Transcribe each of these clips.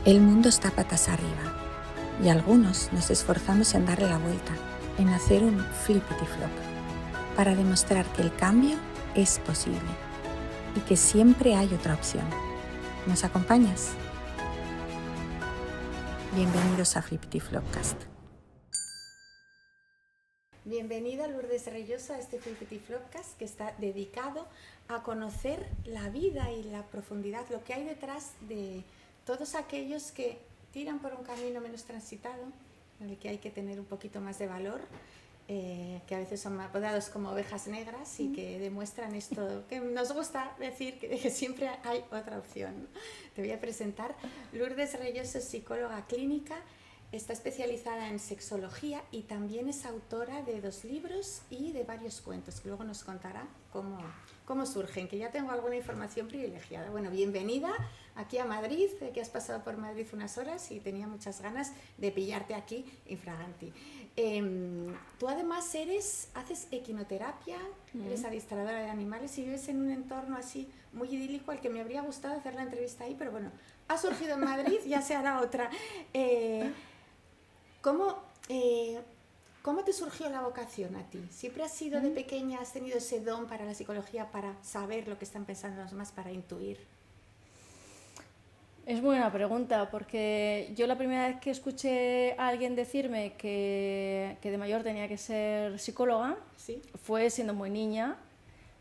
El mundo está patas arriba y algunos nos esforzamos en darle la vuelta, en hacer un flippity flop, para demostrar que el cambio es posible y que siempre hay otra opción. ¿Nos acompañas? Bienvenidos a Flippity Flopcast. Bienvenida Lourdes Reyoso a este Flippity Flopcast que está dedicado a conocer la vida y la profundidad, lo que hay detrás de todos aquellos que tiran por un camino menos transitado, en el que hay que tener un poquito más de valor, que a veces son apodados como ovejas negras y que demuestran esto que nos gusta decir, que siempre hay otra opción. Te voy a presentar. Lourdes Reyoso es psicóloga clínica, está especializada en sexología y también es autora de 2 libros y de varios cuentos, que luego nos contará cómo surgen, que ya tengo alguna información privilegiada. Bueno, bienvenida aquí a Madrid, que has pasado por Madrid unas horas y tenía muchas ganas de pillarte aquí infraganti. Tú además haces equinoterapia, eres adestradora de animales y vives en un entorno así muy idílico al que me habría gustado hacer la entrevista ahí, pero bueno, ha surgido en Madrid, ya se hará otra. ¿Cómo te surgió la vocación a ti? ¿Siempre has sido de pequeña, has tenido ese don para la psicología, para saber lo que están pensando los demás, para intuir? Es buena pregunta, porque yo la primera vez que escuché a alguien decirme que de mayor tenía que ser psicóloga, ¿Sí? Fue siendo muy niña,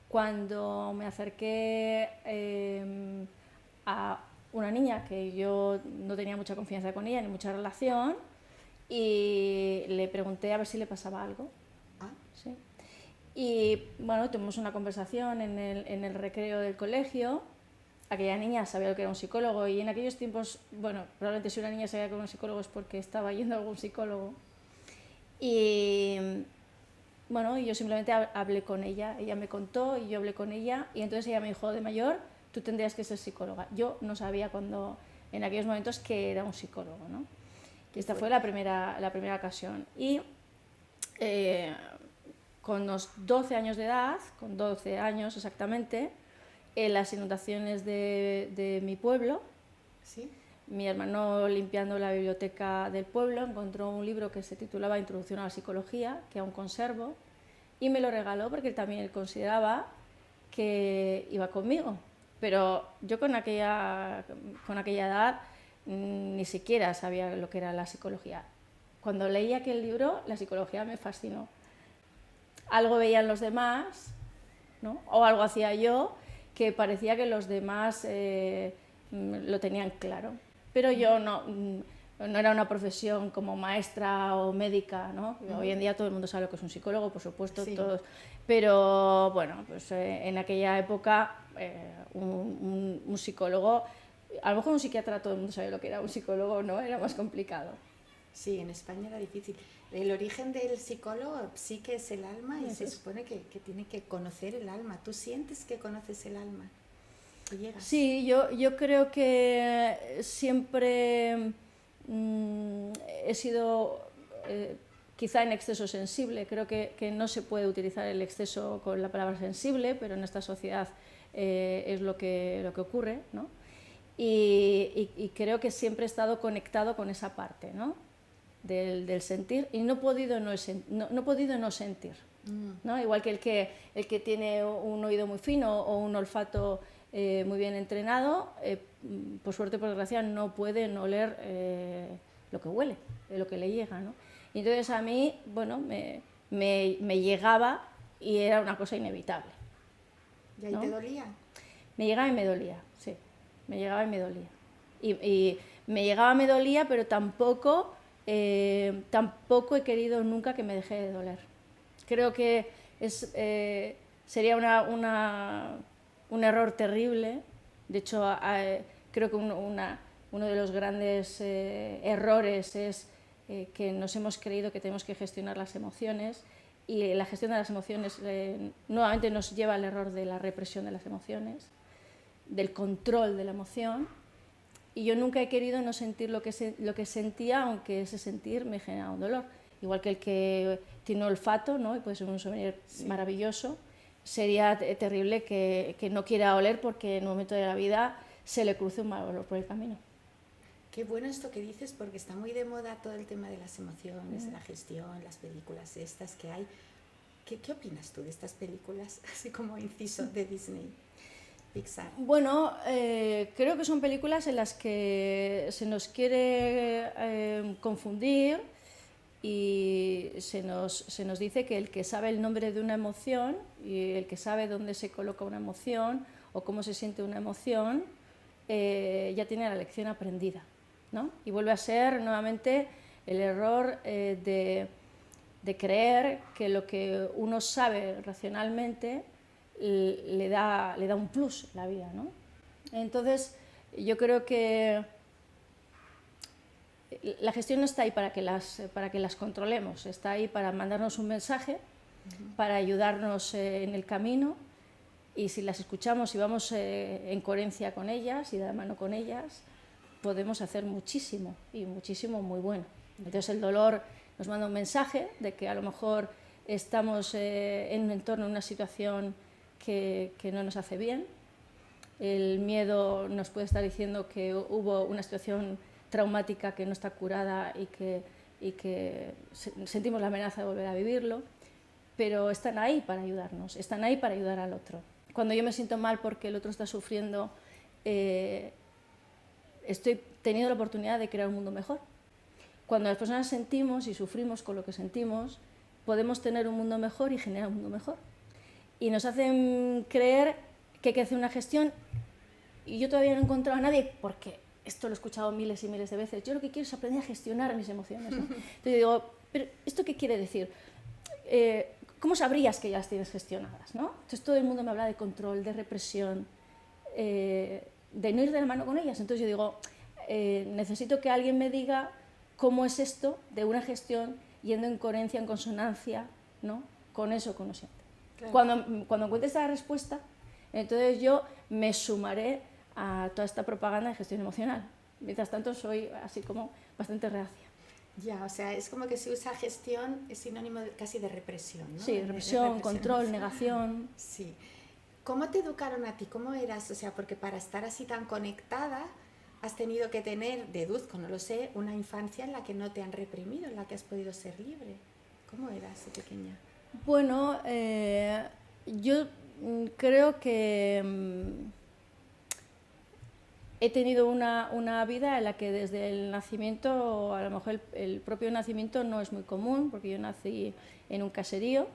cuando me acerqué a una niña que yo no tenía mucha confianza con ella ni mucha relación, y le pregunté a ver si le pasaba algo. ¿Sí? Y bueno, tuvimos una conversación en el recreo del colegio. Aquella niña sabía lo que era un psicólogo y en aquellos tiempos, bueno, probablemente si una niña sabía que era un psicólogo es porque estaba yendo a algún psicólogo. Y bueno, yo simplemente hablé con ella me contó y yo hablé con ella y entonces ella me dijo, de mayor tú tendrías que ser psicóloga. Yo no sabía en aquellos momentos que era un psicólogo, ¿no? Y esta fue la primera ocasión. Y con los 12 años de edad, con 12 años exactamente, en las inundaciones de mi pueblo, ¿Sí? Mi hermano, limpiando la biblioteca del pueblo, encontró un libro que se titulaba Introducción a la psicología, que aún conservo, y me lo regaló porque también él consideraba que iba conmigo. Pero yo con aquella edad ni siquiera sabía lo que era la psicología. Cuando leí aquel libro, la psicología me fascinó. Algo veían los demás, ¿no? O algo hacía yo, que parecía que los demás lo tenían claro. Pero yo no era una profesión como maestra o médica, ¿no? Hoy en día todo el mundo sabe lo que es un psicólogo, por supuesto, Sí. todos. Pero bueno, pues en aquella época un psicólogo, a lo mejor un psiquiatra todo el mundo sabe lo que era un psicólogo, ¿no? Era más complicado. Sí, en España era difícil. El origen del psicólogo sí que es el alma y se supone que tiene que conocer el alma. ¿Tú sientes que conoces el alma? ¿Llegas? Sí, yo creo que siempre he sido quizá en exceso sensible. Creo que no se puede utilizar el exceso con la palabra sensible, pero en esta sociedad es lo que ocurre, ¿no? Y creo que siempre he estado conectado con esa parte, ¿no? del sentir, y no he podido no sentir, ¿no? Igual que el que tiene un oído muy fino o un olfato muy bien entrenado, por suerte, por desgracia, no puede no oler lo que huele, lo que le llega, ¿no? Y entonces a mí, bueno, me llegaba y era una cosa inevitable. ¿Y ahí, ¿no?, te dolía? Me llegaba y me dolía, sí, me llegaba y me dolía. Y me llegaba, me dolía, pero tampoco he querido nunca que me deje de doler. Creo que sería un error terrible. De hecho, creo que uno de los grandes errores es que nos hemos creído que tenemos que gestionar las emociones, y la gestión de las emociones nuevamente nos lleva al error de la represión de las emociones, del control de la emoción. Y yo nunca he querido no sentir lo que sentía, aunque ese sentir me genera un dolor. Igual que el que tiene olfato, ¿no? Y puede ser un souvenir maravilloso, sería terrible que no quiera oler porque en un momento de la vida se le cruce un mal olor por el camino. Qué bueno esto que dices, porque está muy de moda todo el tema de las emociones, la gestión, las películas estas que hay. ¿Qué opinas tú de estas películas, así como inciso, de Disney, Pixar? Bueno, creo que son películas en las que se nos quiere confundir y se nos dice que el que sabe el nombre de una emoción y el que sabe dónde se coloca una emoción o cómo se siente una emoción, ya tiene la lección aprendida, ¿no? Y vuelve a ser nuevamente el error de creer que lo que uno sabe racionalmente le da un plus en la vida, ¿no? Entonces, yo creo que la gestión no está ahí para que las controlemos, está ahí para mandarnos un mensaje, para ayudarnos en el camino, y si las escuchamos y vamos en coherencia con ellas y de la mano con ellas, podemos hacer muchísimo, y muchísimo muy bueno. Entonces el dolor nos manda un mensaje de que a lo mejor estamos en un entorno, en una situación que no nos hace bien. El miedo nos puede estar diciendo que hubo una situación traumática que no está curada y que sentimos la amenaza de volver a vivirlo, pero están ahí para ayudarnos, están ahí para ayudar al otro. Cuando yo me siento mal porque el otro está sufriendo, estoy teniendo la oportunidad de crear un mundo mejor. Cuando las personas sentimos y sufrimos con lo que sentimos, podemos tener un mundo mejor y generar un mundo mejor. Y nos hacen creer que hay que hacer una gestión, y yo todavía no he encontrado a nadie, porque esto lo he escuchado miles y miles de veces. Yo lo que quiero es aprender a gestionar mis emociones, ¿no? Entonces digo, ¿pero esto qué quiere decir? ¿Cómo sabrías que ya las tienes gestionadas, ¿no? Entonces todo el mundo me habla de control, de represión, de no ir de la mano con ellas. Entonces yo digo, necesito que alguien me diga cómo es esto de una gestión yendo en coherencia, en consonancia, ¿no? Con eso que uno siente. Claro. Cuando encuentre esa respuesta, entonces yo me sumaré a toda esta propaganda de gestión emocional. Mientras tanto soy así como bastante reacia. Ya, o sea, es como que si usa gestión es sinónimo casi de represión, ¿no? Sí, represión, control, negación. Sí. ¿Cómo te educaron a ti? ¿Cómo eras? O sea, porque para estar así tan conectada has tenido que tener, deduzco, no lo sé, una infancia en la que no te han reprimido, en la que has podido ser libre. ¿Cómo eras de pequeña? Bueno, yo creo que he tenido una vida en la que desde el nacimiento, a lo mejor el propio nacimiento no es muy común, porque yo nací en un caserío.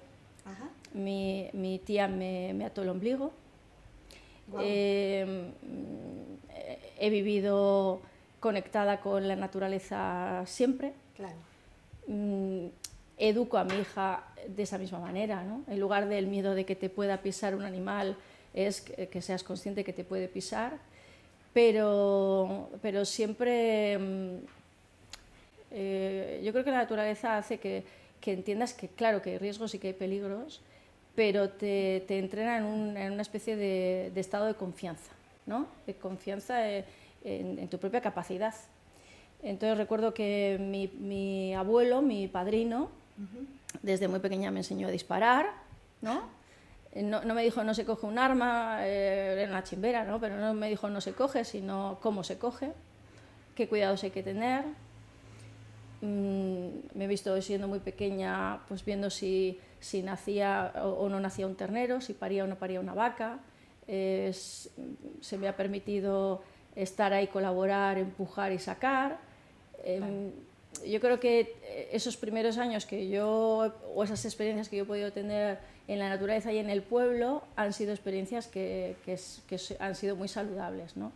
Ajá. Mi tía me ató el ombligo. Wow. He vivido conectada con la naturaleza siempre. Claro. Educo a mi hija de esa misma manera, ¿no? En lugar del miedo de que te pueda pisar un animal, es que seas consciente que te puede pisar, pero siempre yo creo que la naturaleza hace que entiendas que claro que hay riesgos y que hay peligros, pero te entrena en una especie de estado de confianza, ¿no? De confianza en tu propia capacidad. Entonces recuerdo que mi abuelo, mi padrino, desde muy pequeña me enseñó a disparar, ¿no? No me dijo no se coge un arma, en la chimbera, ¿no? Pero no me dijo no se coge, sino cómo se coge, qué cuidados hay que tener. Me he visto siendo muy pequeña, pues viendo si nacía o no nacía un ternero, si paría o no paría una vaca. Se me ha permitido estar ahí, colaborar, empujar y sacar. Yo creo que esos primeros años o esas experiencias que yo he podido tener en la naturaleza y en el pueblo han sido experiencias que han sido muy saludables, ¿no?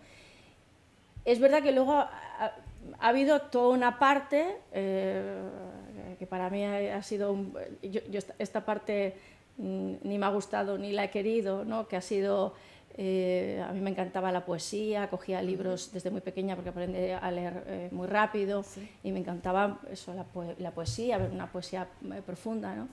Es verdad que luego ha habido toda una parte que para mí ha sido esta parte ni me ha gustado ni la he querido, ¿no? Que ha sido a mí me encantaba la poesía, cogía libros desde muy pequeña porque aprendí a leer muy rápido, sí. Y me encantaba eso, la poesía, una poesía profunda, ¿no?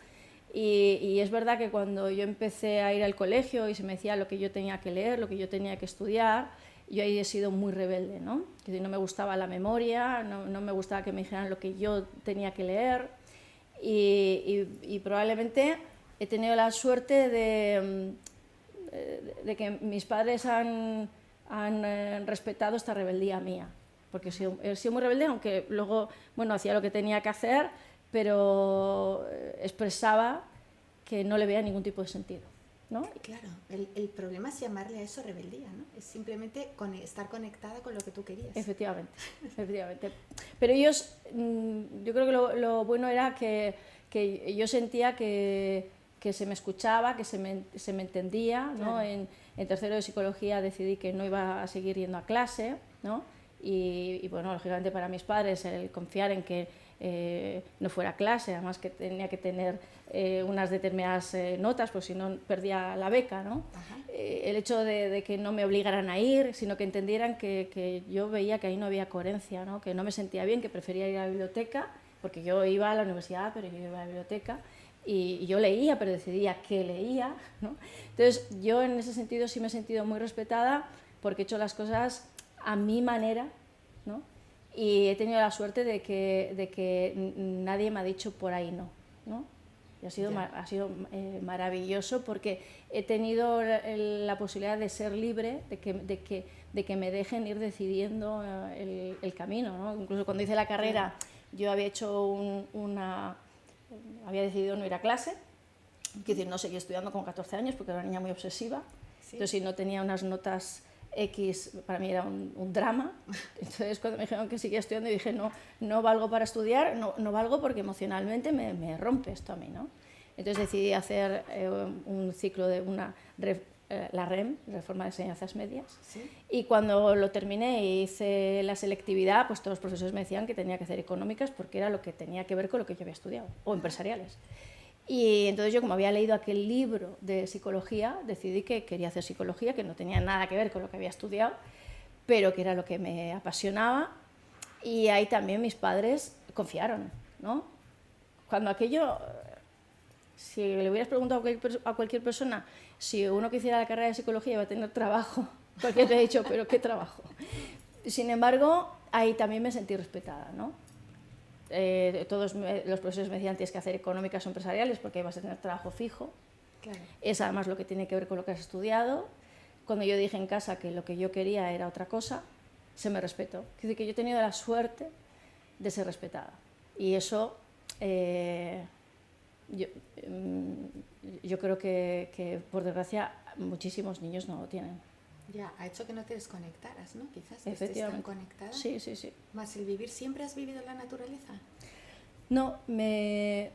Y es verdad que cuando yo empecé a ir al colegio y se me decía lo que yo tenía que leer, lo que yo tenía que estudiar, yo ahí he sido muy rebelde, ¿no? Que no me gustaba la memoria, no me gustaba que me dijeran lo que yo tenía que leer, y probablemente he tenido la suerte de que mis padres han respetado esta rebeldía mía, porque he sido muy rebelde, aunque luego, bueno, hacía lo que tenía que hacer, pero expresaba que no le veía ningún tipo de sentido, ¿no? Claro, el problema es llamarle a eso rebeldía, ¿no? Es simplemente estar conectada con lo que tú querías. Efectivamente, efectivamente. Pero ellos, yo creo que lo bueno era que yo sentía que se me escuchaba, que se me entendía, ¿no? Claro. En tercero de psicología decidí que no iba a seguir yendo a clase, ¿no? Y bueno, lógicamente para mis padres el confiar en que no fuera a clase, además que tenía que tener unas determinadas notas, pues si no perdía la beca, ¿no? El hecho de que no me obligaran a ir, sino que entendieran que yo veía que ahí no había coherencia, ¿no? Que no me sentía bien, que prefería ir a la biblioteca, porque yo iba a la universidad, pero yo iba a la biblioteca, y yo leía, pero decidía qué leía, ¿no? Entonces yo en ese sentido sí me he sentido muy respetada porque he hecho las cosas a mi manera, ¿no? Y he tenido la suerte de que nadie me ha dicho por ahí no, ¿no? Y ha sido maravilloso porque he tenido la posibilidad de ser libre, de que me dejen ir decidiendo el camino, ¿no? Incluso cuando hice la carrera yo había hecho había decidido no ir a clase, es decir, no seguí estudiando con 14 años porque era una niña muy obsesiva, entonces si no tenía unas notas X, para mí era un drama. Entonces cuando me dijeron que seguía estudiando, dije no valgo para estudiar, no valgo porque emocionalmente me rompe esto a mí, ¿no? Entonces decidí hacer un ciclo de la REM, Reforma de Enseñanzas Medias, ¿Sí? Y cuando lo terminé y hice la selectividad, pues todos los profesores me decían que tenía que hacer económicas porque era lo que tenía que ver con lo que yo había estudiado, o empresariales. Y entonces yo, como había leído aquel libro de psicología, decidí que quería hacer psicología, que no tenía nada que ver con lo que había estudiado, pero que era lo que me apasionaba. Y ahí también mis padres confiaron, ¿no? Cuando aquello, si le hubieras preguntado a cualquier persona si uno que hiciera la carrera de psicología iba a tener trabajo, cualquiera te ha dicho, pero ¿qué trabajo? Sin embargo, ahí también me sentí respetada, ¿no? Todos los profesores me decían tienes que hacer económicas o empresariales porque vas a tener trabajo fijo. Claro. Es además lo que tiene que ver con lo que has estudiado. Cuando yo dije en casa que lo que yo quería era otra cosa, se me respetó. Es decir, que yo he tenido la suerte de ser respetada. Y eso yo creo que, por desgracia, muchísimos niños no lo tienen. Ya, ha hecho que no te desconectaras, ¿no? Quizás que estés Efectivamente. tan conectada. Sí, sí, sí. Más el vivir, ¿siempre has vivido en la naturaleza? No, me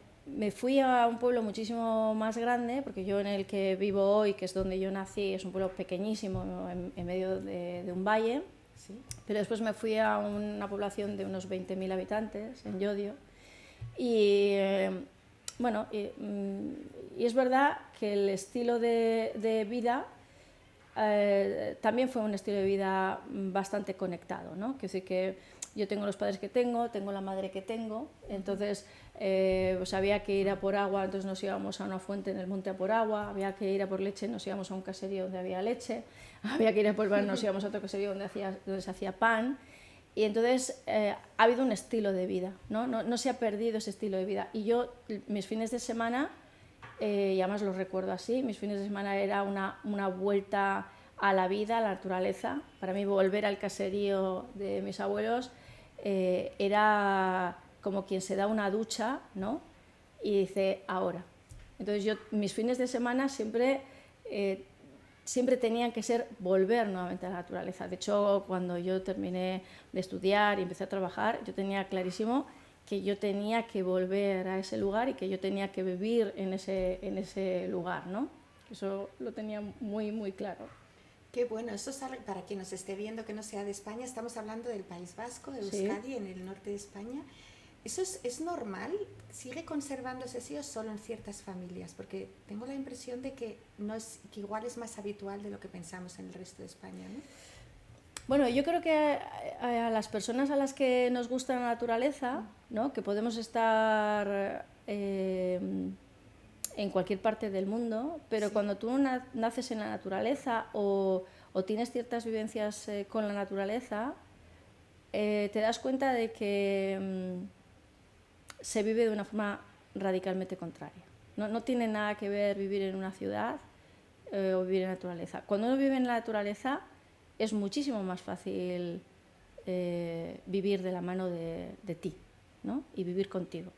fui a un pueblo muchísimo más grande, porque yo en el que vivo hoy, que es donde yo nací, es un pueblo pequeñísimo en medio de un valle. Sí. Pero después me fui a una población de unos 20.000 habitantes, en Llodio. Y bueno, y es verdad que el estilo de vida también fue un estilo de vida bastante conectado, ¿no? Quiero decir que yo tengo los padres que tengo la madre que tengo, entonces pues había que ir a por agua, entonces nos íbamos a una fuente en el monte a por agua, había que ir a por leche, nos íbamos a un caserío donde había leche, había que ir a por pan, nos íbamos a otro caserío donde se hacía pan, y entonces ha habido un estilo de vida, ¿no? No se ha perdido ese estilo de vida. Y yo, mis fines de semana, y además los recuerdo así, mis fines de semana era una vuelta a la vida, a la naturaleza. Para mí volver al caserío de mis abuelos era como quien se da una ducha, ¿no? Y dice, ahora. Entonces yo, mis fines de semana siempre tenían que ser volver nuevamente a la naturaleza. De hecho, cuando yo terminé de estudiar y empecé a trabajar, yo tenía clarísimo que yo tenía que volver a ese lugar y que yo tenía que vivir en ese lugar, ¿no? Eso lo tenía muy, muy claro. Qué bueno, eso es algo, para quien nos esté viendo que no sea de España, estamos hablando del País Vasco, de Euskadi, sí, en el norte de España. ¿Eso es normal? ¿Sigue conservándose así o solo en ciertas familias? Porque tengo la impresión de que igual es más habitual de lo que pensamos en el resto de España, ¿no? Bueno, yo creo que a las personas a las que nos gusta la naturaleza, ¿no? Que podemos estar en cualquier parte del mundo, pero sí, cuando tú naces en la naturaleza o tienes ciertas vivencias con la naturaleza, te das cuenta de que se vive de una forma radicalmente contraria. No tiene nada que ver vivir en una ciudad o vivir en la naturaleza. Cuando uno vive en la naturaleza es muchísimo más fácil vivir de la mano de ti, ¿no? Y vivir contigo.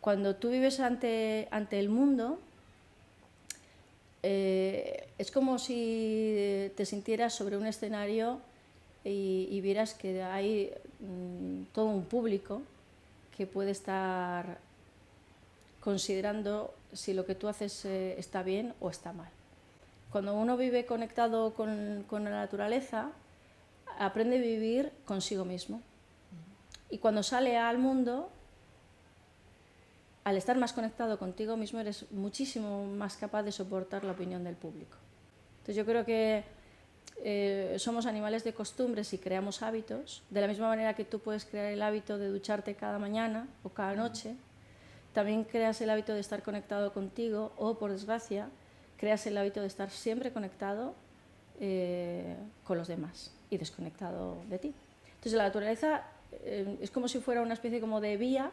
Cuando tú vives ante el mundo, es como si te sintieras sobre un escenario y vieras que hay todo un público que puede estar considerando si lo que tú haces está bien o está mal. Cuando uno vive conectado con la naturaleza, aprende a vivir consigo mismo. Y cuando sale al mundo, al estar más conectado contigo mismo, eres muchísimo más capaz de soportar la opinión del público. Entonces yo creo que somos animales de costumbres y creamos hábitos. De la misma manera que tú puedes crear el hábito de ducharte cada mañana o cada noche, también creas el hábito de estar conectado contigo o, por desgracia, creas el hábito de estar siempre conectado con los demás y desconectado de ti. Entonces la naturaleza es como si fuera una especie como de vía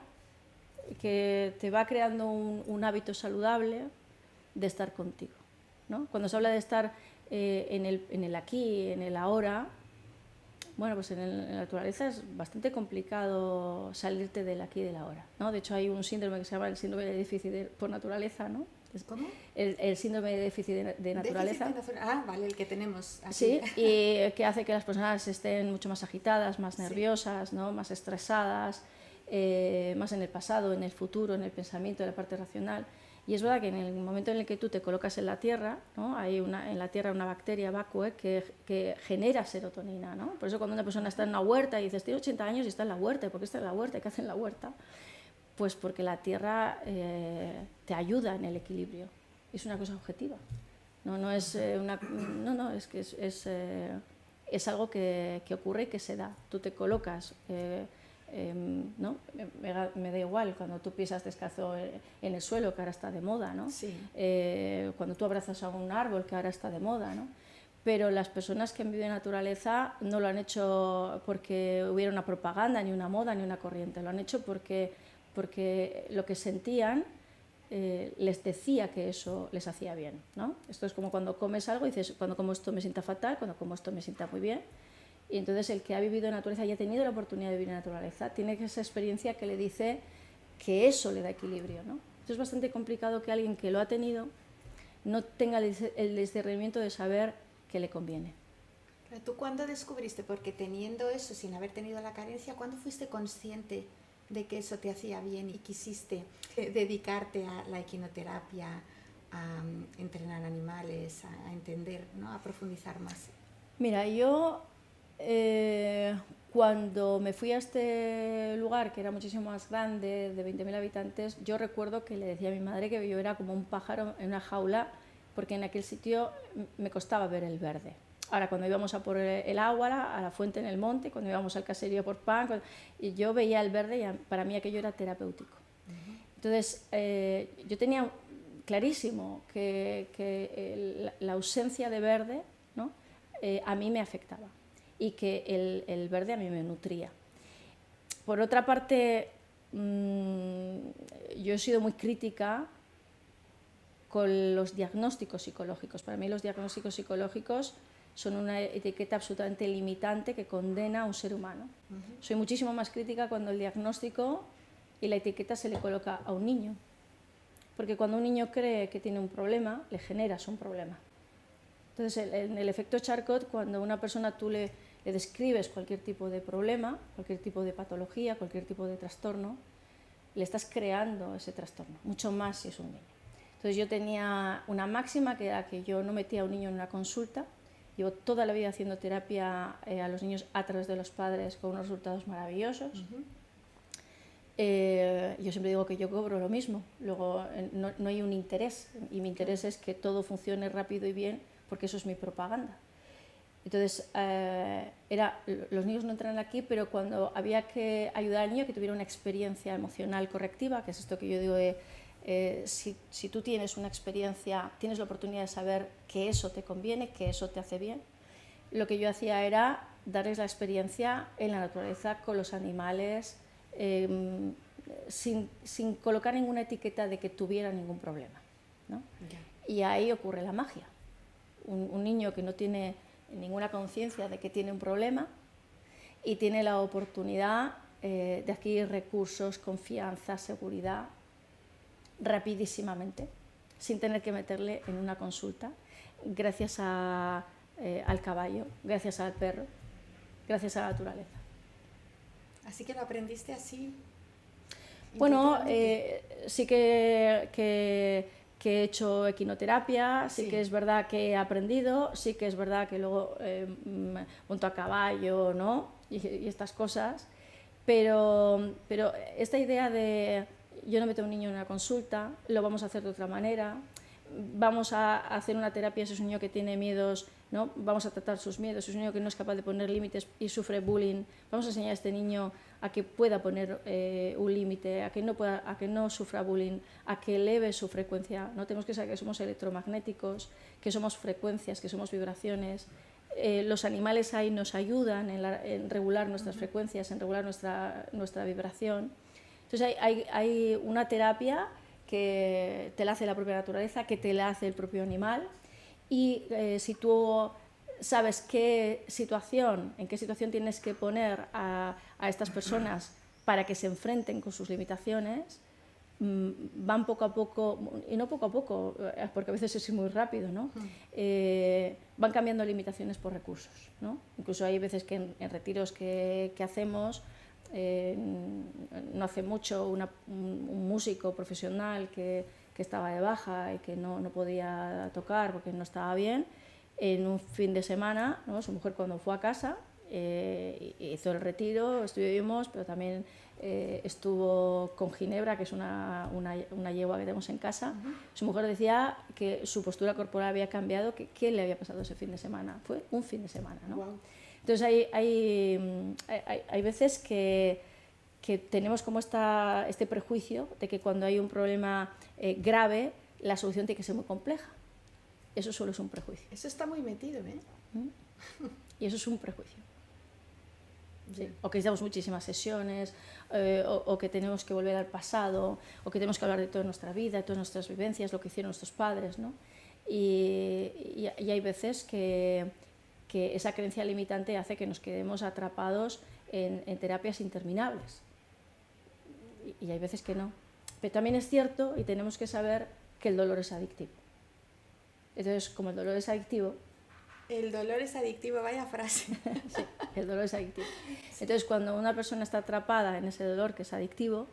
que te va creando un hábito saludable de estar contigo, ¿no? Cuando se habla de estar en el aquí, en el ahora, bueno, pues en la naturaleza es bastante complicado salirte del aquí y del ahora, ¿no? De hecho hay un síndrome que se llama el síndrome de déficit por naturaleza, ¿no? ¿Cómo? El síndrome de déficit de naturaleza. Vale, el que tenemos aquí. Sí, y que hace que las personas estén mucho más agitadas, más nerviosas, ¿no? Más estresadas, más en el pasado, en el futuro, en el pensamiento, en la parte racional. Y es verdad que en el momento en el que tú te colocas en la Tierra, ¿no? Hay en la Tierra una bacteria vacue que genera serotonina, ¿no? Por eso cuando una persona está en una huerta y dices, tiene 80 años y está en la huerta, ¿por qué está en la huerta? ¿Qué hace en la huerta? Pues porque la Tierra te ayuda en el equilibrio. Es una cosa objetiva. No es es que es algo que ocurre y que se da. Tú te colocas, ¿no? Me da igual cuando tú pisas descalzo en el suelo, que ahora está de moda, ¿no? Sí. Cuando tú abrazas a un árbol, que ahora está de moda, ¿no? Pero las personas que han vivido en naturaleza no lo han hecho porque hubiera una propaganda, ni una moda, ni una corriente. Lo han hecho porque lo que sentían les decía que eso les hacía bien, ¿no? Esto es como cuando comes algo y dices, cuando como esto me sienta fatal, cuando como esto me sienta muy bien. Y entonces el que ha vivido en naturaleza y ha tenido la oportunidad de vivir en naturaleza tiene esa experiencia que le dice que eso le da equilibrio, ¿no? Entonces es bastante complicado que alguien que lo ha tenido no tenga el discernimiento de saber que le conviene. Pero ¿tú cuándo descubriste? Porque teniendo eso, sin haber tenido la carencia, ¿cuándo fuiste consciente de que eso te hacía bien y quisiste dedicarte a la equinoterapia, a entrenar animales, a entender, ¿no? A profundizar más? Mira, yo cuando me fui a este lugar, que era muchísimo más grande, de 20.000 habitantes, yo recuerdo que le decía a mi madre que yo era como un pájaro en una jaula, porque en aquel sitio me costaba ver el verde. Ahora, cuando íbamos a por el agua, a la fuente en el monte, cuando íbamos al caserío por pan, y yo veía el verde y para mí aquello era terapéutico. Entonces, yo tenía clarísimo que la ausencia de verde, ¿no? A mí me afectaba y que el verde a mí me nutría. Por otra parte, yo he sido muy crítica con los diagnósticos psicológicos. Para mí los diagnósticos psicológicos son una etiqueta absolutamente limitante que condena a un ser humano. Soy muchísimo más crítica cuando el diagnóstico y la etiqueta se le coloca a un niño. Porque cuando un niño cree que tiene un problema, le generas un problema. Entonces, en el efecto Charcot, cuando a una persona tú le describes cualquier tipo de problema, cualquier tipo de patología, cualquier tipo de trastorno, le estás creando ese trastorno, mucho más si es un niño. Entonces yo tenía una máxima que era que yo no metía a un niño en una consulta. Llevo toda la vida haciendo terapia a los niños a través de los padres con unos resultados maravillosos. Yo siempre digo que yo cobro lo mismo, luego no hay un interés, y mi interés es que todo funcione rápido y bien, porque eso es mi propaganda. Entonces, los niños no entran aquí, pero cuando había que ayudar al niño que tuviera una experiencia emocional correctiva, que es esto que yo digo de si tú tienes una experiencia, tienes la oportunidad de saber que eso te conviene, que eso te hace bien, lo que yo hacía era darles la experiencia en la naturaleza con los animales, sin colocar ninguna etiqueta de que tuviera ningún problema, ¿no? Y ahí ocurre la magia. Un niño que no tiene ninguna conciencia de que tiene un problema y tiene la oportunidad de adquirir recursos, confianza, seguridad, rapidísimamente, sin tener que meterle en una consulta, gracias al caballo, gracias al perro, gracias a la naturaleza. Así que lo aprendiste así. Bueno, sí que he hecho equinoterapia, sí que es verdad que he aprendido, sí que es verdad que luego monto a caballo, ¿no? y estas cosas, pero esta idea de yo no meto a un niño en una consulta, lo vamos a hacer de otra manera, vamos a hacer una terapia si es un niño que tiene miedos, ¿no? Vamos a tratar sus miedos, si es un niño que no es capaz de poner límites y sufre bullying, vamos a enseñar a este niño a que pueda poner un límite, a que no sufra bullying, a que eleve su frecuencia. No tenemos que saber que somos electromagnéticos, que somos frecuencias, que somos vibraciones. Los animales ahí nos ayudan en regular nuestras frecuencias, en regular nuestra vibración. Entonces hay una terapia que te la hace la propia naturaleza, que te la hace el propio animal, y si tú sabes en qué situación tienes que poner a estas personas para que se enfrenten con sus limitaciones, van poco a poco, y no poco a poco, porque a veces es muy rápido, ¿no? Van cambiando limitaciones por recursos, ¿no? Incluso hay veces que en retiros que hacemos, no hace mucho, un músico profesional que estaba de baja y que no podía tocar porque no estaba bien, en un fin de semana, ¿no? Su mujer, cuando fue a casa, hizo el retiro, estuvimos, pero también estuvo con Ginebra, que es una yegua que tenemos en casa. Su mujer decía que su postura corporal había cambiado, que qué le había pasado ese fin de semana. Fue un fin de semana, ¿no? Wow. Entonces hay veces que tenemos como este prejuicio de que cuando hay un problema grave, la solución tiene que ser muy compleja. Eso solo es un prejuicio. Eso está muy metido, ¿eh? Y eso es un prejuicio. Sí. O que necesitamos muchísimas sesiones, o que tenemos que volver al pasado, o que tenemos que hablar de toda nuestra vida, de todas nuestras vivencias, lo que hicieron nuestros padres, ¿no? Y hay veces que esa creencia limitante hace que nos quedemos atrapados en terapias interminables. Y hay veces que no. Pero también es cierto, y tenemos que saber, que el dolor es adictivo. Entonces, como el dolor es adictivo... El dolor es adictivo, vaya frase. Sí, el dolor es adictivo. Entonces, cuando una persona está atrapada en ese dolor que es adictivo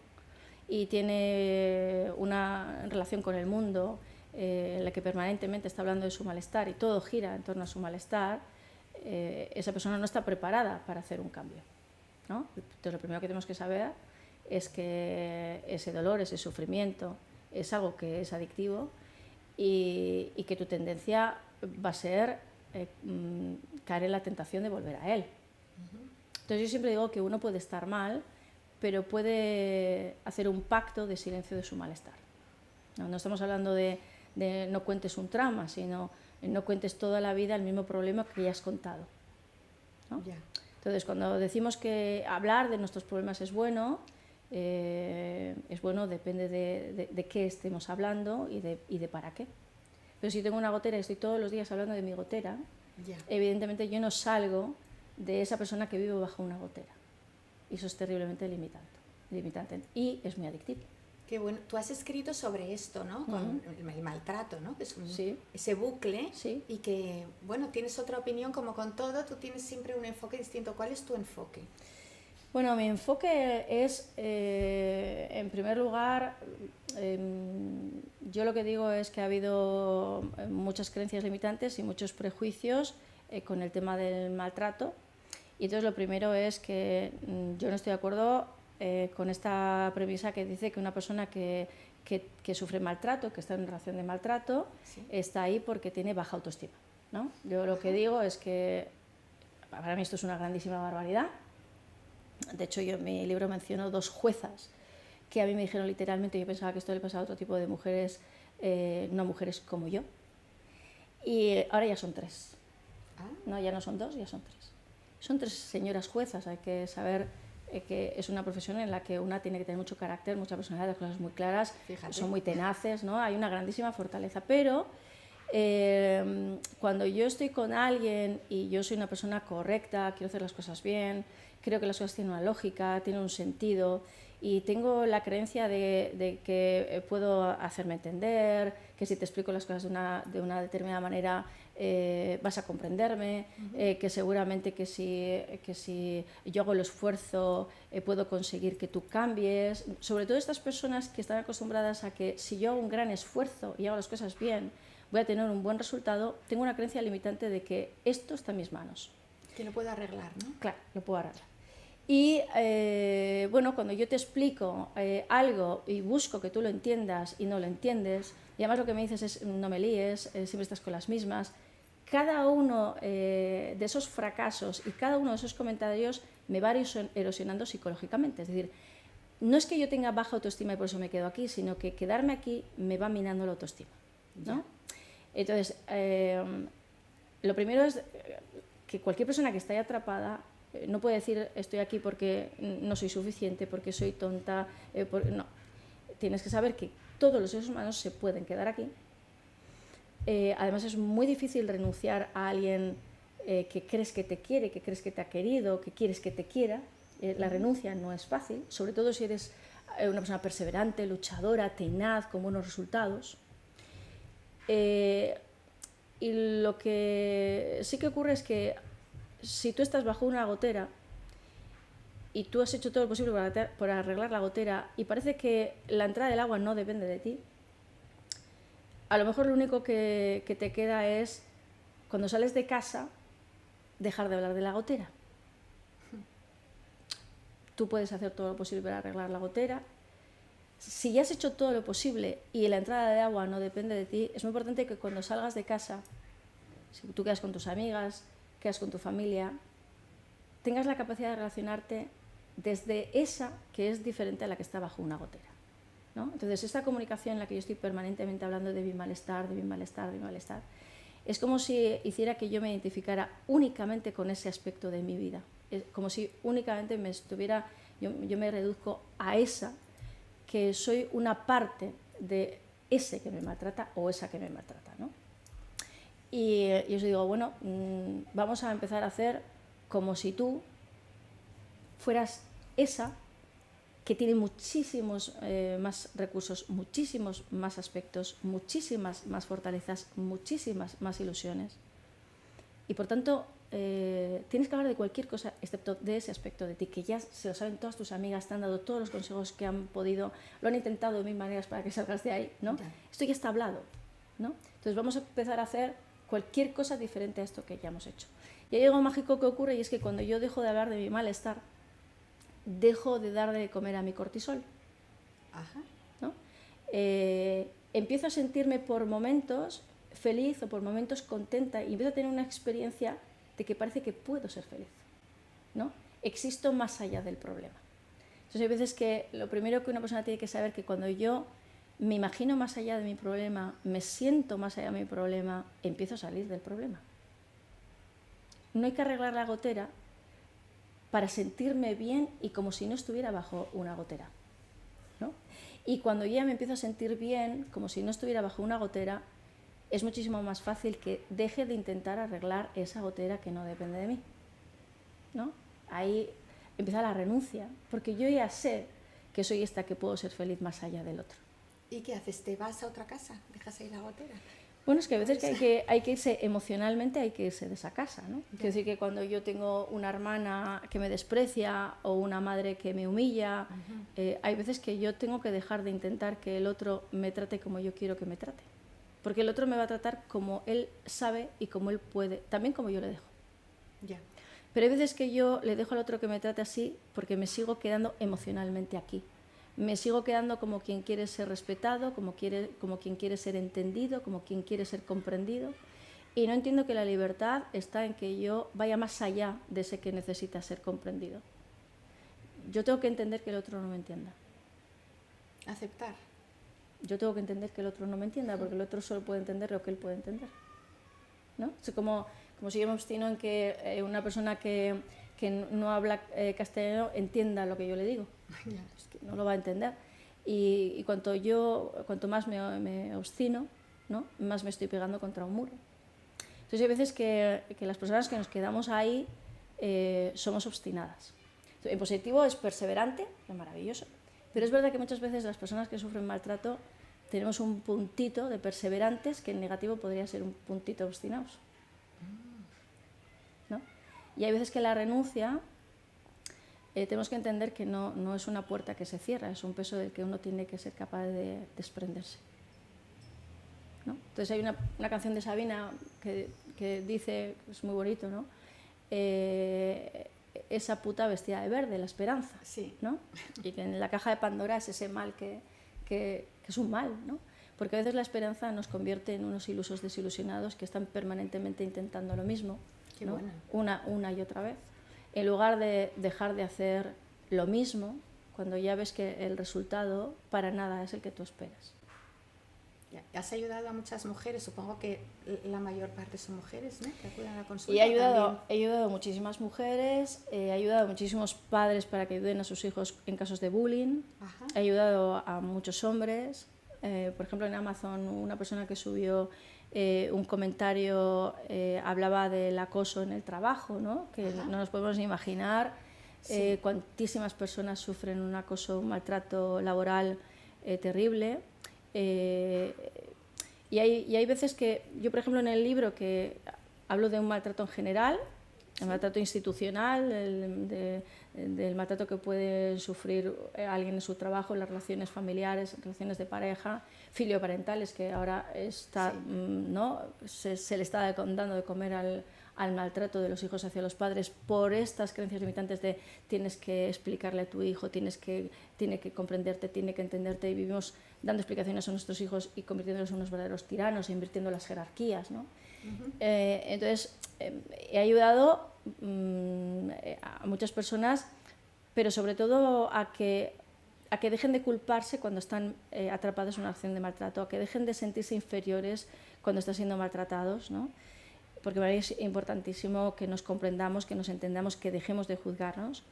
y tiene una relación con el mundo en la que permanentemente está hablando de su malestar y todo gira en torno a su malestar, esa persona no está preparada para hacer un cambio, ¿no? Entonces, lo primero que tenemos que saber es que ese dolor, ese sufrimiento, es algo que es adictivo y que tu tendencia va a ser caer en la tentación de volver a él. Entonces yo siempre digo que uno puede estar mal, pero puede hacer un pacto de silencio de su malestar. No estamos hablando de no cuentes un trauma, sino no cuentes toda la vida el mismo problema que ya has contado, ¿no? Yeah. Entonces, cuando decimos que hablar de nuestros problemas es bueno, depende de qué estemos hablando y de para qué. Pero si tengo una gotera y estoy todos los días hablando de mi gotera, Yeah. evidentemente yo no salgo de esa persona que vive bajo una gotera. Y eso es terriblemente limitante y es muy adictivo. Qué bueno. Tú has escrito sobre esto, ¿no? Con el maltrato, ¿no? Que es Sí. ese bucle. Sí. Y que, bueno, tienes otra opinión, como con todo, tú tienes siempre un enfoque distinto. ¿Cuál es tu enfoque? Bueno, mi enfoque es, en primer lugar, yo lo que digo es que ha habido muchas creencias limitantes y muchos prejuicios con el tema del maltrato. Y entonces lo primero es que yo no estoy de acuerdo con esta premisa que dice que una persona que sufre maltrato, que está en una relación de maltrato, Sí. está ahí porque tiene baja autoestima, ¿no? Yo lo que digo es que para mí esto es una grandísima barbaridad. De hecho, yo en mi libro menciono 2 juezas que a mí me dijeron literalmente, yo pensaba que esto le pasaba a otro tipo de mujeres, no mujeres como yo. Y ahora ya son 3. No, ya no son 2, ya son 3. Son 3 señoras juezas. Hay que saber que es una profesión en la que una tiene que tener mucho carácter, mucha personalidad, las cosas muy claras, Fíjate. son muy tenaces, ¿no? Hay una grandísima fortaleza, pero Cuando yo estoy con alguien y yo soy una persona correcta, quiero hacer las cosas bien, creo que las cosas tienen una lógica, tienen un sentido y tengo la creencia de que puedo hacerme entender, que si te explico las cosas de una determinada manera vas a comprenderme, que seguramente que si yo hago el esfuerzo puedo conseguir que tú cambies. Sobre todo estas personas que están acostumbradas a que si yo hago un gran esfuerzo y hago las cosas bien, voy a tener un buen resultado, tengo una creencia limitante de que esto está en mis manos. Que lo puedo arreglar, ¿no? Claro, lo puedo arreglar. Y bueno, cuando yo te explico algo y busco que tú lo entiendas y no lo entiendes, y además lo que me dices es no me líes, siempre estás con las mismas, cada uno de esos fracasos y cada uno de esos comentarios me va erosionando psicológicamente. Es decir, no es que yo tenga baja autoestima y por eso me quedo aquí, sino que quedarme aquí me va minando la autoestima, ¿no? Entonces, lo primero es que cualquier persona que esté atrapada no puede decir estoy aquí porque no soy suficiente, porque soy tonta, no. Tienes que saber que todos los seres humanos se pueden quedar aquí. Además es muy difícil renunciar a alguien que crees que te quiere, que crees que te ha querido, que quieres que te quiera. La renuncia no es fácil, sobre todo si eres una persona perseverante, luchadora, tenaz, con buenos resultados. Y lo que sí que ocurre es que si tú estás bajo una gotera y tú has hecho todo lo posible para arreglar la gotera y parece que la entrada del agua no depende de ti, a lo mejor lo único que te queda es, cuando sales de casa, dejar de hablar de la gotera. Tú puedes hacer todo lo posible para arreglar la gotera. Si ya has hecho todo lo posible y la entrada de agua no depende de ti, es muy importante que cuando salgas de casa, si tú quedas con tus amigas, quedas con tu familia, tengas la capacidad de relacionarte desde esa que es diferente a la que está bajo una gotera, ¿no? Entonces, esta comunicación en la que yo estoy permanentemente hablando de mi malestar, de mi malestar, de mi malestar, es como si hiciera que yo me identificara únicamente con ese aspecto de mi vida. Es como si únicamente yo me reduzco a esa, que soy una parte de ese que me maltrata o esa que me maltrata, ¿no? Y yo os digo, bueno, vamos a empezar a hacer como si tú fueras esa que tiene muchísimos más recursos, muchísimos más aspectos, muchísimas más fortalezas, muchísimas más ilusiones. Y por tanto, tienes que hablar de cualquier cosa excepto de ese aspecto de ti, que ya se lo saben todas tus amigas, te han dado todos los consejos que han podido, lo han intentado de mil maneras para que salgas de ahí, ¿no? Esto ya está hablado, ¿no? Entonces vamos a empezar a hacer cualquier cosa diferente a esto que ya hemos hecho. Y hay algo mágico que ocurre y es que cuando yo dejo de hablar de mi malestar, dejo de dar de comer a mi cortisol. Ajá. ¿No? Empiezo a sentirme por momentos feliz o por momentos contenta y empiezo a tener una experiencia de que parece que puedo ser feliz, ¿no? Existo más allá del problema. Entonces hay veces que lo primero que una persona tiene que saber que cuando yo me imagino más allá de mi problema, me siento más allá de mi problema, empiezo a salir del problema. No hay que arreglar la gotera para sentirme bien y como si no estuviera bajo una gotera, ¿no? Y cuando ya me empiezo a sentir bien, como si no estuviera bajo una gotera, es muchísimo más fácil que deje de intentar arreglar esa gotera que no depende de mí, ¿no? Ahí empieza la renuncia, porque yo ya sé que soy esta que puedo ser feliz más allá del otro. ¿Y qué haces? ¿Te vas a otra casa? ¿Dejas ahí la gotera? Bueno, es que a veces hay que irse emocionalmente, hay que irse de esa casa, ¿no? Quiero decir que cuando yo tengo una hermana que me desprecia o una madre que me humilla, hay veces que yo tengo que dejar de intentar que el otro me trate como yo quiero que me trate. Porque el otro me va a tratar como él sabe y como él puede, también como yo le dejo. Ya. Pero hay veces que yo le dejo al otro que me trate así porque me sigo quedando emocionalmente aquí. Me sigo quedando como quien quiere ser respetado, como quien quiere ser entendido, como quien quiere ser comprendido. Y no entiendo que la libertad está en que yo vaya más allá de ese que necesita ser comprendido. Yo tengo que entender que el otro no me entienda. Aceptar. Yo tengo que entender que el otro no me entienda, porque el otro solo puede entender lo que él puede entender, ¿no? Es como si yo me obstino en que una persona que no habla castellano entienda lo que yo le digo. Es que no lo va a entender. Y cuanto más me obstino, ¿no? Más me estoy pegando contra un muro. Entonces hay veces que las personas que nos quedamos ahí somos obstinadas. En positivo es perseverante, es maravilloso, pero es verdad que muchas veces las personas que sufren maltrato tenemos un puntito de perseverantes que en negativo podría ser un puntito obstinados, ¿no? Y hay veces que la renuncia tenemos que entender que no es una puerta que se cierra, es un peso del que uno tiene que ser capaz de desprenderse, ¿no? Entonces hay una canción de Sabina que dice, es muy bonito, ¿no? Esa puta vestida de verde, la esperanza, sí, ¿no? Y que en la caja de Pandora es ese mal que es un mal, ¿no? Porque a veces la esperanza nos convierte en unos ilusos desilusionados que están permanentemente intentando lo mismo, ¿no? Una y otra vez, en lugar de dejar de hacer lo mismo cuando ya ves que el resultado para nada es el que tú esperas. Has ayudado a muchas mujeres, supongo que la mayor parte son mujeres, ¿no?, que acuden a la consulta. Y he ayudado a muchísimas mujeres, he ayudado a muchísimos padres para que ayuden a sus hijos en casos de bullying. Ajá. He ayudado a muchos hombres, por ejemplo en Amazon una persona que subió un comentario hablaba del acoso en el trabajo, ¿no? Que no nos podemos ni imaginar cuantísimas personas sufren un acoso, un maltrato laboral terrible. Y hay veces que yo, por ejemplo, en el libro que hablo de un maltrato en general, el maltrato institucional, del maltrato que puede sufrir alguien en su trabajo, las relaciones familiares, relaciones de pareja, filioparentales, que ahora está, ¿no? se le está dando de comer al maltrato de los hijos hacia los padres por estas creencias limitantes de tienes que explicarle a tu hijo, tiene que comprenderte, tiene que entenderte, y vivimos dando explicaciones a nuestros hijos y convirtiéndolos en unos verdaderos tiranos e invirtiendo las jerarquías, ¿no? Entonces he ayudado a muchas personas, pero sobre todo a que dejen de culparse cuando están atrapados en una acción de maltrato, a que dejen de sentirse inferiores cuando están siendo maltratados, ¿no? Porque para mí es importantísimo que nos comprendamos, que nos entendamos, que dejemos de juzgarnos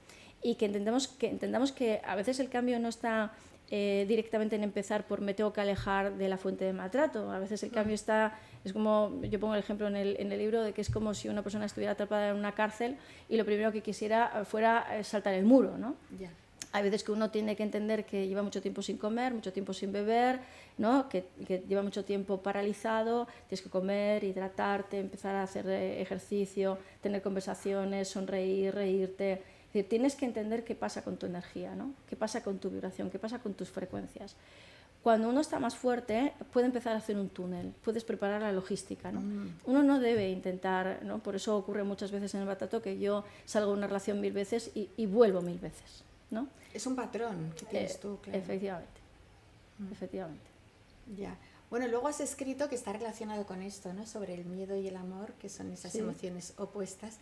y que entendamos que a veces el cambio no está directamente en empezar por me tengo que alejar de la fuente de maltrato. A veces el cambio es como, yo pongo el ejemplo en el libro de que es como si una persona estuviera atrapada en una cárcel y lo primero que quisiera fuera saltar el muro, ¿no? Yeah. Hay veces que uno tiene que entender que lleva mucho tiempo sin comer, mucho tiempo sin beber, ¿no? que lleva mucho tiempo paralizado, tienes que comer, hidratarte, empezar a hacer ejercicio, tener conversaciones, sonreír, reírte. Es decir, tienes que entender qué pasa con tu energía, ¿no? Qué pasa con tu vibración, qué pasa con tus frecuencias. Cuando uno está más fuerte, puede empezar a hacer un túnel, puedes preparar la logística, ¿no? Uno no debe intentar, ¿no? Por eso ocurre muchas veces en el maltrato que yo salgo de una relación 1000 veces y vuelvo 1000 veces, ¿no? Es un patrón que tienes tú, claro. Efectivamente, efectivamente. Ya. Bueno, luego has escrito que está relacionado con esto, ¿no? Sobre el miedo y el amor, que son esas emociones opuestas.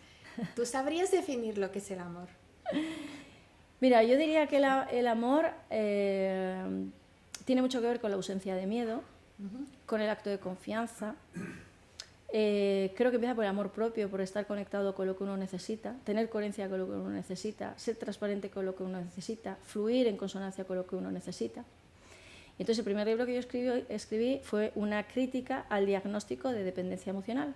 ¿Tú sabrías definir lo que es el amor? Mira, yo diría que el amor tiene mucho que ver con la ausencia de miedo, con el acto de confianza. Creo que empieza por el amor propio, por estar conectado con lo que uno necesita, tener coherencia con lo que uno necesita, ser transparente con lo que uno necesita, fluir en consonancia con lo que uno necesita. Y entonces el primer libro que yo escribí fue una crítica al diagnóstico de dependencia emocional.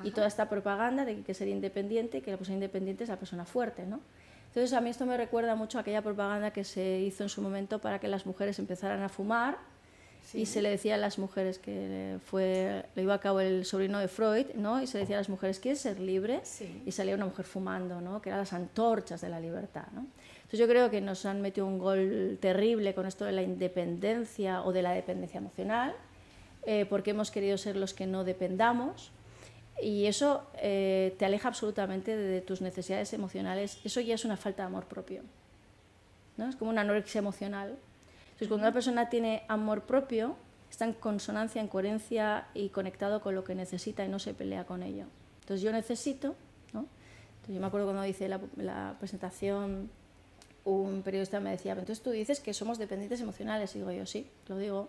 Y toda esta propaganda de que hay que ser independiente y que la persona independiente es la persona fuerte, ¿no? Entonces a mí esto me recuerda mucho a aquella propaganda que se hizo en su momento para que las mujeres empezaran a fumar. Sí. Y se le decía a las mujeres que lo iba a cabo el sobrino de Freud, ¿no? Y se le decía a las mujeres, ¿quieres ser libre? Sí. Y salía una mujer fumando, ¿no? Que eran las antorchas de la libertad, ¿no? Entonces yo creo que nos han metido un gol terrible con esto de la independencia o de la dependencia emocional, porque hemos querido ser los que no dependamos, y eso te aleja absolutamente de tus necesidades emocionales. Eso ya es una falta de amor propio, ¿no? Es como una anorexia emocional. Entonces, cuando una persona tiene amor propio, está en consonancia, en coherencia y conectado con lo que necesita y no se pelea con ello. Entonces, yo necesito, ¿no? Entonces, yo me acuerdo cuando hice la presentación, un periodista me decía, entonces tú dices que somos dependientes emocionales. Y digo yo, sí, lo digo.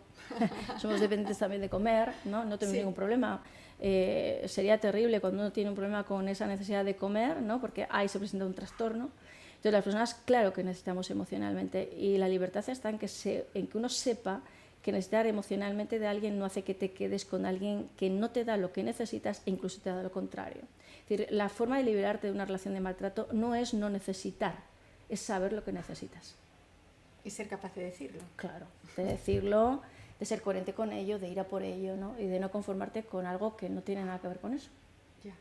Somos dependientes también de comer, ¿no? No tengo ningún problema. Sería terrible cuando uno tiene un problema con esa necesidad de comer, ¿no? Porque ahí se presenta un trastorno. Entonces las personas, claro que necesitamos emocionalmente, y la libertad está en que uno sepa que necesitar emocionalmente de alguien no hace que te quedes con alguien que no te da lo que necesitas e incluso te da lo contrario. Es decir, la forma de liberarte de una relación de maltrato no es no necesitar, es saber lo que necesitas. Y ser capaz de decirlo. Claro, de decirlo, de ser coherente con ello, de ir a por ello, ¿no? Y de no conformarte con algo que no tiene nada que ver con eso. Ya.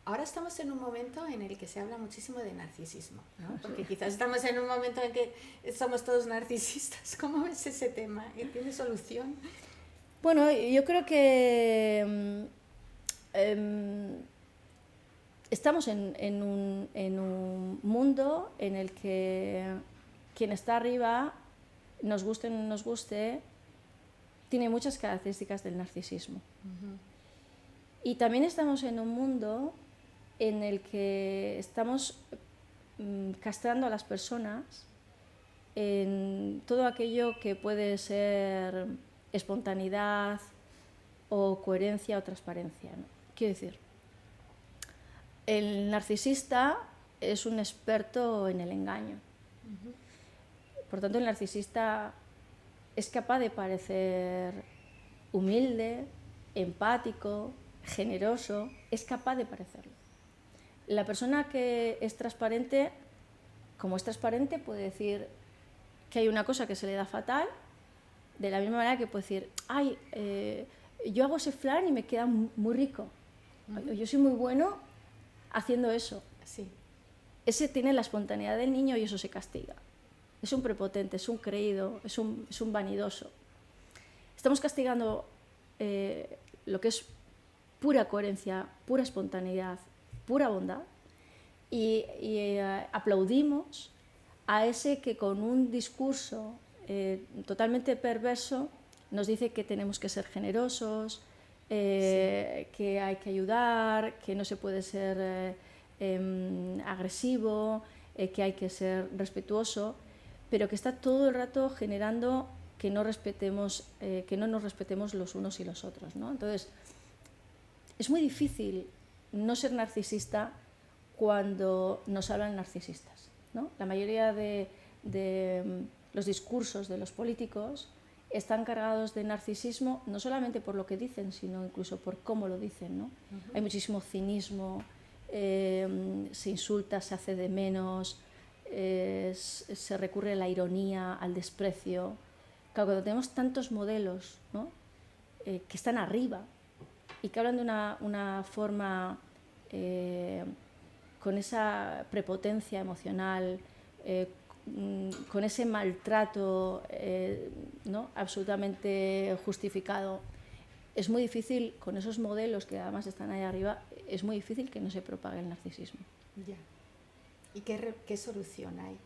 Ahora estamos en un momento en el que se habla muchísimo de narcisismo, ¿no? Porque quizás estamos en un momento en que somos todos narcisistas. ¿Cómo ves ese tema? ¿Tiene solución? Bueno, yo creo que estamos en un mundo en el que quien está arriba, nos guste o no nos guste, tiene muchas características del narcisismo. Uh-huh. Y también estamos en un mundo en el que estamos castrando a las personas en todo aquello que puede ser espontaneidad o coherencia o transparencia, ¿no? Quiero decir, el narcisista es un experto en el engaño. Uh-huh. Por tanto, el narcisista es capaz de parecer humilde, empático, generoso, es capaz de parecerlo. La persona que es transparente, como es transparente, puede decir que hay una cosa que se le da fatal, de la misma manera que puede decir, ay, yo hago ese flan y me queda muy rico. Uh-huh. Yo soy muy bueno haciendo eso. Sí. Ese tiene la espontaneidad del niño y eso se castiga. Es un prepotente, es un creído, es un vanidoso. Estamos castigando lo que es pura coherencia, pura espontaneidad, pura bondad, y aplaudimos a ese que con un discurso totalmente perverso nos dice que tenemos que ser generosos, sí, que hay que ayudar, que no se puede ser agresivo, que hay que ser respetuoso, pero que está todo el rato generando que no nos respetemos los unos y los otros, ¿no? Entonces, es muy difícil no ser narcisista cuando nos hablan narcisistas, ¿no? La mayoría de los discursos de los políticos están cargados de narcisismo, no solamente por lo que dicen, sino incluso por cómo lo dicen, ¿no? Uh-huh. Hay muchísimo cinismo, se insulta, se hace de menos, se recurre a la ironía, al desprecio. Claro, cuando tenemos tantos modelos, ¿no? Que están arriba y que hablan de una forma con esa prepotencia emocional, con ese maltrato ¿no? absolutamente justificado, es muy difícil, con esos modelos que además están ahí arriba, es muy difícil que no se propague el narcisismo. Ya. ¿Y qué solución hay?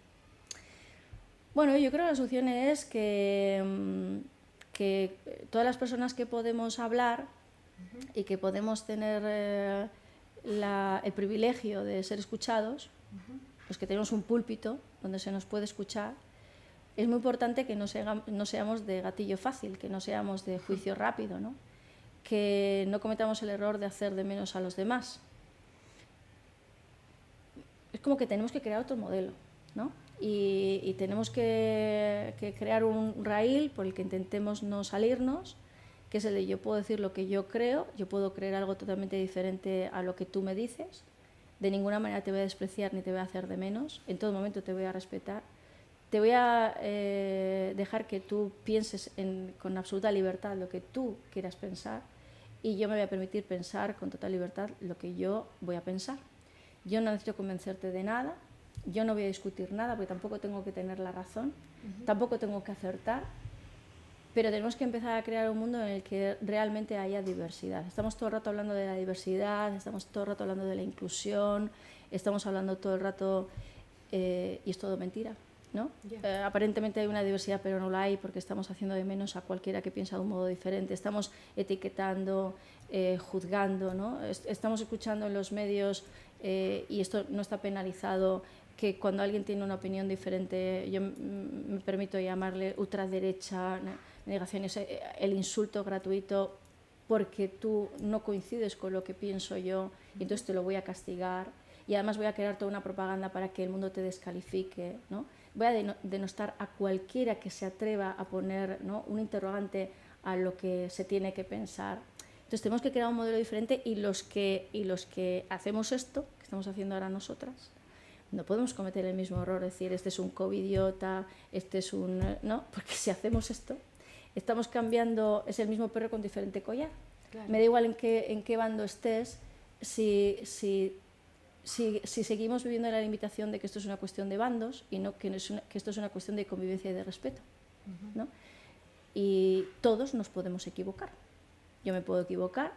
Bueno, yo creo que la solución es que todas las personas que podemos hablar, uh-huh, y que podemos tener el privilegio de ser escuchados, uh-huh, los que tenemos un púlpito donde se nos puede escuchar, es muy importante que no seamos de gatillo fácil, que no seamos de juicio rápido, ¿no? Que no cometamos el error de hacer de menos a los demás. Es como que tenemos que crear otro modelo, ¿no? Y tenemos que crear un raíl por el que intentemos no salirnos, que es el de yo puedo decir lo que yo creo, yo puedo creer algo totalmente diferente a lo que tú me dices, de ninguna manera te voy a despreciar ni te voy a hacer de menos, en todo momento te voy a respetar, te voy a dejar que tú pienses con absoluta libertad lo que tú quieras pensar, y yo me voy a permitir pensar con total libertad lo que yo voy a pensar. Yo no necesito convencerte de nada, yo no voy a discutir nada porque tampoco tengo que tener la razón, uh-huh, tampoco tengo que acertar, pero tenemos que empezar a crear un mundo en el que realmente haya diversidad. Estamos todo el rato hablando de la diversidad, estamos todo el rato hablando de la inclusión, estamos hablando todo el rato, y es todo mentira, ¿no? Yeah. Aparentemente hay una diversidad, pero no la hay porque estamos haciendo de menos a cualquiera que piensa de un modo diferente, estamos etiquetando, juzgando, ¿no? Estamos escuchando en los medios, y esto no está penalizado, que cuando alguien tiene una opinión diferente, yo me permito llamarle ultraderecha, negaciones, el insulto gratuito porque tú no coincides con lo que pienso yo, y entonces te lo voy a castigar, y además voy a crear toda una propaganda para que el mundo te descalifique, ¿no? voy a denostar a cualquiera que se atreva a poner, ¿no?, un interrogante a lo que se tiene que pensar. Entonces tenemos que crear un modelo diferente y los que hacemos esto, que estamos haciendo ahora nosotras, no podemos cometer el mismo error, decir, este es un covidiota, este es un... No, porque si hacemos esto, estamos cambiando, es el mismo perro con diferente collar. Claro. Me da igual en qué bando estés, si seguimos viviendo la limitación de que esto es una cuestión de bandos y no que esto es una cuestión de convivencia y de respeto, ¿no? Y todos nos podemos equivocar. Yo me puedo equivocar,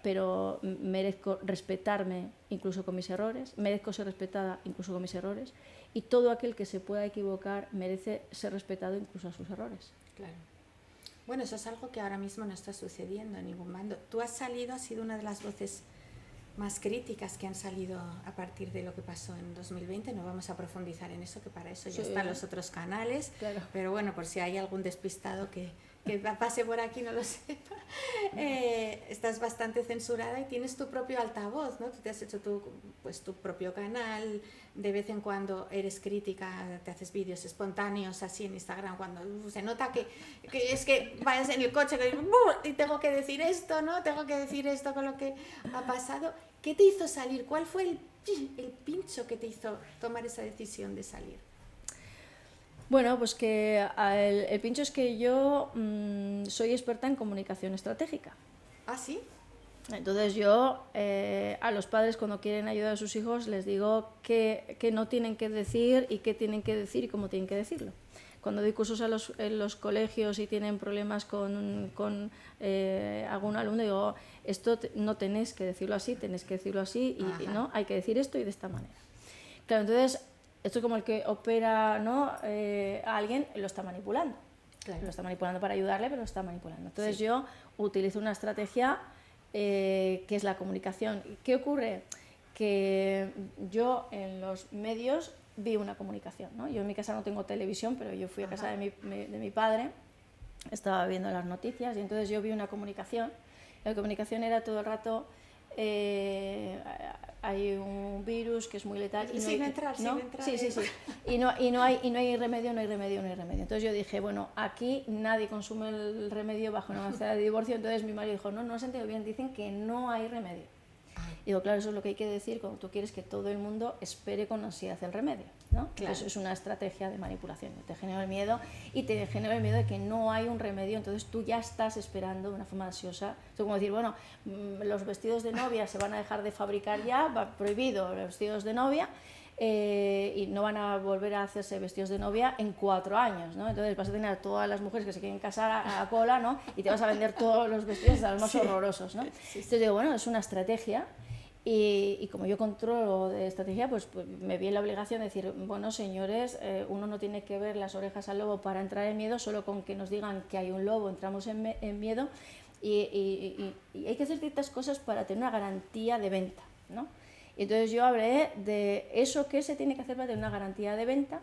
pero merezco respetarme incluso con mis errores, merezco ser respetada incluso con mis errores, y todo aquel que se pueda equivocar merece ser respetado incluso a sus errores. Claro. Bueno, eso es algo que ahora mismo no está sucediendo en ningún bando. Tú has sido una de las voces más críticas que han salido a partir de lo que pasó en 2020. No vamos a profundizar en eso, que para eso ya están los otros canales. Claro. Pero bueno, por si hay algún despistado que pase por aquí no lo sepa, estás bastante censurada y tienes tu propio altavoz, ¿no? Tú te has hecho tu propio canal, de vez en cuando eres crítica, te haces vídeos espontáneos así en Instagram cuando se nota que es que vayas en el coche y tengo que decir esto, ¿no? Tengo que decir esto con lo que ha pasado. ¿Qué te hizo salir? ¿Cuál fue el pincho que te hizo tomar esa decisión de salir? Bueno, pues que el pincho es que yo soy experta en comunicación estratégica. ¿Ah, sí? Entonces yo a los padres cuando quieren ayudar a sus hijos les digo que no tienen que decir y qué tienen que decir y cómo tienen que decirlo. Cuando doy cursos en los colegios y tienen problemas con algún alumno, digo, esto no tenéis que decirlo así, tenéis que decirlo así y no, hay que decir esto y de esta manera. Claro, entonces esto es como el que opera, ¿no? A alguien, lo está manipulando. Claro. Lo está manipulando para ayudarle, pero lo está manipulando. Entonces yo utilizo una estrategia que es la comunicación. ¿Qué ocurre? Que yo en los medios vi una comunicación, ¿no? Yo en mi casa no tengo televisión, pero yo fui a casa de mi padre, estaba viendo las noticias y entonces yo vi una comunicación. La comunicación era todo el rato... hay un virus que es muy letal y sin entrar. Sí. Y no hay remedio. Entonces yo dije, bueno, aquí nadie consume el remedio bajo una amenaza de divorcio. Entonces mi marido dijo, no has entendido bien, dicen que no hay remedio. Digo, claro, eso es lo que hay que decir cuando tú quieres que todo el mundo espere con ansiedad el remedio, ¿no? Claro. Eso es una estrategia de manipulación. Te genera el miedo y te genera el miedo de que no hay un remedio, entonces tú ya estás esperando de una forma ansiosa. Es como decir, bueno, los vestidos de novia se van a dejar de fabricar ya, va prohibido los vestidos de novia, y no van a volver a hacerse vestidos de novia en 4 años, ¿no? Entonces vas a tener a todas las mujeres que se quieren casar a la cola, ¿no? Y te vas a vender todos los vestidos los más horrorosos, ¿no? Entonces digo, bueno, es una estrategia. Y como yo controlo de estrategia, pues me vi en la obligación de decir, bueno, señores, uno no tiene que ver las orejas al lobo para entrar en miedo, solo con que nos digan que hay un lobo entramos en miedo, y hay que hacer ciertas cosas para tener una garantía de venta, ¿no? Entonces yo hablé de eso que se tiene que hacer para tener una garantía de venta,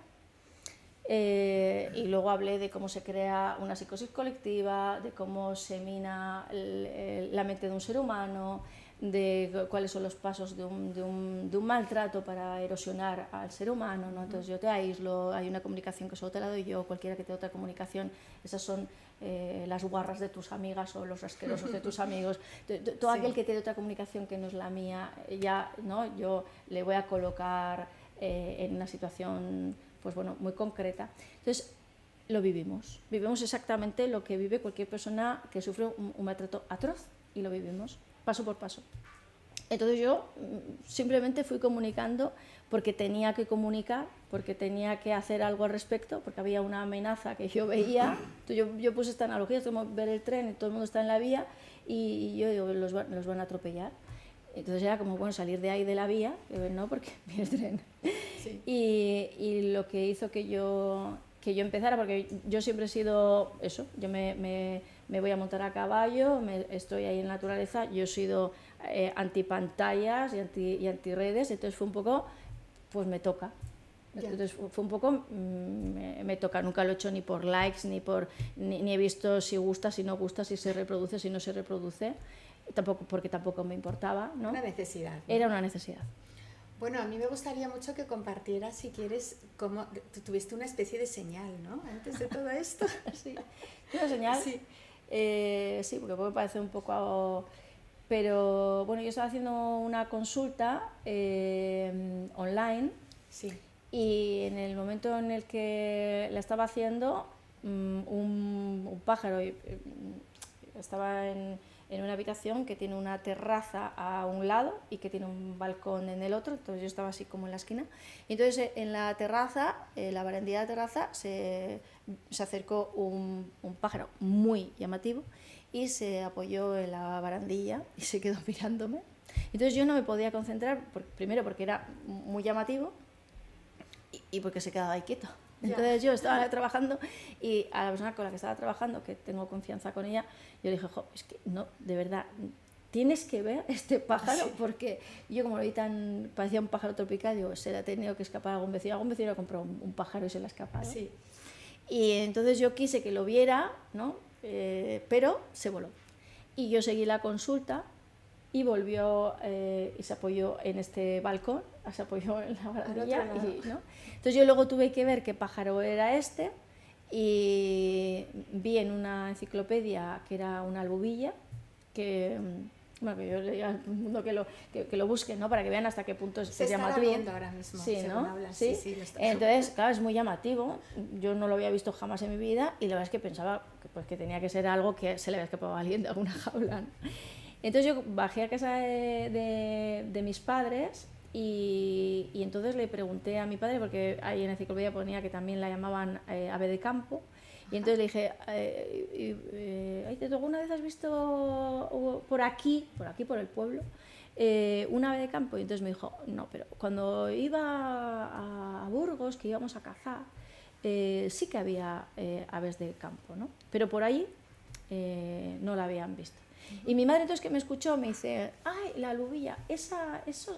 y luego hablé de cómo se crea una psicosis colectiva, de cómo se mina la mente de un ser humano, de cuáles son los pasos de un maltrato para erosionar al ser humano, ¿no? Entonces yo te aíslo, hay una comunicación que solo te la doy yo, cualquiera que te dé otra comunicación, esas son las guarras de tus amigas o los asquerosos de tus amigos. Todo aquel que te dé otra comunicación que no es la mía, ya, ¿no? Yo le voy a colocar en una situación, pues bueno, muy concreta. Entonces lo vivimos exactamente lo que vive cualquier persona que sufre un maltrato atroz, y lo vivimos paso por paso. Entonces yo simplemente fui comunicando porque tenía que comunicar, porque tenía que hacer algo al respecto, porque había una amenaza que yo veía. Entonces yo puse esta analogía, es como ver el tren y todo el mundo está en la vía y yo digo, los van a atropellar. Entonces era como, bueno, salir de ahí de la vía, no, porque viene el tren. Sí. Y lo que hizo que yo empezara, porque yo siempre he sido eso, yo me voy a montar a caballo, estoy ahí en la naturaleza, yo he sido anti-pantallas y anti-redes, entonces fue un poco, pues me toca. Entonces fue un poco, me toca, nunca lo he hecho ni por likes, ni he visto si gusta, si no gusta, si se reproduce, si no se reproduce, porque tampoco me importaba, ¿no? Una necesidad, ¿no? Era una necesidad. Bueno, a mí me gustaría mucho que compartieras, si quieres, cómo tú tuviste una especie de señal, ¿no? Antes de todo esto. Sí, una señal. Sí, Sí, porque puede parecer un poco... Pero bueno, yo estaba haciendo una consulta online sí. y en el momento en el que la estaba haciendo, un pájaro estaba en una habitación que tiene una terraza a un lado y que tiene un balcón en el otro, entonces yo estaba así como en la esquina. Y entonces en la terraza, la barandilla de la terraza, se acercó un pájaro muy llamativo y se apoyó en la barandilla y se quedó mirándome. Entonces yo no me podía concentrar, primero porque era muy llamativo y porque se quedaba ahí quieto. Entonces yo estaba trabajando y a la persona con la que estaba trabajando, que tengo confianza con ella, yo le dije, es que no, de verdad, tienes que ver este pájaro, porque yo como lo vi tan, parecía un pájaro tropical, digo, se le ha tenido que escapar a algún vecino ha comprado un pájaro y se le ha escapado. Sí. Y entonces yo quise que lo viera, ¿no? Pero se voló. Y yo seguí la consulta y volvió y se apoyó en este balcón, se apoyó en la barandilla. ¿No? Entonces yo luego tuve que ver qué pájaro era este y vi en una enciclopedia que era una albubilla, que, bueno, que yo le digo al mundo que lo busquen, ¿no? Para que vean hasta qué punto es llamativo. Viendo ahora mismo, sí, ¿no? Hablas. ¿Sí? Sí, Entonces, claro, es muy llamativo. Yo no lo había visto jamás en mi vida y la verdad es que pensaba que tenía que ser algo que se le había escapado a alguien de alguna jaula, ¿no? Entonces yo bajé a casa de mis padres y entonces le pregunté a mi padre, porque ahí en la enciclopedia ponía que también la llamaban ave de campo, y entonces le dije, ¿alguna vez has visto por aquí, por el pueblo, una ave de campo? Y entonces me dijo, no, pero cuando iba a Burgos, que íbamos a cazar, sí que había aves de campo, ¿no? Pero por ahí no la habían visto. Y mi madre entonces que me escuchó me dice, ay, la albubilla, eso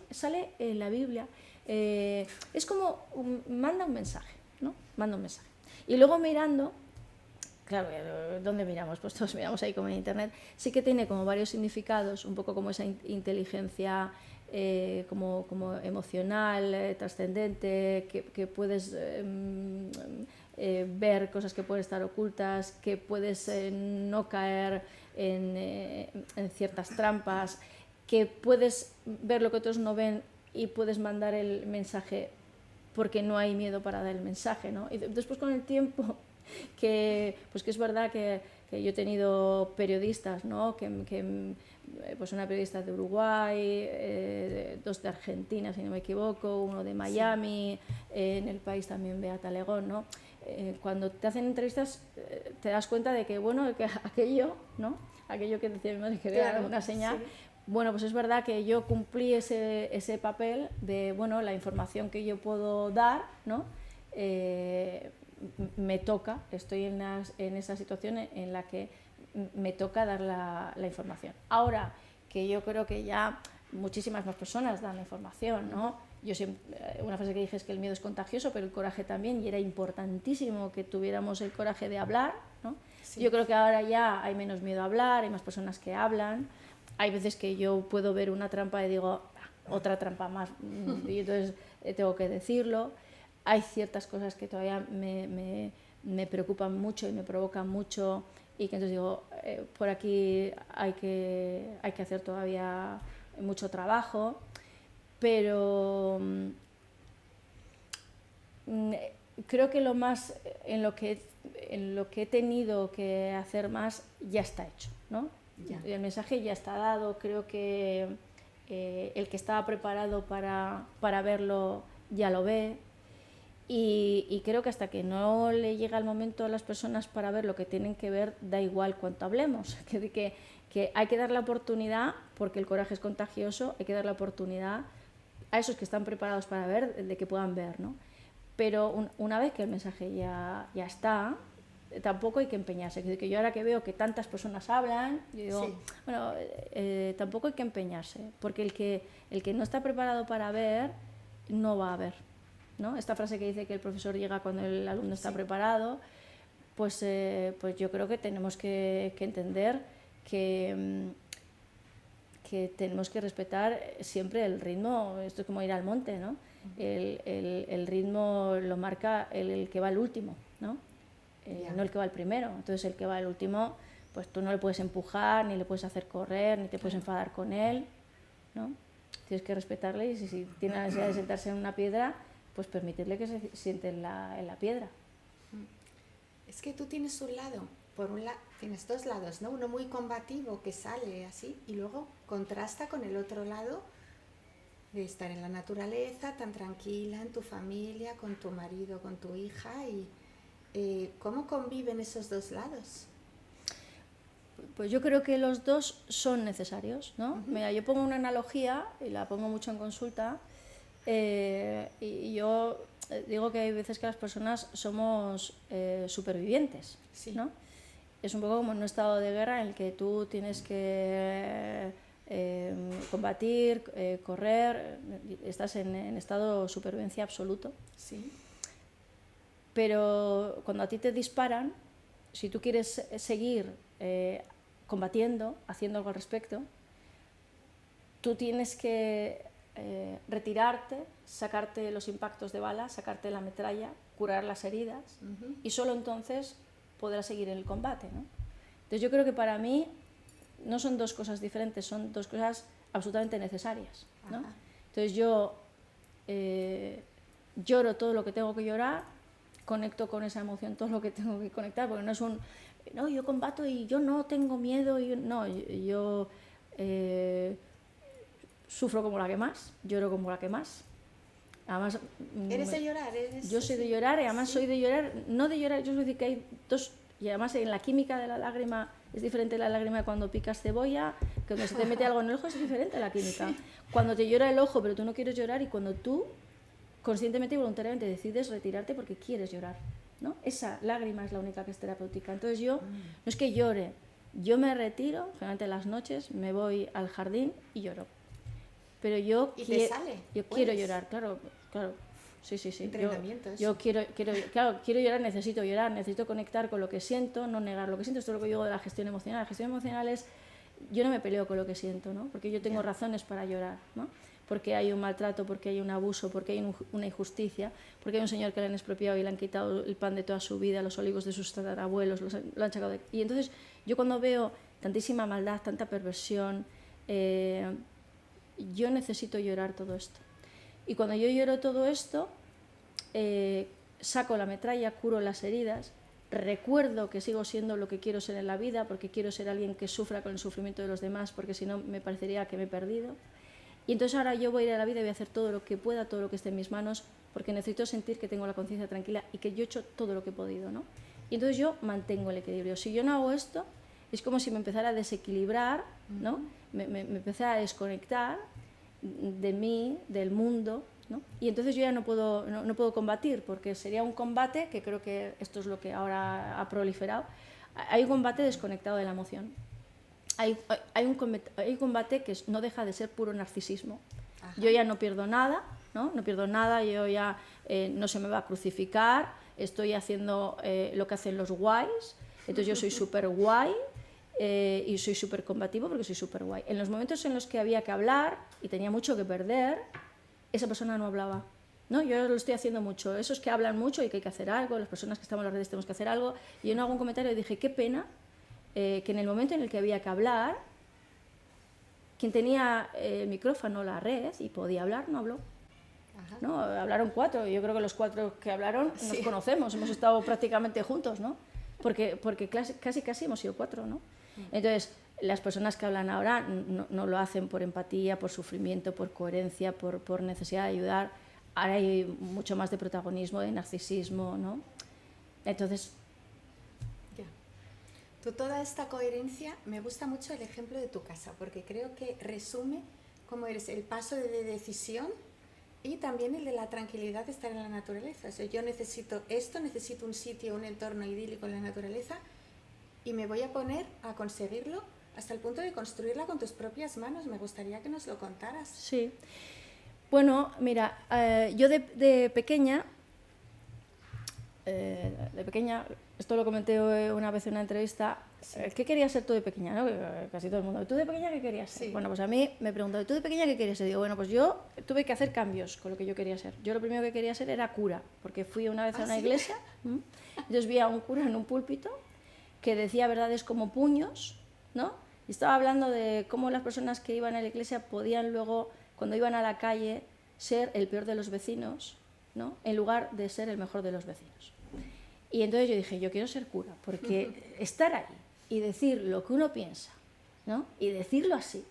sale en la Biblia, es como, manda un mensaje, ¿no? Manda un mensaje. Y luego mirando, claro, ¿dónde miramos? Pues todos miramos ahí como en internet, sí que tiene como varios significados, un poco como esa inteligencia como emocional, trascendente, que puedes ver cosas que pueden estar ocultas, que puedes no caer en ciertas trampas, que puedes ver lo que otros no ven y puedes mandar el mensaje porque no hay miedo para dar el mensaje, ¿no? Y después con el tiempo, pues que es verdad que yo he tenido periodistas, ¿no? Pues una periodista de Uruguay, dos de Argentina, si no me equivoco, uno de Miami, en El País también Beata Legón, ¿no? Cuando te hacen entrevistas te das cuenta de que, bueno, que aquello, ¿no? Aquello que decía mi madre que era una señal, sí. Bueno, pues es verdad que yo cumplí ese papel de, bueno, la información que yo puedo dar, ¿no? Me toca, estoy en esa situación en la que me toca dar la información. Ahora, que yo creo que ya muchísimas más personas dan la información, ¿no? Yo siempre, una frase que dije es que el miedo es contagioso, pero el coraje también, y era importantísimo que tuviéramos el coraje de hablar, ¿no? Sí. Yo creo que ahora ya hay menos miedo a hablar, hay más personas que hablan. Hay veces que yo puedo ver una trampa y digo, otra trampa más, y entonces tengo que decirlo. Hay ciertas cosas que todavía me preocupan mucho y me provocan mucho, y que entonces digo, por aquí hay que hacer todavía mucho trabajo, pero creo que lo más en lo que he tenido que hacer más ya está hecho, ¿no? Ya. El mensaje ya está dado. Creo que el que estaba preparado para verlo ya lo ve, y creo que hasta que no le llega el momento a las personas para ver lo que tienen que ver, da igual cuánto hablemos, que hay que dar la oportunidad, porque el coraje es contagioso, hay que dar la oportunidad a esos que están preparados para ver, de que puedan ver, ¿no? Pero una vez que el mensaje ya está, tampoco hay que empeñarse. Que yo ahora que veo que tantas personas hablan, yo digo, sí. Bueno, tampoco hay que empeñarse, porque el que no está preparado para ver, no va a ver, ¿no? Esta frase que dice que el profesor llega cuando el alumno está preparado, pues yo creo que tenemos que entender que que tenemos que respetar siempre el ritmo. Esto es como ir al monte, ¿no? El ritmo lo marca el que va al último, ¿no? No el que va al primero. Entonces el que va al último, pues tú no le puedes empujar, ni le puedes hacer correr, ni te puedes enfadar con él, ¿no? Tienes que respetarle, y si tiene la necesidad de sentarse en una piedra, pues permitirle que se siente en la piedra. Es que tú tienes un lado, tienes dos lados, ¿no? Uno muy combativo que sale así y luego contrasta con el otro lado de estar en la naturaleza, tan tranquila, en tu familia, con tu marido, con tu hija. Y ¿cómo conviven esos dos lados? Pues yo creo que los dos son necesarios, ¿no? Mira, yo pongo una analogía, y la pongo mucho en consulta, y yo digo que hay veces que las personas somos supervivientes, Sí. ¿no? Es un poco como en un estado de guerra en el que tú tienes que combatir, correr, estás en estado de supervivencia absoluto. Sí. Pero cuando a ti te disparan, si tú quieres seguir combatiendo, haciendo algo al respecto, tú tienes que retirarte, sacarte los impactos de bala, sacarte la metralla, curar las heridas, y solo entonces podrás seguir en el combate, ¿no? Entonces yo creo que para mí no son dos cosas diferentes, son dos cosas absolutamente necesarias, ¿no? Entonces yo lloro todo lo que tengo que llorar, conecto con esa emoción todo lo que tengo que conectar, porque no es no, yo combato y yo no tengo miedo, no, yo sufro como la que más, lloro como la que más. Además, ¿Eres de llorar? Yo soy de llorar, y además soy de llorar, no de llorar, yo soy decir que hay dos, y además en la química de la lágrima es diferente la lágrima de cuando picas cebolla, que cuando se te mete algo en el ojo es diferente la química. Sí. Cuando te llora el ojo pero tú no quieres llorar, y cuando tú conscientemente y voluntariamente decides retirarte porque quieres llorar, ¿no? Esa lágrima es la única que es terapéutica. Entonces yo, no es que llore, yo me retiro, generalmente las noches, me voy al jardín y lloro. Pero yo quiero llorar, claro. Sí. Yo quiero llorar, necesito llorar, necesito conectar con lo que siento, no negar lo que siento. Esto es lo que digo de la gestión emocional. La gestión emocional es, yo no me peleo con lo que siento, ¿no? Porque yo tengo razones para llorar, ¿no? Porque hay un maltrato, porque hay un abuso, porque hay una injusticia, porque hay un señor que le han expropiado y le han quitado el pan de toda su vida, los olivos de sus tatarabuelos, lo han sacado de... Y entonces yo cuando veo tantísima maldad, tanta perversión, yo necesito llorar todo esto. Y cuando yo lloro todo esto, saco la metralla, curo las heridas, recuerdo que sigo siendo lo que quiero ser en la vida, porque quiero ser alguien que sufra con el sufrimiento de los demás, porque si no me parecería que me he perdido. Y entonces ahora yo voy a ir a la vida y voy a hacer todo lo que pueda, todo lo que esté en mis manos, porque necesito sentir que tengo la conciencia tranquila y que yo he hecho todo lo que he podido, ¿no? Y entonces yo mantengo el equilibrio. Si yo no hago esto, es como si me empezara a desequilibrar, ¿no? Me empezara a desconectar de mí, del mundo, ¿no? Y entonces yo ya no puedo combatir, porque sería un combate, que creo que esto es lo que ahora ha proliferado, hay un combate desconectado de la emoción. Hay un combate que no deja de ser puro narcisismo. Ajá. Yo ya no pierdo nada, ¿no? No pierdo nada, yo ya no se me va a crucificar, estoy haciendo lo que hacen los guays, entonces yo soy súper guay y soy súper combativo porque soy súper guay. En los momentos en los que había que hablar y tenía mucho que perder, esa persona no hablaba, ¿no? Yo lo estoy haciendo mucho, esos que hablan mucho y que hay que hacer algo, las personas que estamos en las redes tenemos que hacer algo, y yo no hago un comentario y dije, qué pena que en el momento en el que había que hablar, quien tenía el micrófono, la red, y podía hablar, no habló. ¿No? Hablaron 4, yo creo que los 4 que hablaron nos conocemos, hemos estado prácticamente juntos, ¿no? Porque casi hemos sido 4, ¿no? Entonces, las personas que hablan ahora no lo hacen por empatía, por sufrimiento, por coherencia, por necesidad de ayudar. Ahora hay mucho más de protagonismo, de narcisismo, ¿no? Entonces... Toda esta coherencia, me gusta mucho el ejemplo de tu casa, porque creo que resume cómo eres, el paso de decisión y también el de la tranquilidad de estar en la naturaleza. O sea, yo necesito esto, necesito un sitio, un entorno idílico en la naturaleza, y me voy a poner a conseguirlo hasta el punto de construirla con tus propias manos. Me gustaría que nos lo contaras. Sí. Bueno, mira, yo de pequeña de pequeña, esto lo comenté una vez en una entrevista, ¿qué querías ser tú de pequeña? ¿No? Casi todo el mundo, ¿tú de pequeña qué querías ser? Sí. Bueno, pues a mí me preguntó, ¿tú de pequeña qué querías ser? Digo, bueno, pues yo tuve que hacer cambios con lo que yo quería ser. Yo lo primero que quería ser era cura, porque fui una vez a una iglesia, entonces vi a un cura en un púlpito que decía verdades como puños, ¿no? Y estaba hablando de cómo las personas que iban a la iglesia podían luego, cuando iban a la calle, ser el peor de los vecinos, ¿no? En lugar de ser el mejor de los vecinos. Y entonces yo dije, yo quiero ser cura, porque estar ahí y decir lo que uno piensa, ¿no? Y decirlo así.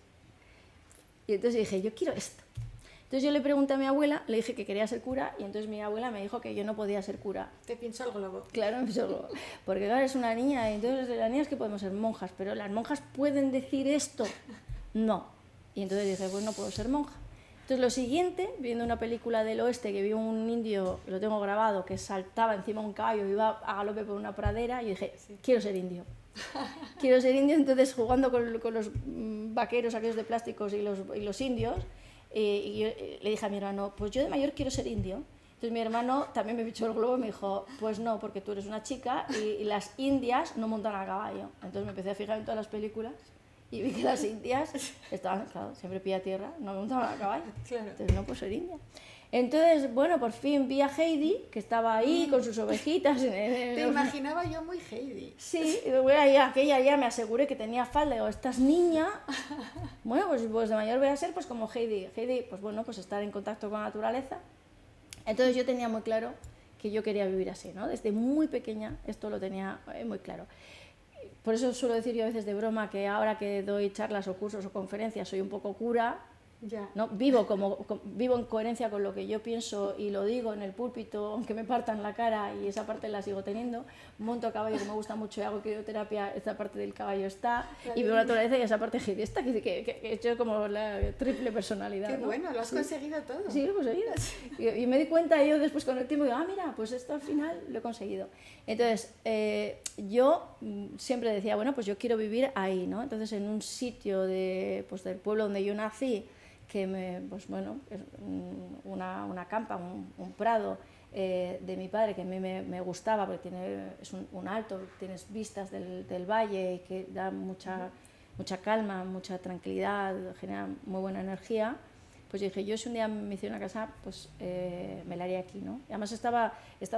Y entonces dije, yo quiero esto. Entonces yo le pregunté a mi abuela, le dije que quería ser cura, y entonces mi abuela me dijo que yo no podía ser cura. Te pinchó el globo. Claro, me pinchó el globo. Porque claro, es una niña, y entonces las niñas que podemos ser monjas, pero las monjas pueden decir esto. No. Y entonces dije, pues no puedo ser monja. Entonces lo siguiente, viendo una película del oeste que vi un indio, lo tengo grabado, que saltaba encima de un caballo y iba a galope por una pradera, y dije, quiero ser indio. Quiero ser indio, entonces jugando con los vaqueros aquellos de plásticos y los indios, y yo le dije a mi hermano, pues yo de mayor quiero ser indio. Entonces mi hermano también me pinchó el globo y me dijo, pues no, porque tú eres una chica y las indias no montan a caballo. Entonces me empecé a fijar en todas las películas y vi que las indias estaban, claro, siempre pie a tierra, no montaban a caballo. Claro. Entonces no, pues ser india. Entonces, bueno, por fin vi a Heidi, que estaba ahí con sus ovejitas. Te imaginaba yo muy Heidi. Sí, y bueno, aquella ya me aseguré que tenía falda. Digo, esta es niña. Bueno, pues de mayor voy a ser pues como Heidi. Heidi, pues bueno, pues estar en contacto con la naturaleza. Entonces yo tenía muy claro que yo quería vivir así, ¿no? Desde muy pequeña esto lo tenía muy claro. Por eso suelo decir yo a veces de broma que ahora que doy charlas o cursos o conferencias soy un poco cura, Ya. ¿no? Vivo en coherencia con lo que yo pienso y lo digo en el púlpito, aunque me partan la cara, y esa parte la sigo teniendo. Monto a caballo, que me gusta mucho, y hago crioterapia, esta parte del caballo está, y veo la naturaleza y esa parte está, que he hecho como la triple personalidad. Qué ¿no? bueno, lo has conseguido todo. Sí, lo he conseguido. Y me di cuenta yo después con el tiempo, digo, mira, pues esto al final lo he conseguido. Entonces, yo siempre decía, bueno, pues yo quiero vivir ahí, ¿no? Entonces, en un sitio pues del pueblo donde yo nací, que pues bueno, es una campa, un prado de mi padre, que a mí me gustaba, porque es un alto, tienes vistas del valle, y que da mucha calma, mucha tranquilidad, genera muy buena energía. Pues yo dije, yo si un día me hiciera una casa, pues me la haría aquí, ¿no? Y además estaba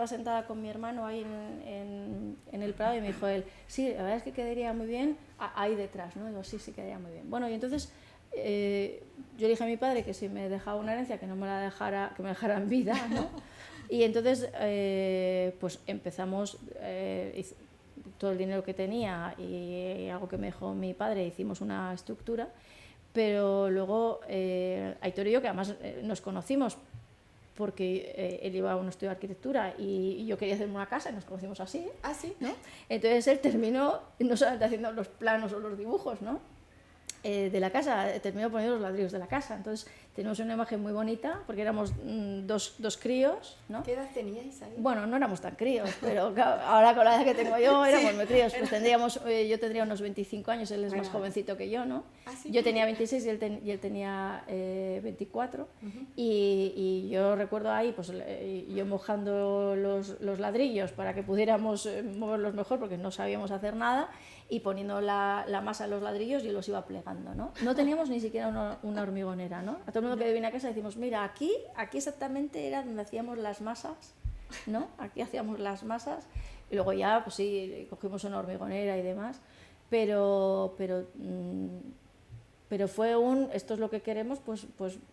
sentada con mi hermano ahí en el prado, y me dijo él, sí, la verdad es que quedaría muy bien ahí detrás, ¿no? Digo, sí, quedaría muy bien. Bueno, y entonces yo le dije a mi padre que si me dejaba una herencia, que no me la dejara, que me dejara en vida, ¿no? Y entonces pues empezamos, todo el dinero que tenía y algo que me dejó mi padre, hicimos una estructura, pero luego Aitor y yo, que además nos conocimos porque él iba a un estudio de arquitectura y yo quería hacerme una casa, y nos conocimos así, Ah, sí. ¿no? Entonces él terminó no solamente haciendo los planos o los dibujos, ¿no? De la casa, terminó poniendo los ladrillos de la casa. Entonces tenemos una imagen muy bonita, porque éramos dos críos, ¿no? ¿Qué edad teníais ahí? Bueno, no éramos tan críos, pero ahora con la edad que tengo yo éramos Sí, muy críos. Pues yo tendría unos 25 años, él es más jovencito que yo, ¿no? ¿Ah, sí? Yo tenía 26 y él tenía 24. Y yo recuerdo ahí, pues yo mojando los ladrillos para que pudiéramos moverlos mejor, porque no sabíamos hacer nada, y poniendo la masa en los ladrillos, y los iba plegando, ¿no? No teníamos ni siquiera una hormigonera, ¿no? A todo el mundo que viene a casa decimos, mira, aquí exactamente era donde hacíamos las masas, ¿no? Aquí hacíamos las masas, y luego ya, pues sí, cogimos una hormigonera y demás, pero fue esto es lo que queremos, pues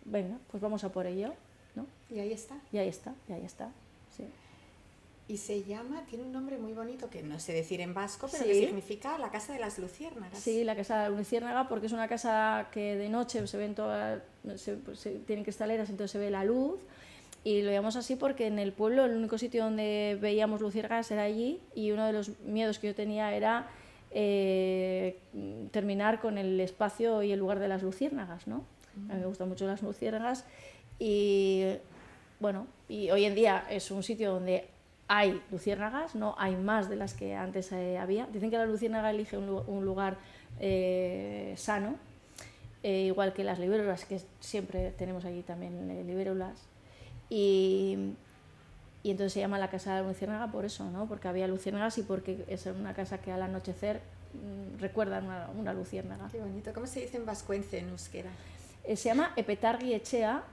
venga, pues vamos a por ello, ¿no? Y ahí está. Y ahí está, sí. Y se llama, tiene un nombre muy bonito que no sé decir en vasco, pero que Sí. significa la casa de las luciérnagas. Sí, la casa de la luciérnaga, porque es una casa que de noche se ven tienen cristaleras, entonces se ve la luz, y lo llamamos así porque en el pueblo el único sitio donde veíamos luciérnagas era allí, y uno de los miedos que yo tenía era terminar con el espacio y el lugar de las luciérnagas, ¿no? A mí me gustan mucho las luciérnagas, y bueno, y hoy en día es un sitio donde hay luciérnagas, no hay más de las que antes había. Dicen que la luciérnaga elige un lugar sano, igual que las libélulas, que siempre tenemos allí también libélulas. Y Y entonces se llama la casa de la luciérnaga por eso, ¿no? Porque había luciérnagas y porque es una casa que al anochecer recuerda una luciérnaga. Qué bonito. ¿Cómo se dice en vascuence, en euskera? Se llama Epetargi Etxea.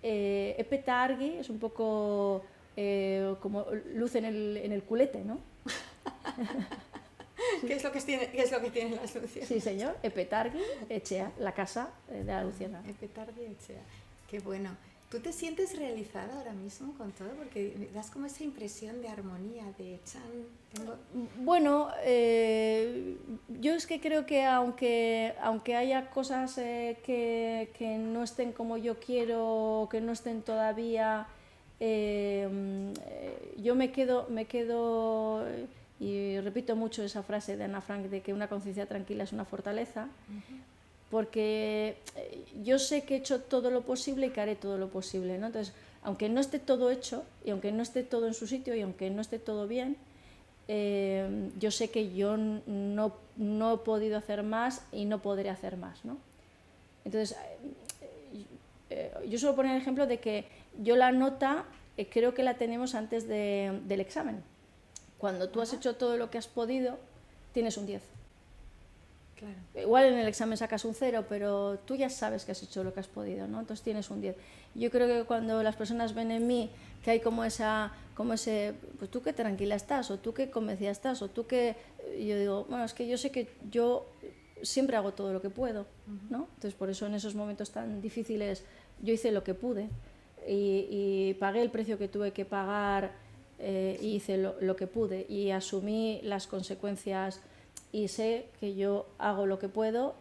Epetargi es un poco como luz en el culete, ¿no? ¿Qué es lo que tienen las luciérnagas? Sí, señor. Epetargi Etxea, la casa de la luciérnaga. Epetargi Etxea. Qué bueno. ¿Tú te sientes realizada ahora mismo con todo? Porque das como esa impresión de armonía, de Chan. Bueno, yo es que creo que aunque haya cosas que no estén como yo quiero, que no estén todavía, yo me quedo, y repito mucho esa frase de Ana Frank de que una conciencia tranquila es una fortaleza. Porque yo sé que he hecho todo lo posible y que haré todo lo posible, ¿no? Entonces, aunque no esté todo hecho, y aunque no esté todo en su sitio, y aunque no esté todo bien, yo sé que yo no he podido hacer más y no podré hacer más, ¿no? Entonces, yo suelo poner el ejemplo de que yo la nota creo que la tenemos antes del examen. Cuando tú has hecho todo lo que has podido, tienes un 10. Claro. Igual en el examen sacas un 0, pero tú ya sabes que has hecho lo que has podido, ¿no? Entonces tienes un 10. Yo creo que cuando las personas ven en mí que hay como ese, pues tú qué tranquila estás, o tú qué convencida estás, o tú qué... Yo digo, bueno, es que yo sé que yo siempre hago todo lo que puedo, ¿no? Entonces por eso en esos momentos tan difíciles yo hice lo que pude y pagué el precio que tuve que pagar y hice lo que pude y asumí las consecuencias. Y sé que yo hago lo que puedo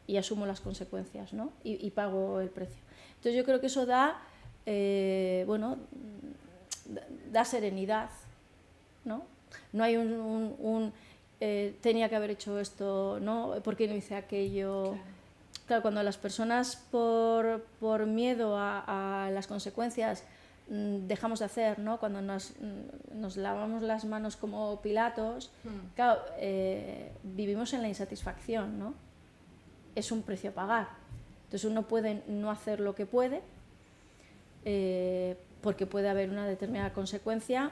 y asumo las consecuencias, ¿no? Y pago el precio. Entonces yo creo que eso da, da serenidad, ¿no? No hay tenía que haber hecho esto, ¿no? ¿Por qué no hice aquello? Claro, cuando las personas por miedo a las consecuencias dejamos de hacer, ¿no? Cuando nos lavamos las manos como Pilatos, claro, vivimos en la insatisfacción, ¿no? Es un precio a pagar. Entonces uno puede no hacer lo que puede, porque puede haber una determinada consecuencia,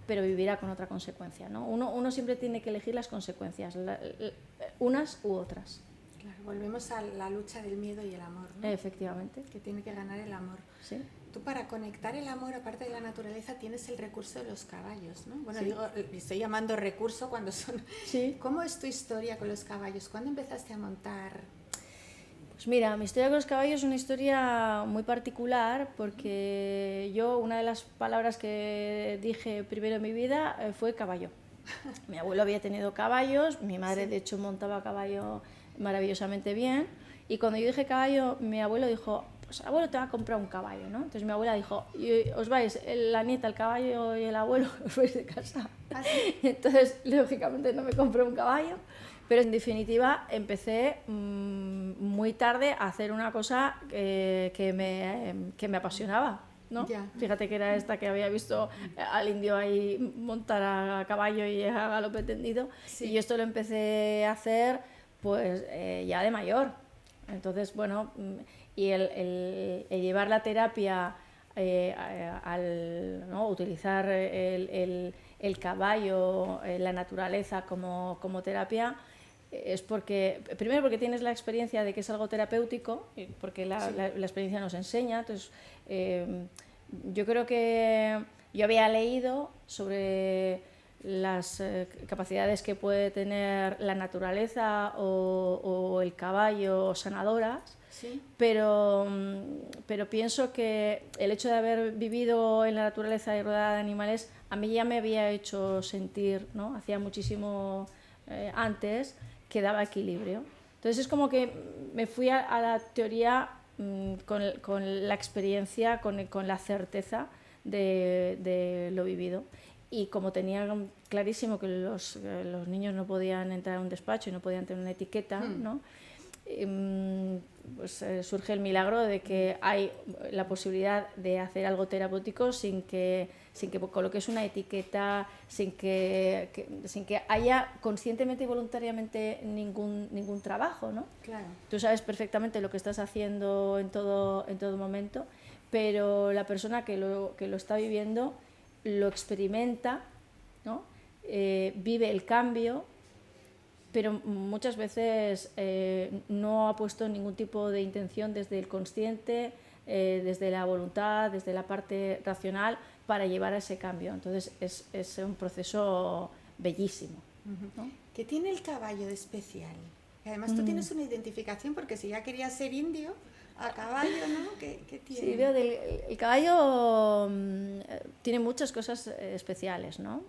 pero vivirá con otra consecuencia, ¿no? Uno siempre tiene que elegir las consecuencias, unas u otras. Claro, volvemos a la lucha del miedo y el amor, ¿no? Efectivamente. Que tiene que ganar el amor. Sí. Tú para conectar el amor, aparte de la naturaleza, tienes el recurso de los caballos, ¿no? Bueno, Sí. estoy llamando recurso cuando son... Sí. ¿Cómo es tu historia con los caballos? ¿Cuándo empezaste a montar? Pues mira, mi historia con los caballos es una historia muy particular porque yo, una de las palabras que dije primero en mi vida fue caballo. Mi abuelo había tenido caballos, mi madre de hecho montaba a caballo maravillosamente bien, y cuando yo dije caballo, mi abuelo dijo, pues el abuelo te va a comprar un caballo, ¿no? Entonces mi abuela dijo, os vais, la nieta, el caballo y el abuelo, os vais de casa. ¿Ah, sí? Entonces, lógicamente no me compré un caballo, pero en definitiva empecé muy tarde a hacer una cosa que me apasionaba, ¿no? Ya. Fíjate que era esta que había visto al indio ahí montar a caballo y a galope tendido, Sí. y yo esto lo empecé a hacer pues ya de mayor. Entonces, bueno, y el llevar la terapia ¿no? Utilizar el caballo, la naturaleza como terapia, es primero porque tienes la experiencia de que es algo terapéutico, porque la experiencia nos enseña. Entonces, yo creo que yo había leído sobre las capacidades que puede tener la naturaleza o el caballo sanadoras, ¿Sí? pero pienso que el hecho de haber vivido en la naturaleza y rodeada de animales a mí ya me había hecho sentir, ¿no? Hacía muchísimo antes, que daba equilibrio. Entonces es como que me fui a la teoría con la experiencia, con la certeza de lo vivido. Y como tenía clarísimo que los niños no podían entrar a un despacho y no podían tener una etiqueta, ¿no? Pues surge el milagro de que hay la posibilidad de hacer algo terapéutico sin que coloques una etiqueta, sin que haya conscientemente y voluntariamente ningún trabajo, ¿no? Claro. Tú sabes perfectamente lo que estás haciendo en todo momento, pero la persona que lo está viviendo lo experimenta, ¿no? Vive el cambio, pero muchas veces no ha puesto ningún tipo de intención desde el consciente, desde la voluntad, desde la parte racional, para llevar a ese cambio. Entonces es un proceso bellísimo, ¿no? ¿Qué tiene el caballo de especial? Y además tú tienes una identificación, porque si ya querías ser indio, a caballo, ¿no? ¿Qué tiene? Sí, veo el caballo tiene muchas cosas especiales, ¿no?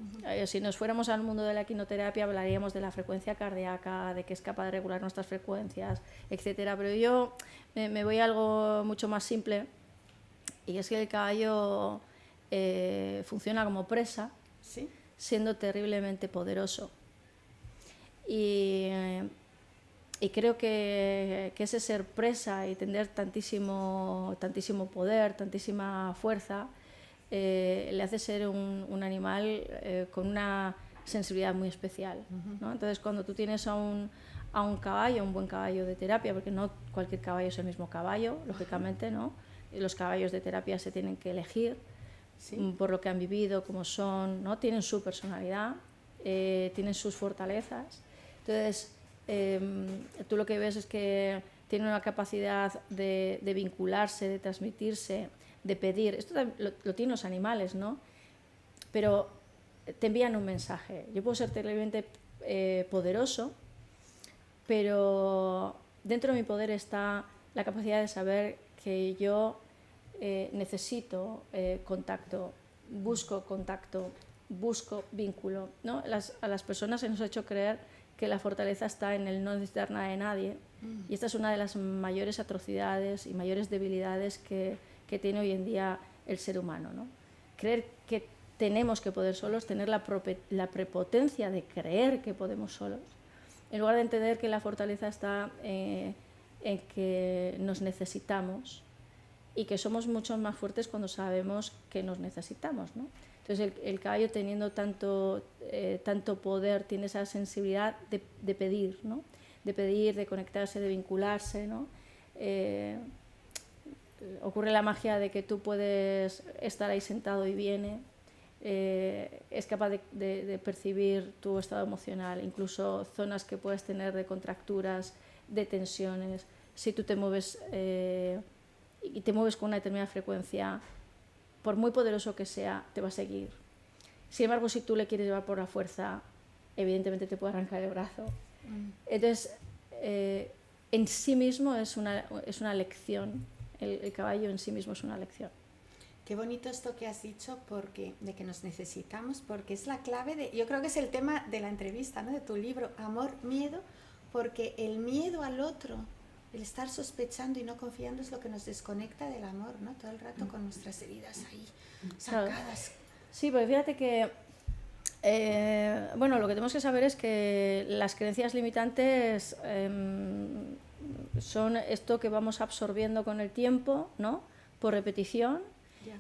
Si nos fuéramos al mundo de la quinoterapia hablaríamos de la frecuencia cardíaca, de que es capaz de regular nuestras frecuencias, etcétera. Pero yo me voy a algo mucho más simple, y es que el caballo funciona como presa, ¿sí? Siendo terriblemente poderoso. Y creo que ese ser presa y tener tantísimo poder, tantísima fuerza, le hace ser un animal con una sensibilidad muy especial, ¿no? Entonces, cuando tú tienes a un caballo, un buen caballo de terapia, porque no cualquier caballo es el mismo caballo, lógicamente, ¿no? Los caballos de terapia se tienen que elegir, ¿sí? Por lo que han vivido, cómo son, ¿no? Tienen su personalidad, tienen sus fortalezas. Entonces, tú lo que ves es que tiene una capacidad de vincularse, de transmitirse, de pedir. Esto lo tienen los animales, ¿no? Pero te envían un mensaje. Yo puedo ser terriblemente poderoso, pero dentro de mi poder está la capacidad de saber que yo necesito contacto, busco vínculo, ¿no? A las personas se nos ha hecho creer que la fortaleza está en el no necesitar nada de nadie, y esta es una de las mayores atrocidades y mayores debilidades que tiene hoy en día el ser humano, ¿no? Creer que tenemos que poder solos, tener la prepotencia de creer que podemos solos, en lugar de entender que la fortaleza está en que nos necesitamos y que somos mucho más fuertes cuando sabemos que nos necesitamos, ¿no? Entonces el caballo, teniendo tanto poder, tiene esa sensibilidad de pedir, ¿no? De pedir, de conectarse, de vincularse, ¿no? Ocurre la magia de que tú puedes estar ahí sentado y viene, es capaz de percibir tu estado emocional, incluso zonas que puedes tener de contracturas, de tensiones. Si tú te mueves y te mueves con una determinada frecuencia, por muy poderoso que sea, te va a seguir. Sin embargo, si tú le quieres llevar por la fuerza, evidentemente te puede arrancar el brazo. Entonces, en sí mismo es una lección. El caballo en sí mismo es una lección. Qué bonito esto que has dicho, de que nos necesitamos, porque es la clave yo creo que es el tema de la entrevista, ¿no? De tu libro, Amor, Miedo, porque el miedo al otro, el estar sospechando y no confiando, es lo que nos desconecta del amor, ¿no? Todo el rato con nuestras heridas ahí sacadas. Sí, porque fíjate que lo que tenemos que saber es que las creencias limitantes son esto que vamos absorbiendo con el tiempo, ¿no? Por repetición.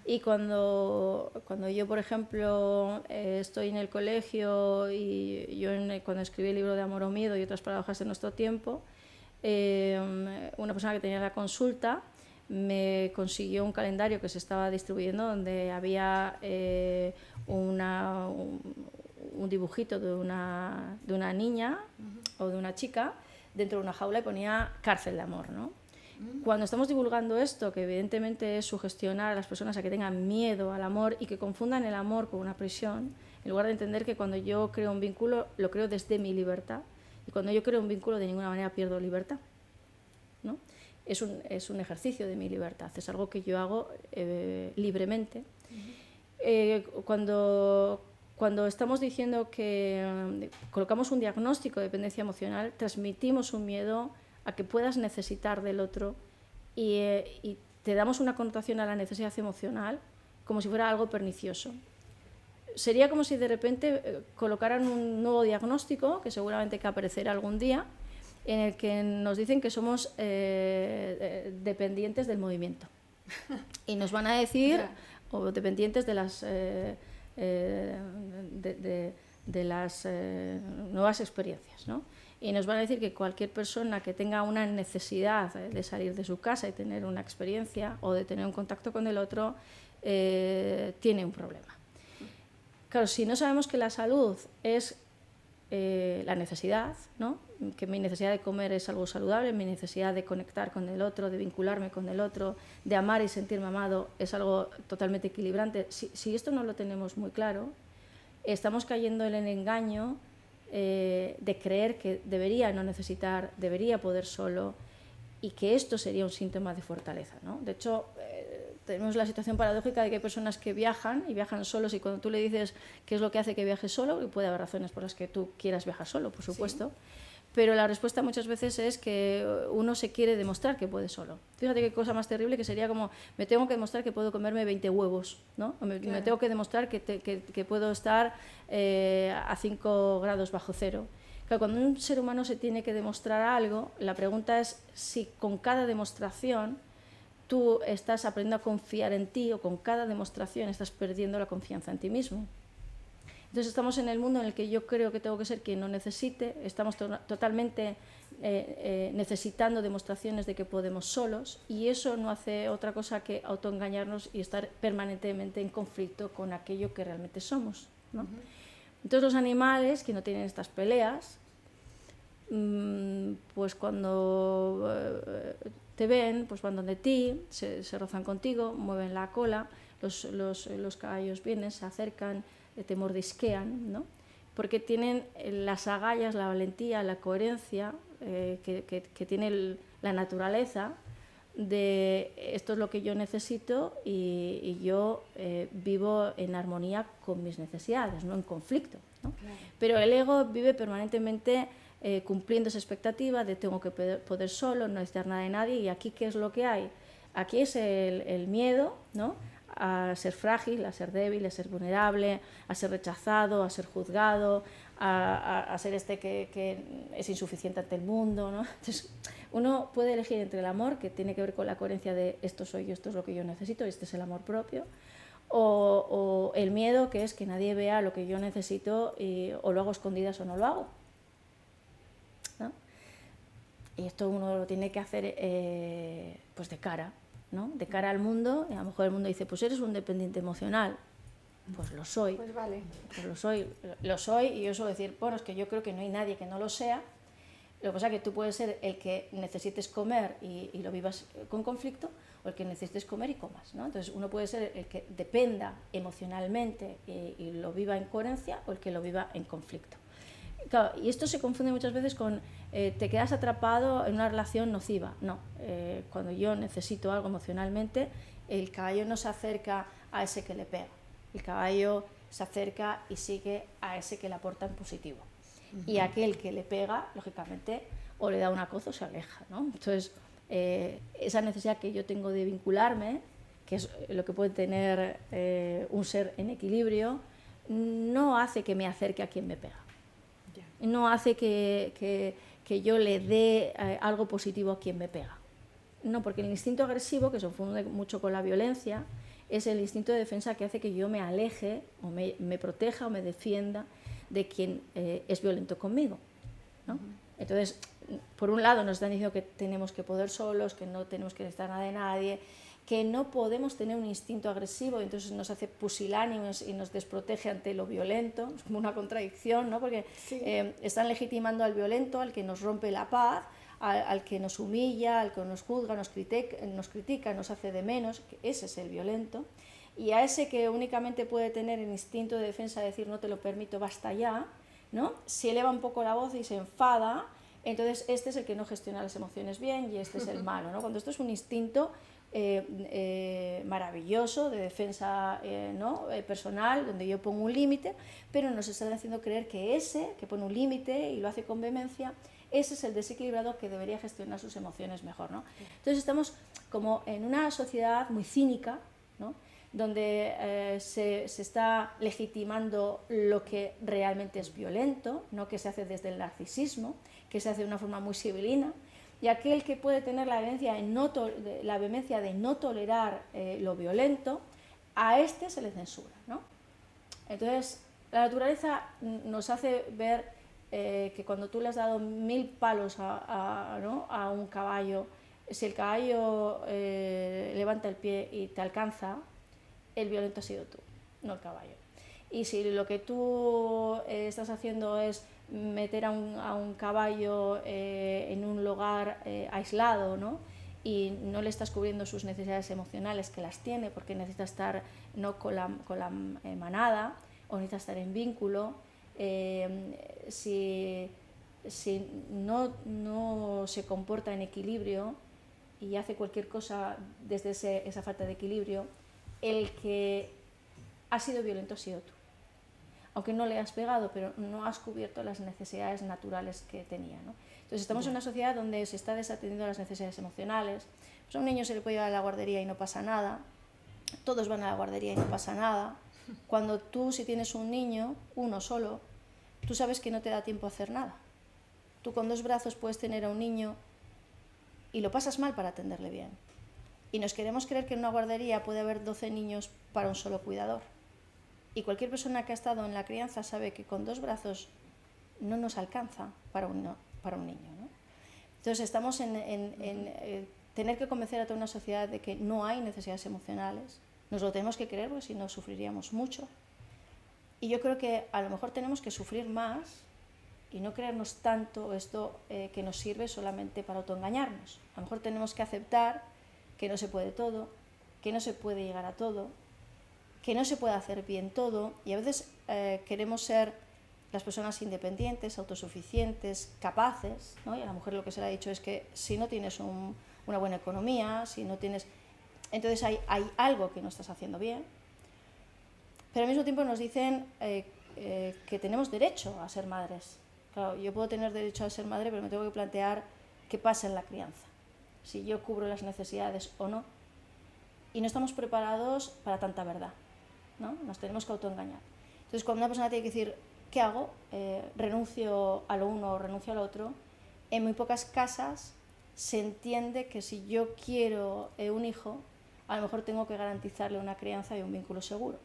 Y cuando yo, por ejemplo, estoy en el colegio, y yo cuando escribí el libro de Amor o Miedo y otras paradojas de nuestro tiempo, una persona que tenía la consulta me consiguió un calendario que se estaba distribuyendo donde había un dibujito de una niña o de una chica dentro de una jaula, y ponía cárcel de amor, ¿no? Cuando estamos divulgando esto, que evidentemente es sugestionar a las personas a que tengan miedo al amor y que confundan el amor con una prisión, en lugar de entender que cuando yo creo un vínculo, lo creo desde mi libertad, y cuando yo creo un vínculo de ninguna manera pierdo libertad, ¿no? Es un ejercicio de mi libertad, es algo que yo hago libremente. Cuando estamos diciendo que colocamos un diagnóstico de dependencia emocional, transmitimos un miedo a que puedas necesitar del otro, y te damos una connotación a la necesidad emocional como si fuera algo pernicioso. Sería como si de repente colocaran un nuevo diagnóstico, que seguramente que aparecerá algún día, en el que nos dicen que somos dependientes del movimiento. Y nos van a decir, o dependientes de las nuevas experiencias, ¿no? Y nos van a decir que cualquier persona que tenga una necesidad de salir de su casa y tener una experiencia o de tener un contacto con el otro, tiene un problema. Claro, si no sabemos que la salud es la necesidad, ¿no? Que mi necesidad de comer es algo saludable, mi necesidad de conectar con el otro, de vincularme con el otro, de amar y sentirme amado es algo totalmente equilibrante. Si esto no lo tenemos muy claro, estamos cayendo en el engaño de creer que debería no necesitar, debería poder solo, y que esto sería un síntoma de fortaleza, ¿no? De hecho, tenemos la situación paradójica de que hay personas que viajan y viajan solos, y cuando tú le dices qué es lo que hace que viajes solo, y puede haber razones por las que tú quieras viajar solo, por supuesto, sí, pero la respuesta muchas veces es que uno se quiere demostrar que puede solo. Fíjate qué cosa más terrible, que sería como, me tengo que demostrar que puedo comerme 20 huevos, ¿no? Me tengo que demostrar que puedo estar a 5 grados bajo cero. Claro, cuando un ser humano se tiene que demostrar algo, la pregunta es si con cada demostración tú estás aprendiendo a confiar en ti, o con cada demostración estás perdiendo la confianza en ti mismo. Entonces estamos en el mundo en el que yo creo que tengo que ser quien no necesite, estamos totalmente necesitando demostraciones de que podemos solos, y eso no hace otra cosa que autoengañarnos y estar permanentemente en conflicto con aquello que realmente somos, ¿no? Entonces los animales que no tienen estas peleas, pues cuando te ven, pues van donde ti, se rozan contigo, mueven la cola, los caballos vienen, se acercan, te mordisquean, ¿no? Porque tienen las agallas, la valentía, la coherencia que tiene la naturaleza de esto es lo que yo necesito, y yo vivo en armonía con mis necesidades, no en conflicto, ¿no? Claro. Pero el ego vive permanentemente cumpliendo esa expectativa de tengo que poder solo, no necesitar nada de nadie. Y aquí, ¿qué es lo que hay? Aquí es el miedo, ¿no? A ser frágil, a ser débil, a ser vulnerable, a ser rechazado, a ser juzgado, a ser que es insuficiente ante el mundo, ¿no? Entonces, uno puede elegir entre el amor, que tiene que ver con la coherencia de esto soy yo, esto es lo que yo necesito, este es el amor propio, o el miedo, que es que nadie vea lo que yo necesito, o lo hago escondidas o no lo hago, ¿no? Y esto uno lo tiene que hacer pues de cara, ¿no? De cara al mundo. Y a lo mejor el mundo dice, pues eres un dependiente emocional. Pues lo soy. Pues vale. Pues lo soy, y yo suelo decir, bueno, es que yo creo que no hay nadie que no lo sea. Lo que pasa es que tú puedes ser el que necesites comer y lo vivas con conflicto, o el que necesites comer y comas, ¿no? Entonces uno puede ser el que dependa emocionalmente y lo viva en coherencia, o el que lo viva en conflicto. Claro, y esto se confunde muchas veces con te quedas atrapado en una relación nociva. No, cuando yo necesito algo emocionalmente, el caballo no se acerca a ese que le pega, el caballo se acerca y sigue a ese que le aporta en positivo. Y aquel que le pega, lógicamente, o le da un acoso o se aleja, ¿no? Entonces, esa necesidad que yo tengo de vincularme, que es lo que puede tener un ser en equilibrio, no hace que me acerque a quien me pega. No hace que yo le dé algo positivo a quien me pega. No, porque el instinto agresivo, que se confunde mucho con la violencia, es el instinto de defensa que hace que yo me aleje, o me proteja, o me defienda de quien es violento conmigo, ¿no? Entonces, por un lado nos están diciendo que tenemos que poder solos, que no tenemos que necesitar nada de nadie, que no podemos tener un instinto agresivo, y entonces nos hace pusilánimes y nos desprotege ante lo violento. Es como una contradicción, ¿no? Porque sí, están legitimando al violento, al que nos rompe la paz, al que nos humilla, al que nos juzga, nos critica, nos hace de menos, que ese es el violento. Y a ese que únicamente puede tener el instinto de defensa de decir no te lo permito, basta ya, ¿no? Se eleva un poco la voz y se enfada, entonces este es el que no gestiona las emociones bien, y este es el malo, ¿no? Cuando esto es un instinto maravilloso de defensa personal, donde yo pongo un límite, pero nos están haciendo creer que ese que pone un límite y lo hace con vehemencia, ese es el desequilibrado que debería gestionar sus emociones mejor, ¿no? Entonces estamos como en una sociedad muy cínica, ¿no? Donde se está legitimando lo que realmente es violento, ¿no? Que se hace desde el narcisismo, que se hace de una forma muy civilina, y aquel que puede tener la vehemencia de no tolerar lo violento, a este se le censura, ¿no? Entonces, la naturaleza nos hace ver que cuando tú le has dado 1000 palos a un caballo, si el caballo levanta el pie y te alcanza, el violento ha sido tú, no el caballo. Y si lo que tú estás haciendo es meter a un caballo en un lugar aislado, ¿no? Y no le estás cubriendo sus necesidades emocionales, que las tiene, porque necesita estar no con la manada, o necesita estar en vínculo, si no se comporta en equilibrio y hace cualquier cosa desde esa falta de equilibrio, el que ha sido violento ha sido tú. Aunque no le has pegado, pero no has cubierto las necesidades naturales que tenía, ¿no? Entonces estamos en una sociedad donde se está desatendiendo las necesidades emocionales. Pues a un niño se le puede llevar a la guardería y no pasa nada, todos van a la guardería y no pasa nada. Cuando tú, si tienes un niño, uno solo, tú sabes que no te da tiempo a hacer nada. Tú con 2 brazos puedes tener a un niño y lo pasas mal para atenderle bien. Y nos queremos creer que en una guardería puede haber 12 niños para un solo cuidador. Y cualquier persona que ha estado en la crianza sabe que con 2 brazos no nos alcanza para un niño, ¿no? Entonces estamos en tener que convencer a toda una sociedad de que no hay necesidades emocionales. Nos lo tenemos que creer, porque si no sufriríamos mucho. Y yo creo que a lo mejor tenemos que sufrir más y no creernos tanto esto que nos sirve solamente para autoengañarnos. A lo mejor tenemos que aceptar que no se puede todo, que no se puede llegar a todo, que no se puede hacer bien todo, y a veces queremos ser las personas independientes, autosuficientes, capaces, ¿no? Y a la mujer lo que se le ha dicho es que si no tienes una buena economía, si no tienes... Entonces hay algo que no estás haciendo bien, pero al mismo tiempo nos dicen que tenemos derecho a ser madres. Claro, yo puedo tener derecho a ser madre, pero me tengo que plantear qué pasa en la crianza, si yo cubro las necesidades o no, y no estamos preparados para tanta verdad, ¿no? Nos tenemos que autoengañar. Entonces, cuando una persona tiene que decir, ¿qué hago? ¿Renuncio a lo uno o renuncio al otro? En muy pocas casas se entiende que si yo quiero un hijo, a lo mejor tengo que garantizarle una crianza y un vínculo seguro.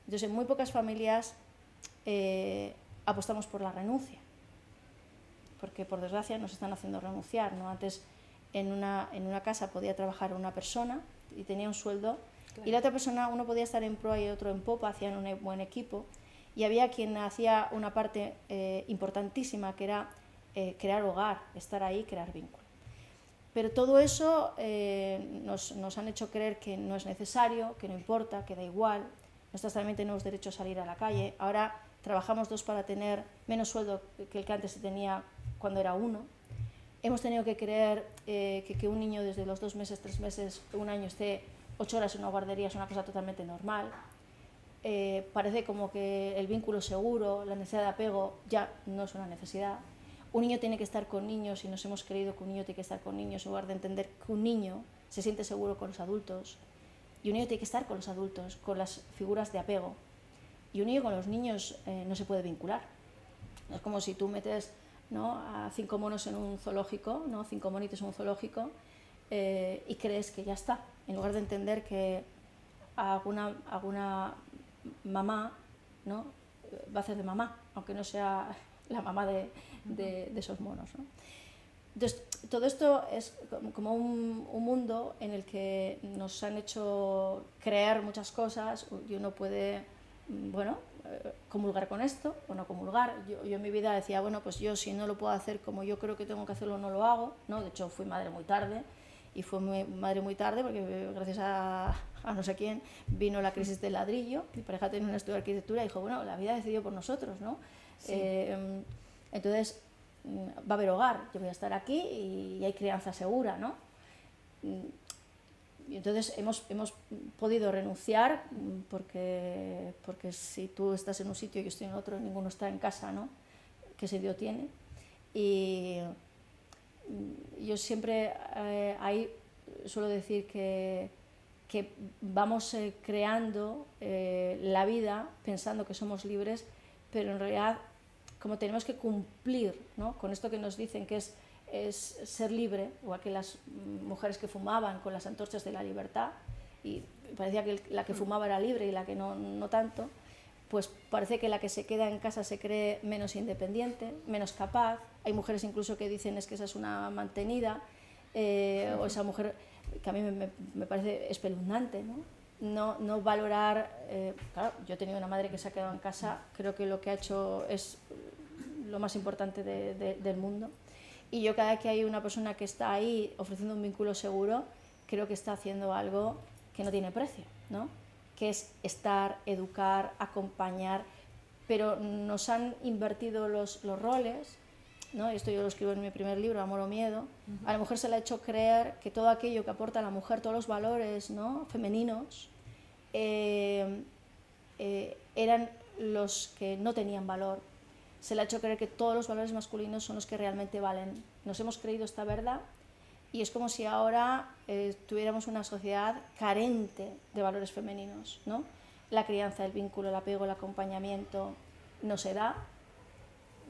Entonces, en muy pocas familias apostamos por la renuncia, porque por desgracia nos están haciendo renunciar, ¿no? Antes en una casa podía trabajar una persona y tenía un sueldo, claro, y la otra persona, uno podía estar en proa y otro en popa, hacían un buen equipo, y había quien hacía una parte importantísima, que era crear hogar, estar ahí, crear vínculo. Pero todo eso nos han hecho creer que no es necesario, que no importa, que da igual. Nosotros también tenemos derecho a salir a la calle. Ahora trabajamos 2 para tener menos sueldo que el que antes se tenía cuando era 1. Hemos tenido que creer que un niño desde los 2 meses, 3 meses, 1 año esté 8 horas en una guardería es una cosa totalmente normal. Parece como que el vínculo seguro, la necesidad de apego ya no es una necesidad. Un niño tiene que estar con niños y nos hemos creído que un niño tiene que estar con niños en lugar de entender que un niño se siente seguro con los adultos y un niño tiene que estar con los adultos, con las figuras de apego. Y un niño con los niños no se puede vincular. Es como si tú metes, ¿no?, a 5 monos en un zoológico, ¿no?, 5 monitos en un zoológico, y crees que ya está, en lugar de entender que alguna mamá, ¿no?, va a hacer de mamá, aunque no sea la mamá de esos monos, ¿no? Entonces, todo esto es como un mundo en el que nos han hecho creer muchas cosas y uno puede, bueno, comulgar con esto o no comulgar. Yo en mi vida decía, bueno, pues yo si no lo puedo hacer como yo creo que tengo que hacerlo, no lo hago, ¿no? De hecho, fui madre muy tarde, y fue madre muy tarde porque gracias a no sé quién vino la crisis del ladrillo. Mi pareja tenía un estudio de arquitectura y dijo, bueno, la vida decidió por nosotros, ¿no? Sí. Entonces, va a haber hogar, yo voy a estar aquí y hay crianza segura, ¿no? Y entonces hemos podido renunciar porque si tú estás en un sitio y yo estoy en otro, ninguno está en casa, ¿no? Que ese Dios tiene. Y yo siempre ahí suelo decir que vamos creando la vida pensando que somos libres, pero en realidad como tenemos que cumplir, ¿no?, con esto que nos dicen que es ser libre, igual que las mujeres que fumaban con las antorchas de la libertad, y parecía que la que fumaba era libre y la que no tanto, pues parece que la que se queda en casa se cree menos independiente, menos capaz. Hay mujeres incluso que dicen es que esa es una mantenida, o esa mujer que a mí me parece espeluznante, ¿no? no valorar, claro, yo he tenido una madre que se ha quedado en casa, creo que lo que ha hecho es lo más importante del mundo, y yo cada vez que hay una persona que está ahí ofreciendo un vínculo seguro, creo que está haciendo algo que no tiene precio, ¿no? Que es estar, educar, acompañar, pero nos han invertido los roles, ¿no? Esto yo lo escribo en mi primer libro, Amor o Miedo. A la mujer se le ha hecho creer que todo aquello que aporta a la mujer, todos los valores, ¿no?, femeninos, eran los que no tenían valor. Se le ha hecho creer que todos los valores masculinos son los que realmente valen. Nos hemos creído esta verdad y es como si ahora tuviéramos una sociedad carente de valores femeninos, ¿no? La crianza, el vínculo, el apego, el acompañamiento no se da.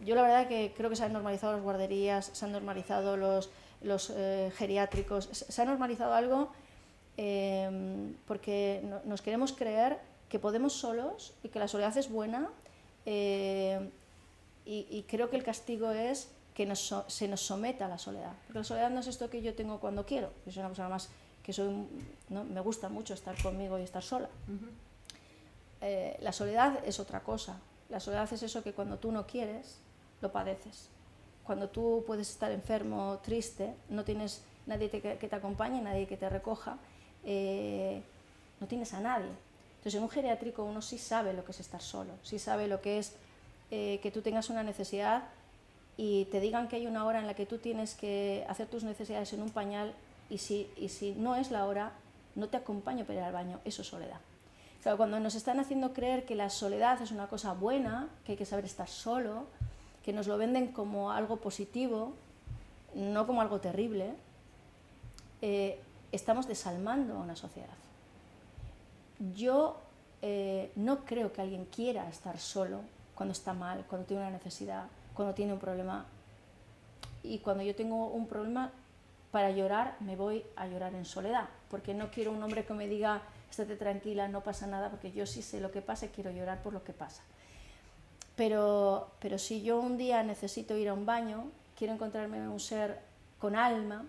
Yo la verdad que creo que se han normalizado las guarderías, se han normalizado los geriátricos, se ha normalizado algo porque nos queremos creer que podemos solos y que la soledad es buena, y creo que el castigo es que se nos someta a la soledad, porque la soledad no es esto que yo tengo cuando quiero. Yo soy una persona más que ¿no?, me gusta mucho estar conmigo y estar sola. La soledad es otra cosa. La soledad es eso que cuando tú no quieres, lo padeces. Cuando tú puedes estar enfermo, triste, no tienes nadie que te acompañe, nadie que te recoja, no tienes a nadie. Entonces en un geriátrico uno sí sabe lo que es estar solo, sí sabe lo que es que tú tengas una necesidad y te digan que hay una hora en la que tú tienes que hacer tus necesidades en un pañal, y si no es la hora, no te acompaño para ir al baño. Eso es soledad. Claro, cuando nos están haciendo creer que la soledad es una cosa buena, que hay que saber estar solo, que nos lo venden como algo positivo, no como algo terrible, estamos desalmando a una sociedad. Yo no creo que alguien quiera estar solo cuando está mal, cuando tiene una necesidad, cuando tiene un problema. Y cuando yo tengo un problema, para llorar me voy a llorar en soledad, porque no quiero un hombre que me diga estate tranquila, no pasa nada, porque yo sí sé lo que pasa y quiero llorar por lo que pasa. Pero si yo un día necesito ir a un baño, quiero encontrarme un ser con alma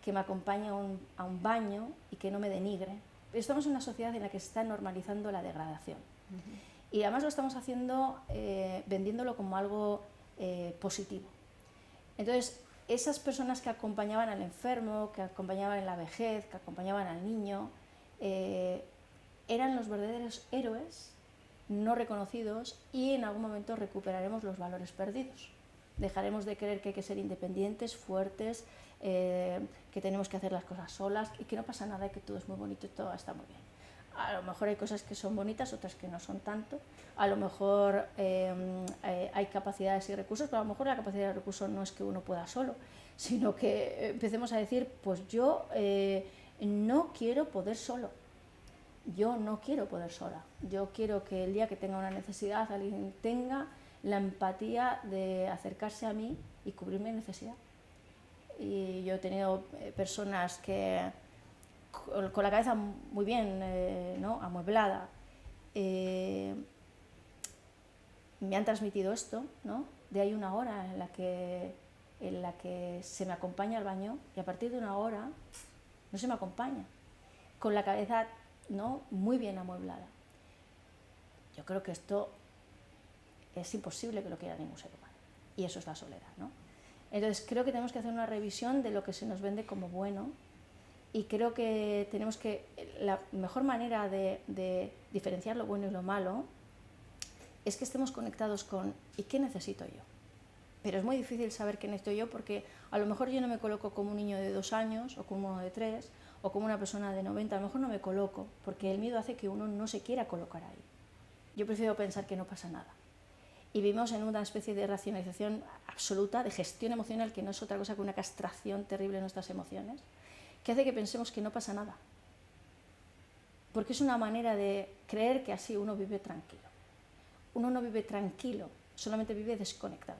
que me acompañe a un baño y que no me denigre. Estamos en una sociedad en la que se está normalizando la degradación. Y además lo estamos haciendo vendiéndolo como algo positivo. Entonces, esas personas que acompañaban al enfermo, que acompañaban en la vejez, que acompañaban al niño, eran los verdaderos héroes no reconocidos, y en algún momento recuperaremos los valores perdidos. Dejaremos de creer que hay que ser independientes, fuertes, que tenemos que hacer las cosas solas y que no pasa nada y que todo es muy bonito y todo está muy bien. A lo mejor hay cosas que son bonitas, otras que no son tanto. A lo mejor hay capacidades y recursos, pero a lo mejor la capacidad y el recurso no es que uno pueda solo, sino que empecemos a decir, pues yo no quiero poder solo. Yo no quiero poder sola. Yo quiero que el día que tenga una necesidad alguien tenga la empatía de acercarse a mí y cubrir mi necesidad. Y yo he tenido personas que con la cabeza muy bien, ¿no?, amueblada, me han transmitido esto, ¿no? De hay una hora en la que se me acompaña al baño, y a partir de una hora no se me acompaña, con la cabeza, ¿no?, muy bien amueblada. Yo creo que esto es imposible que lo quiera ningún ser humano, y eso es la soledad, ¿no? Entonces creo que tenemos que hacer una revisión de lo que se nos vende como bueno, y creo que tenemos que, la mejor manera de diferenciar lo bueno y lo malo es que estemos conectados con ¿y qué necesito yo? Pero es muy difícil saber qué necesito yo, porque a lo mejor yo no me coloco como un niño de 2 años o como uno de 3 o como una persona de 90, a lo mejor no me coloco, porque el miedo hace que uno no se quiera colocar ahí. Yo prefiero pensar que no pasa nada. Y vivimos en una especie de racionalización absoluta, de gestión emocional, que no es otra cosa que una castración terrible de nuestras emociones, que hace que pensemos que no pasa nada. Porque es una manera de creer que así uno vive tranquilo. Uno no vive tranquilo, solamente vive desconectado.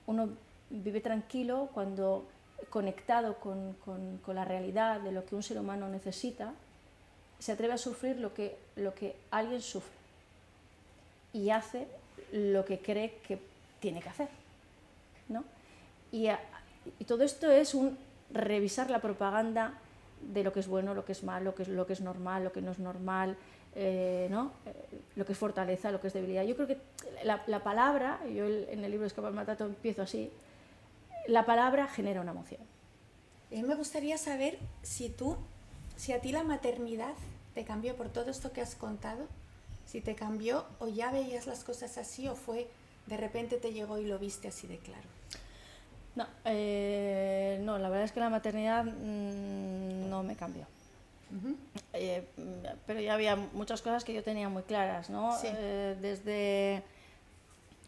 Uno vive tranquilo cuando, conectado con la realidad de lo que un ser humano necesita, se atreve a sufrir lo que alguien sufre y hace lo que cree que tiene que hacer, ¿no? Y todo esto es un revisar la propaganda de lo que es bueno, lo que es malo, lo que es normal, lo que no es normal, ¿no? Lo que es fortaleza, lo que es debilidad. Yo creo que la palabra, yo en el libro Escapar al maltrato empiezo así, la palabra genera una emoción. Me gustaría saber si a ti la maternidad te cambió por todo esto que has contado, si te cambió o ya veías las cosas así o fue de repente te llegó y lo viste así de claro. No, no, la verdad es que la maternidad no me cambió. Pero ya había muchas cosas que yo tenía muy claras, ¿no? Sí. Desde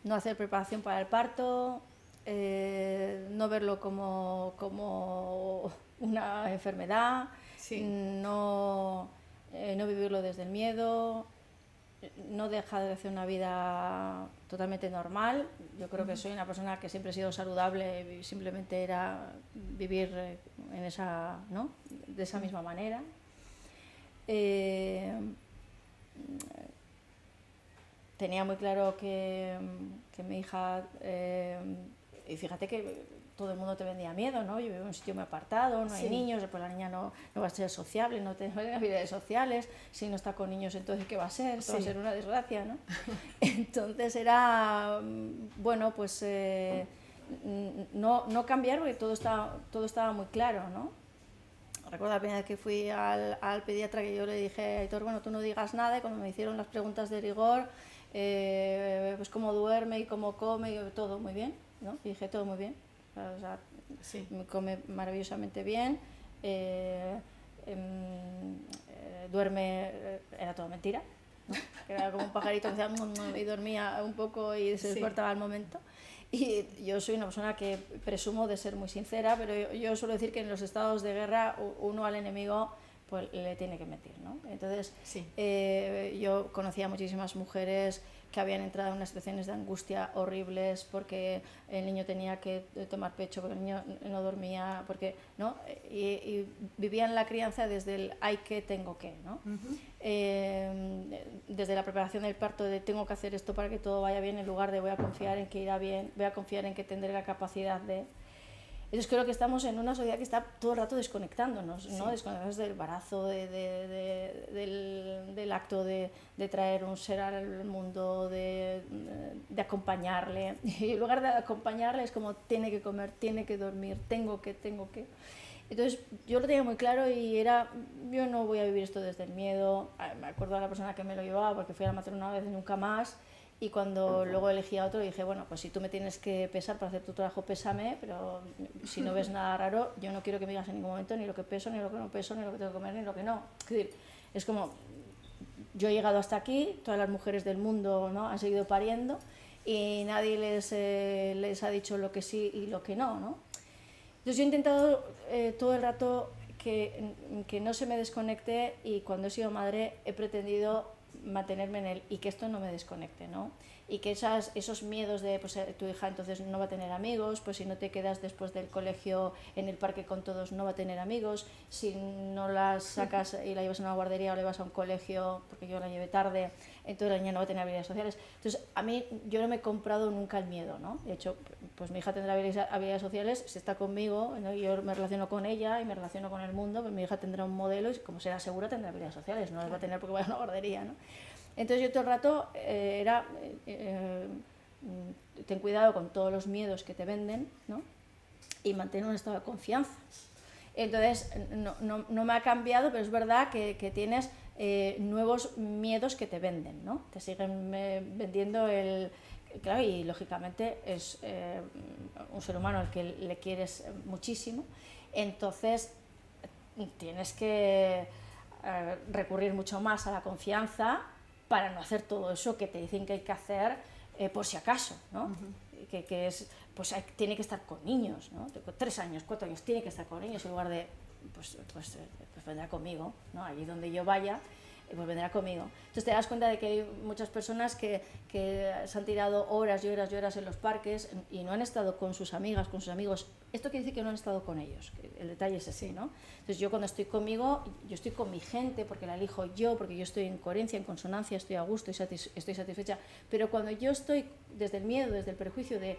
no hacer preparación para el parto, no verlo como una enfermedad, Sí. no vivirlo desde el miedo, no dejar de hacer una vida totalmente normal. Yo creo que soy una persona que siempre he sido saludable y simplemente era vivir en esa, ¿no? De esa misma manera. Tenía muy claro que mi hija, y fíjate que todo el mundo te vendía miedo, ¿no? Yo vivo en un sitio muy apartado, no hay niños, después la niña no va a ser sociable, no tiene habilidades sociales, si no está con niños entonces ¿qué va a ser? Esto va a ser una desgracia, ¿no? Entonces era, bueno, pues no cambiar porque todo estaba muy claro, ¿no? Recuerdo la primera vez que fui al pediatra que yo le dije, Aitor, bueno, tú no digas nada, y cuando me hicieron las preguntas de rigor, pues cómo duerme y cómo come, y todo muy bien, ¿no? Y dije, todo muy bien. O sea, come maravillosamente bien, duerme, era todo mentira, ¿no? Era como un pajarito que hacía y dormía un poco y se despertaba al momento. Y yo soy una persona que presumo de ser muy sincera, pero yo suelo decir que en los estados de guerra uno al enemigo pues le tiene que mentir, ¿no? Entonces yo conocía muchísimas mujeres que habían entrado en unas situaciones de angustia horribles porque el niño tenía que tomar pecho, porque el niño no dormía, porque, ¿no? Y vivían la crianza desde el hay que, tengo que, ¿no? Desde la preparación del parto de tengo que hacer esto para que todo vaya bien, en lugar de voy a confiar en que irá bien, voy a confiar en que tendré la capacidad de... Entonces creo que estamos en una sociedad que está todo el rato desconectándonos, ¿no? Desconectándonos del embarazo, del acto de traer un ser al mundo, de acompañarle. Y en lugar de acompañarle es como tiene que comer, tiene que dormir, tengo que. Entonces yo lo tenía muy claro y era, yo no voy a vivir esto desde el miedo. Me acuerdo de la persona que me lo llevaba porque fui a la materna una vez y nunca más. Y cuando luego elegí a otro dije, bueno, pues si tú me tienes que pesar para hacer tu trabajo, pésame, pero si no ves nada raro, yo no quiero que me digas en ningún momento ni lo que peso, ni lo que no peso, ni lo que tengo que comer, ni lo que no. Es decir, es como, yo he llegado hasta aquí, todas las mujeres del mundo, ¿no?, han seguido pariendo y nadie les ha dicho lo que sí y lo que no, ¿no? Entonces yo he intentado todo el rato que no se me desconecte, y cuando he sido madre he pretendido mantenerme en él y que esto no me desconecte, ¿no? Y que esos miedos de pues tu hija entonces no va a tener amigos, pues si no te quedas después del colegio en el parque con todos no va a tener amigos, si no la sacas y la llevas a una guardería o la llevas a un colegio, porque yo la llevé tarde, entonces la niña no va a tener habilidades sociales. Entonces a mí, yo no me he comprado nunca el miedo, ¿no? De hecho, pues mi hija tendrá habilidades sociales si está conmigo, ¿no? Yo me relaciono con ella y me relaciono con el mundo, pues mi hija tendrá un modelo y como será segura tendrá habilidades sociales, no las va a tener porque vaya a una guardería, ¿no? Entonces yo todo el rato ten cuidado con todos los miedos que te venden, ¿no? Y mantén un estado de confianza. Entonces no me ha cambiado, pero es verdad que tienes nuevos miedos que te venden, ¿no? Te siguen vendiendo claro, y lógicamente es un ser humano al que le quieres muchísimo, entonces tienes que recurrir mucho más a la confianza para no hacer todo eso que te dicen que hay que hacer por si acaso, ¿no? Que es, pues tiene que estar con niños, ¿no? 3 años, 4 años, tiene que estar con niños en lugar de, pues vendrá conmigo, ¿no? Allí donde yo vaya. pues vendrá conmigo. Entonces te das cuenta de que hay muchas personas que se han tirado horas y horas y horas en los parques y no han estado con sus amigas, con sus amigos. Esto quiere decir que no han estado con ellos, el detalle es así, ¿no? Entonces yo cuando estoy conmigo, yo estoy con mi gente porque la elijo yo, porque yo estoy en coherencia, en consonancia, estoy a gusto, estoy satisfecha, pero cuando yo estoy desde el miedo, desde el prejuicio de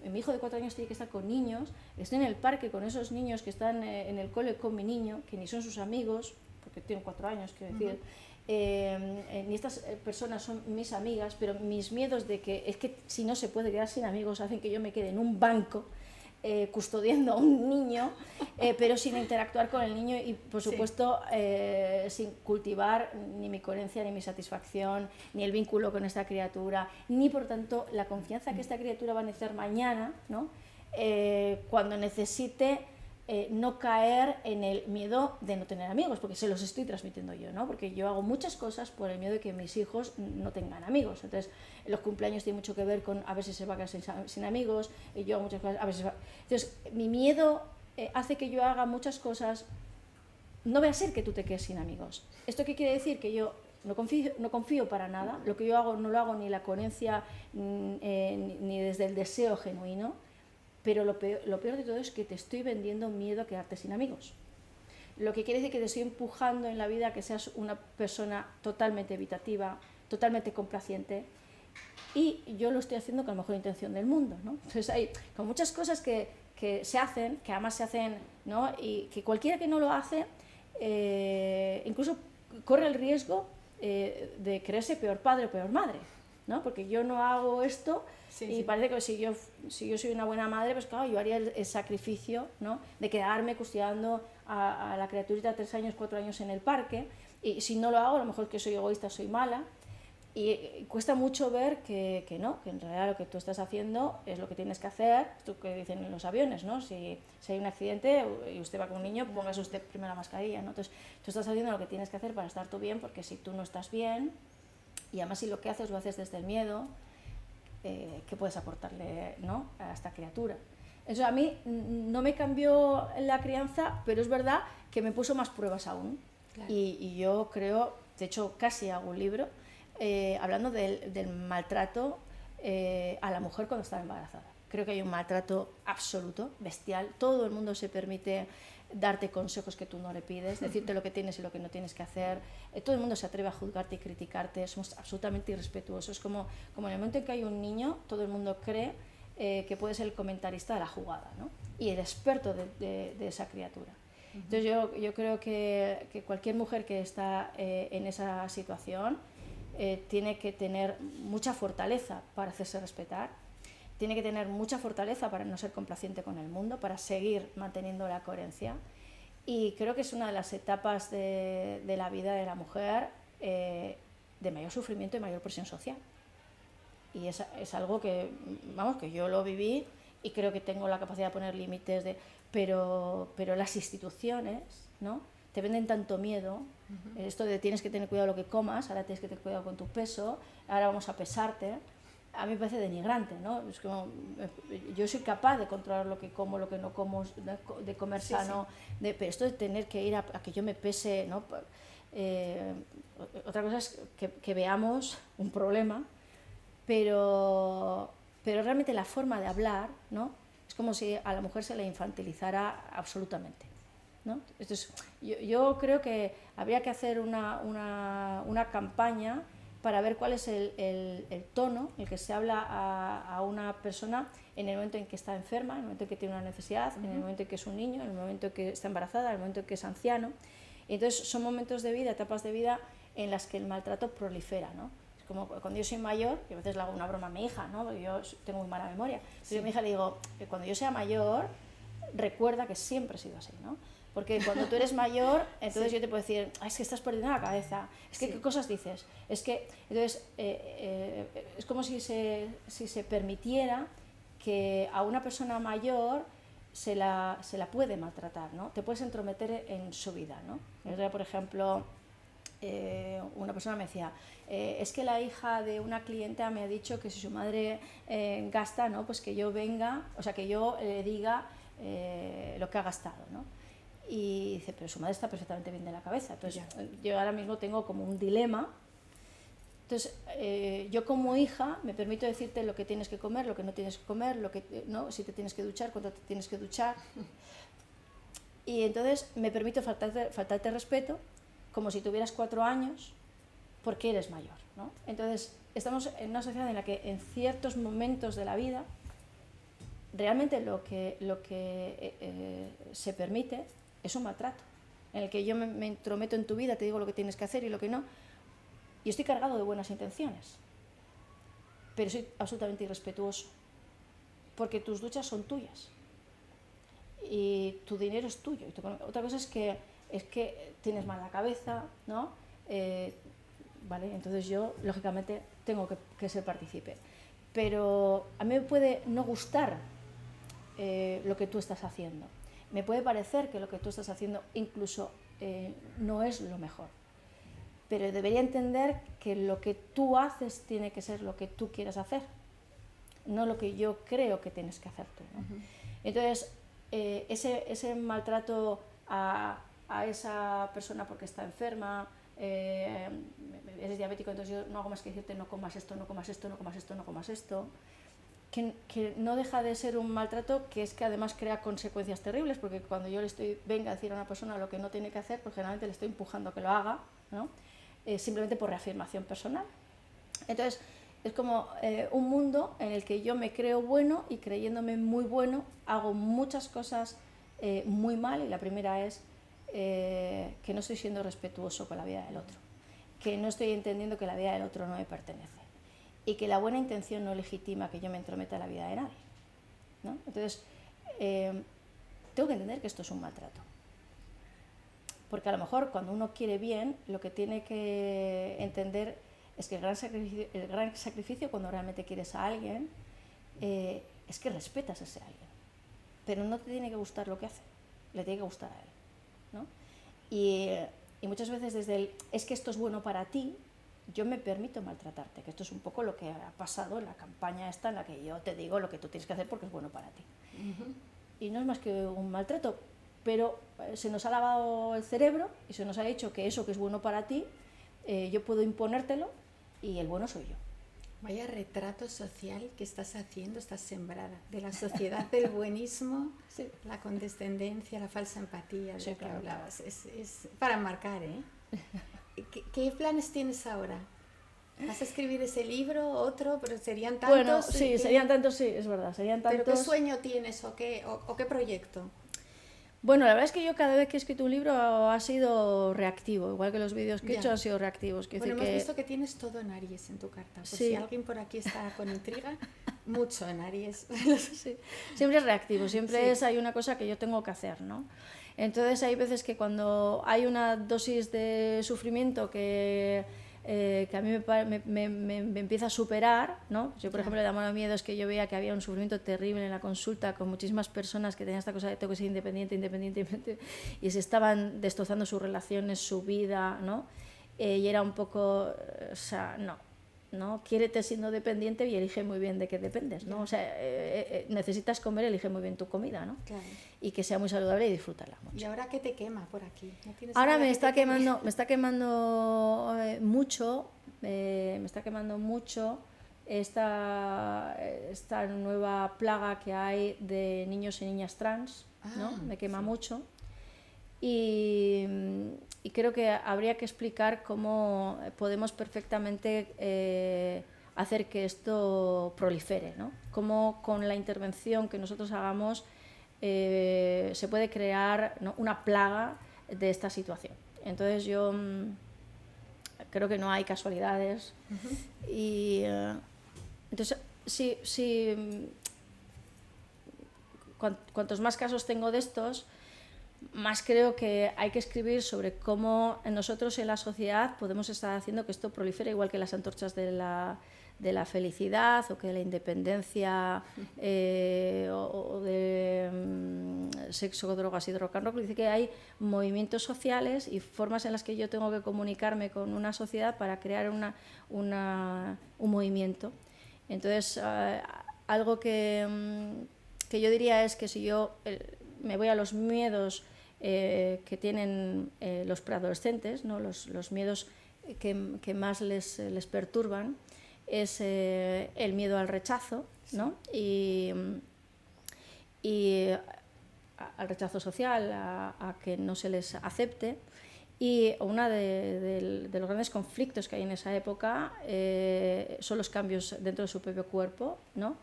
mi hijo de 4 años tiene que estar con niños, estoy en el parque con esos niños que están en el cole con mi niño, que ni son sus amigos, porque tienen 4 años, quiero decir, ni estas personas son mis amigas, pero mis miedos de que es que si no se puede quedar sin amigos hacen que yo me quede en un banco custodiando a un niño, pero sin interactuar con el niño y por supuesto sin cultivar ni mi coherencia, ni mi satisfacción, ni el vínculo con esta criatura, ni por tanto la confianza que esta criatura va a nacer mañana, ¿no? Cuando necesite no caer en el miedo de no tener amigos, porque se los estoy transmitiendo yo, ¿no? Porque yo hago muchas cosas por el miedo de que mis hijos no tengan amigos. Entonces, los cumpleaños tienen mucho que ver con a ver si se va a quedar sin amigos, y yo hago muchas cosas, a ver si va... Entonces, mi miedo hace que yo haga muchas cosas. No va a ser que tú te quedes sin amigos. ¿Esto qué quiere decir? Que yo no confío para nada. Lo que yo hago no lo hago ni la coherencia ni desde el deseo genuino. Pero lo peor de todo es que te estoy vendiendo miedo a quedarte sin amigos. Lo que quiere decir que te estoy empujando en la vida a que seas una persona totalmente evitativa, totalmente complaciente, y yo lo estoy haciendo con la mejor intención del mundo, ¿no? Entonces hay con muchas cosas que se hacen, que además se hacen, ¿no? Y que cualquiera que no lo hace, incluso corre el riesgo de creerse peor padre o peor madre, ¿no? Porque yo no hago esto y parece que si yo soy una buena madre, pues claro, yo haría el sacrificio, ¿no? De quedarme custodiando a la criaturita de 3 años, 4 años en el parque, y si no lo hago, a lo mejor es que soy egoísta, soy mala, y cuesta mucho ver que no, que en realidad lo que tú estás haciendo es lo que tienes que hacer, esto que dicen en los aviones, ¿no? Si hay un accidente y usted va con un niño, póngase usted primero la mascarilla, ¿no? Entonces tú estás haciendo lo que tienes que hacer para estar tú bien, porque si tú no estás bien, y además si lo que haces lo haces desde el miedo, ¿qué puedes aportarle, ¿no? A esta criatura? Eso a mí no me cambió la crianza, pero es verdad que me puso más pruebas aún. Claro. Y yo creo, de hecho casi hago un libro hablando del maltrato a la mujer cuando está embarazada. Creo que hay un maltrato absoluto, bestial. Todo el mundo se permite darte consejos que tú no le pides, decirte lo que tienes y lo que no tienes que hacer. Todo el mundo se atreve a juzgarte y criticarte, somos absolutamente irrespetuosos. Como en el momento en que hay un niño, todo el mundo cree que puede ser el comentarista de la jugada, ¿no? Y el experto de esa criatura. Entonces yo creo que cualquier mujer que está en esa situación tiene que tener mucha fortaleza para hacerse respetar, tiene que tener mucha fortaleza para no ser complaciente con el mundo, para seguir manteniendo la coherencia, y creo que es una de las etapas de la vida de la mujer de mayor sufrimiento y mayor presión social. Y es algo que, vamos, que yo lo viví y creo que tengo la capacidad de poner límites, pero las instituciones, ¿no? Te venden tanto miedo, esto de tienes que tener cuidado lo que comas, ahora tienes que tener cuidado con tu peso, ahora vamos a pesarte. A mí me parece denigrante, ¿no? Es como, yo soy capaz de controlar lo que como, lo que no como, de comer sano, pero esto de tener que ir a que yo me pese, ¿no? Otra cosa es que veamos un problema, pero realmente la forma de hablar, ¿no? Es como si a la mujer se le infantilizara absolutamente, ¿no? Entonces, yo creo que habría que hacer una campaña para ver cuál es el tono en el que se habla a una persona en el momento en que está enferma, en el momento en que tiene una necesidad, en el momento en que es un niño, en el momento en que está embarazada, en el momento en que es anciano. Y entonces son momentos de vida, etapas de vida en las que el maltrato prolifera, ¿no? Es como cuando yo soy mayor, y a veces le hago una broma a mi hija, ¿no? Porque yo tengo muy mala memoria. Entonces yo a mi hija le digo, cuando yo sea mayor, recuerda que siempre he sido así, ¿no? Porque cuando tú eres mayor, entonces yo te puedo decir, es que estás perdiendo la cabeza, es que ¿qué cosas dices? Es que, entonces, es como si se permitiera que a una persona mayor se la puede maltratar, ¿no? Te puedes entrometer en su vida, ¿no? El otro día, por ejemplo, una persona me decía, es que la hija de una clienta me ha dicho que si su madre gasta, ¿no? Pues que yo venga, o sea, que yo le diga lo que ha gastado, ¿no? Y dice, pero su madre está perfectamente bien de la cabeza. Entonces yo ahora mismo tengo como un dilema. Entonces yo como hija me permito decirte lo que tienes que comer, lo que no tienes que comer, ¿no? Si te tienes que duchar, cuándo te tienes que duchar. Y entonces me permito faltarte respeto como si tuvieras 4 años porque eres mayor, ¿no? Entonces estamos en una sociedad en la que en ciertos momentos de la vida realmente lo que se permite es un maltrato, en el que yo me entrometo en tu vida, te digo lo que tienes que hacer y lo que no, y estoy cargado de buenas intenciones, pero soy absolutamente irrespetuoso, porque tus duchas son tuyas y tu dinero es tuyo. Otra cosa es que tienes mal la cabeza, ¿no? ¿Vale? Entonces yo, lógicamente, tengo que ser partícipe. Pero a mí me puede no gustar lo que tú estás haciendo. Me puede parecer que lo que tú estás haciendo incluso no es lo mejor. Pero debería entender que lo que tú haces tiene que ser lo que tú quieras hacer, no lo que yo creo que tienes que hacer tú, ¿no? Entonces, ese maltrato a esa persona porque está enferma, eres diabético, entonces yo no hago más que decirte no comas esto, no comas esto, no comas esto, no comas esto, que no deja de ser un maltrato, que es que además crea consecuencias terribles, porque cuando yo venga a decir a una persona lo que no tiene que hacer, pues generalmente le estoy empujando a que lo haga, ¿no? Simplemente por reafirmación personal. Entonces es como un mundo en el que yo me creo bueno y creyéndome muy bueno hago muchas cosas muy mal, y la primera es que no estoy siendo respetuoso con la vida del otro, que no estoy entendiendo que la vida del otro no me pertenece y que la buena intención no legitima que yo me entrometa en la vida de nadie, ¿no? Entonces tengo que entender que esto es un maltrato, porque a lo mejor cuando uno quiere bien, lo que tiene que entender es que el gran sacrificio cuando realmente quieres a alguien es que respetas a ese alguien, pero no te tiene que gustar lo que hace, le tiene que gustar a él, ¿no? Y muchas veces desde es que esto es bueno para ti, yo me permito maltratarte, que esto es un poco lo que ha pasado en la campaña esta en la que yo te digo lo que tú tienes que hacer porque es bueno para ti. Y no es más que un maltrato, pero se nos ha lavado el cerebro y se nos ha dicho que eso que es bueno para ti, yo puedo imponértelo y el bueno soy yo. Vaya retrato social que estás haciendo, estás sembrada, de la sociedad del buenismo, sí, la condescendencia, la falsa empatía, de sí, lo que claro, hablabas. Es para marcar, ¿eh? ¿Qué planes tienes ahora? ¿Vas a escribir ese libro, otro? Pero serían tantos. Bueno, sí, serían tantos, sí, es verdad, serían tantos. ¿Pero qué sueño tienes o qué proyecto? Bueno, la verdad es que yo cada vez que he escrito un libro ha sido reactivo, igual que los vídeos que he hecho han sido reactivos. Bueno, hemos visto que tienes todo en Aries en tu carta, por si alguien por aquí está con intriga, mucho en Aries. Sí. Siempre es reactivo, siempre hay una cosa que yo tengo que hacer, ¿no? Entonces hay veces que cuando hay una dosis de sufrimiento que a mí me empieza a superar, ¿no? Yo, por ejemplo, le daba miedo es que yo veía que había un sufrimiento terrible en la consulta con muchísimas personas que tenían esta cosa de tengo que ser independiente, y se estaban destrozando sus relaciones, su vida, ¿no? Y era un poco, o sea, no, quiérete siendo dependiente y elige muy bien de qué dependes, ¿no? O sea, necesitas comer, elige muy bien tu comida, ¿no? Claro. Y que sea muy saludable y disfrutarla mucho. ¿Y ahora qué te quema por aquí? ¿No tienes ahora nada me está quemando mucho esta nueva plaga que hay de niños y niñas trans, ¿no? Me quema mucho. Y creo que habría que explicar cómo podemos perfectamente hacer que esto prolifere, ¿no? Cómo con la intervención que nosotros hagamos se puede crear, ¿no?, una plaga de esta situación. Entonces yo creo que no hay casualidades. Y entonces cuantos más casos tengo de estos, más creo que hay que escribir sobre cómo nosotros en la sociedad podemos estar haciendo que esto prolifere, igual que las antorchas de la felicidad o que de la independencia o de sexo, drogas y rock and roll. Dice que hay movimientos sociales y formas en las que yo tengo que comunicarme con una sociedad para crear un movimiento. Entonces, algo que yo diría es que si yo me voy a los miedos que tienen los preadolescentes, ¿no? Los miedos que más les perturban es el miedo al rechazo, ¿no? Y al rechazo social, a que no se les acepte. Y uno de los grandes conflictos que hay en esa época son los cambios dentro de su propio cuerpo, ¿no?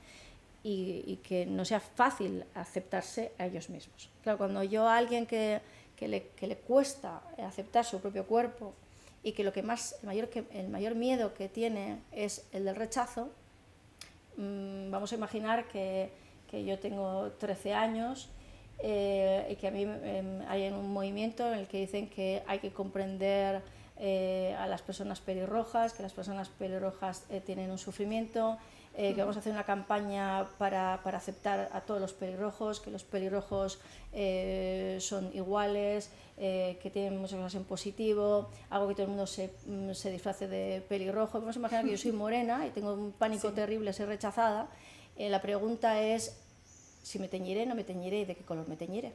Y que no sea fácil aceptarse a ellos mismos. Claro, cuando yo a alguien que le cuesta aceptar su propio cuerpo y que el mayor miedo que tiene es el del rechazo, vamos a imaginar que yo tengo 13 años y que a mí hay un movimiento en el que dicen que hay que comprender a las personas pelirrojas, que las personas pelirrojas tienen un sufrimiento, que vamos a hacer una campaña para aceptar a todos los pelirrojos, que los pelirrojos son iguales, que tienen muchas cosas en positivo, algo que todo el mundo se disfrace de pelirrojo. Vamos a imaginar que yo soy morena y tengo un pánico terrible, ser rechazada. La pregunta es si me teñiré, no me teñiré y de qué color me teñiré.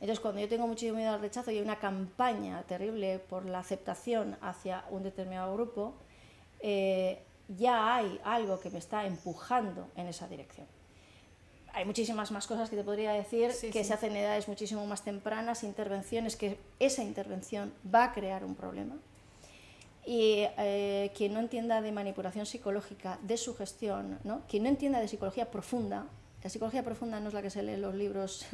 Entonces, cuando yo tengo muchísimo miedo al rechazo y hay una campaña terrible por la aceptación hacia un determinado grupo, ya hay algo que me está empujando en esa dirección. Hay muchísimas más cosas que te podría decir que se hacen en edades muchísimo más tempranas, intervenciones, que esa intervención va a crear un problema. Y quien no entienda de manipulación psicológica, de sugestión, ¿no? Quien no entienda de psicología profunda, la psicología profunda no es la que se lee en los libros,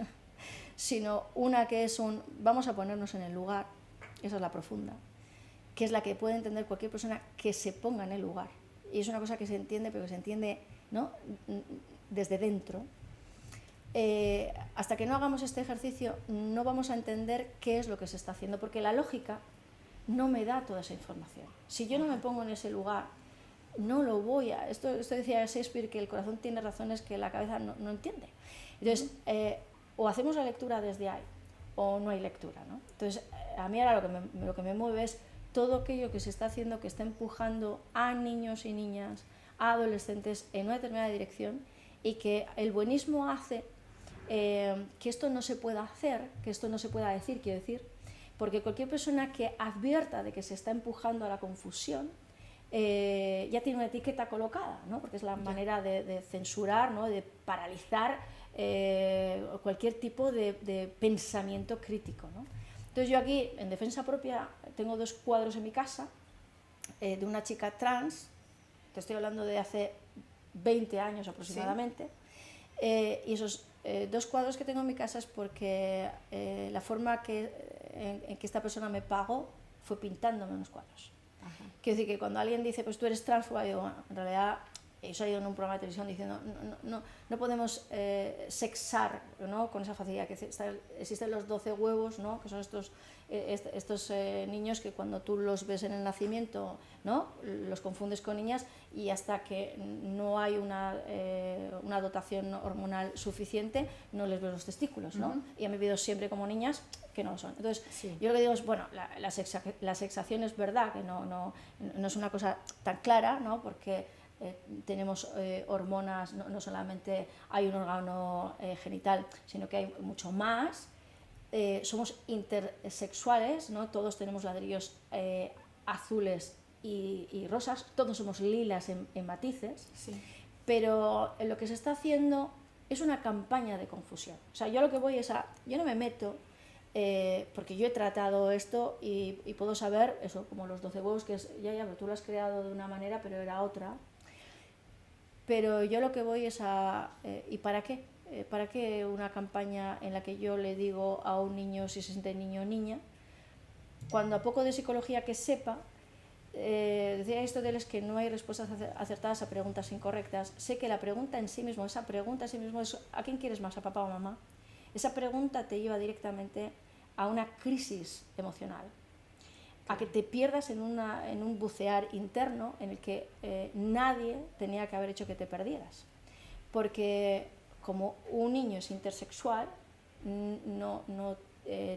sino una que es vamos a ponernos en el lugar, esa es la profunda, que es la que puede entender cualquier persona que se ponga en el lugar. Y es una cosa que se entiende, pero que se entiende, ¿no? Desde dentro. Hasta que no hagamos este ejercicio no vamos a entender qué es lo que se está haciendo, porque la lógica no me da toda esa información. Si yo no me pongo en ese lugar, no lo voy a... Esto decía Shakespeare, que el corazón tiene razones que la cabeza no entiende. Entonces, o hacemos la lectura desde ahí, o no hay lectura, ¿no? Entonces, a mí ahora lo que me mueve es todo aquello que se está haciendo, que está empujando a niños y niñas, a adolescentes en una determinada dirección, y que el buenismo hace que esto no se pueda hacer, que esto no se pueda decir, quiero decir, porque cualquier persona que advierta de que se está empujando a la confusión ya tiene una etiqueta colocada, ¿no? Porque es la manera de censurar, ¿no? De paralizar cualquier tipo de pensamiento crítico, ¿no? Entonces yo aquí, en defensa propia, tengo 2 cuadros en mi casa de una chica trans, te estoy hablando de hace 20 años aproximadamente, y esos 2 cuadros que tengo en mi casa es porque la forma en que esta persona me pagó fue pintándome unos cuadros. Ajá. Quiero decir que cuando alguien dice, pues tú eres trans, yo digo, bueno, en realidad eso ha ido en un programa de televisión diciendo no podemos sexar, ¿no? Con esa facilidad, que existen los 12 huevos, ¿no? Que son estos niños que cuando tú los ves en el nacimiento, ¿no? Los confundes con niñas, y hasta que no hay una dotación hormonal suficiente no les ves los testículos, ¿no? Y han vivido siempre como niñas que no lo son. Entonces, yo lo que digo es, bueno, la sexación es verdad que no es una cosa tan clara, ¿no? Porque tenemos hormonas, no solamente hay un órgano genital, sino que hay mucho más. Somos intersexuales, ¿no? Todos tenemos ladrillos azules y rosas, todos somos lilas en matices, pero lo que se está haciendo es una campaña de confusión. O sea, yo lo que voy es yo no me meto, porque yo he tratado esto y puedo saber eso, como los 12 huevos, que es, pero tú lo has creado de una manera, pero era otra. Pero yo lo que voy es ¿y para qué? ¿Para qué una campaña en la que yo le digo a un niño si se siente niño o niña? Cuando a poco de psicología que sepa, decía Aristóteles que no hay respuestas acertadas a preguntas incorrectas. Sé que la pregunta en sí mismo, esa pregunta en sí mismo es ¿a quién quieres más, a papá o mamá? Esa pregunta te lleva directamente a una crisis emocional, a que te pierdas en un bucear interno en el que nadie tenía que haber hecho que te perdieras. Porque como un niño es intersexual, no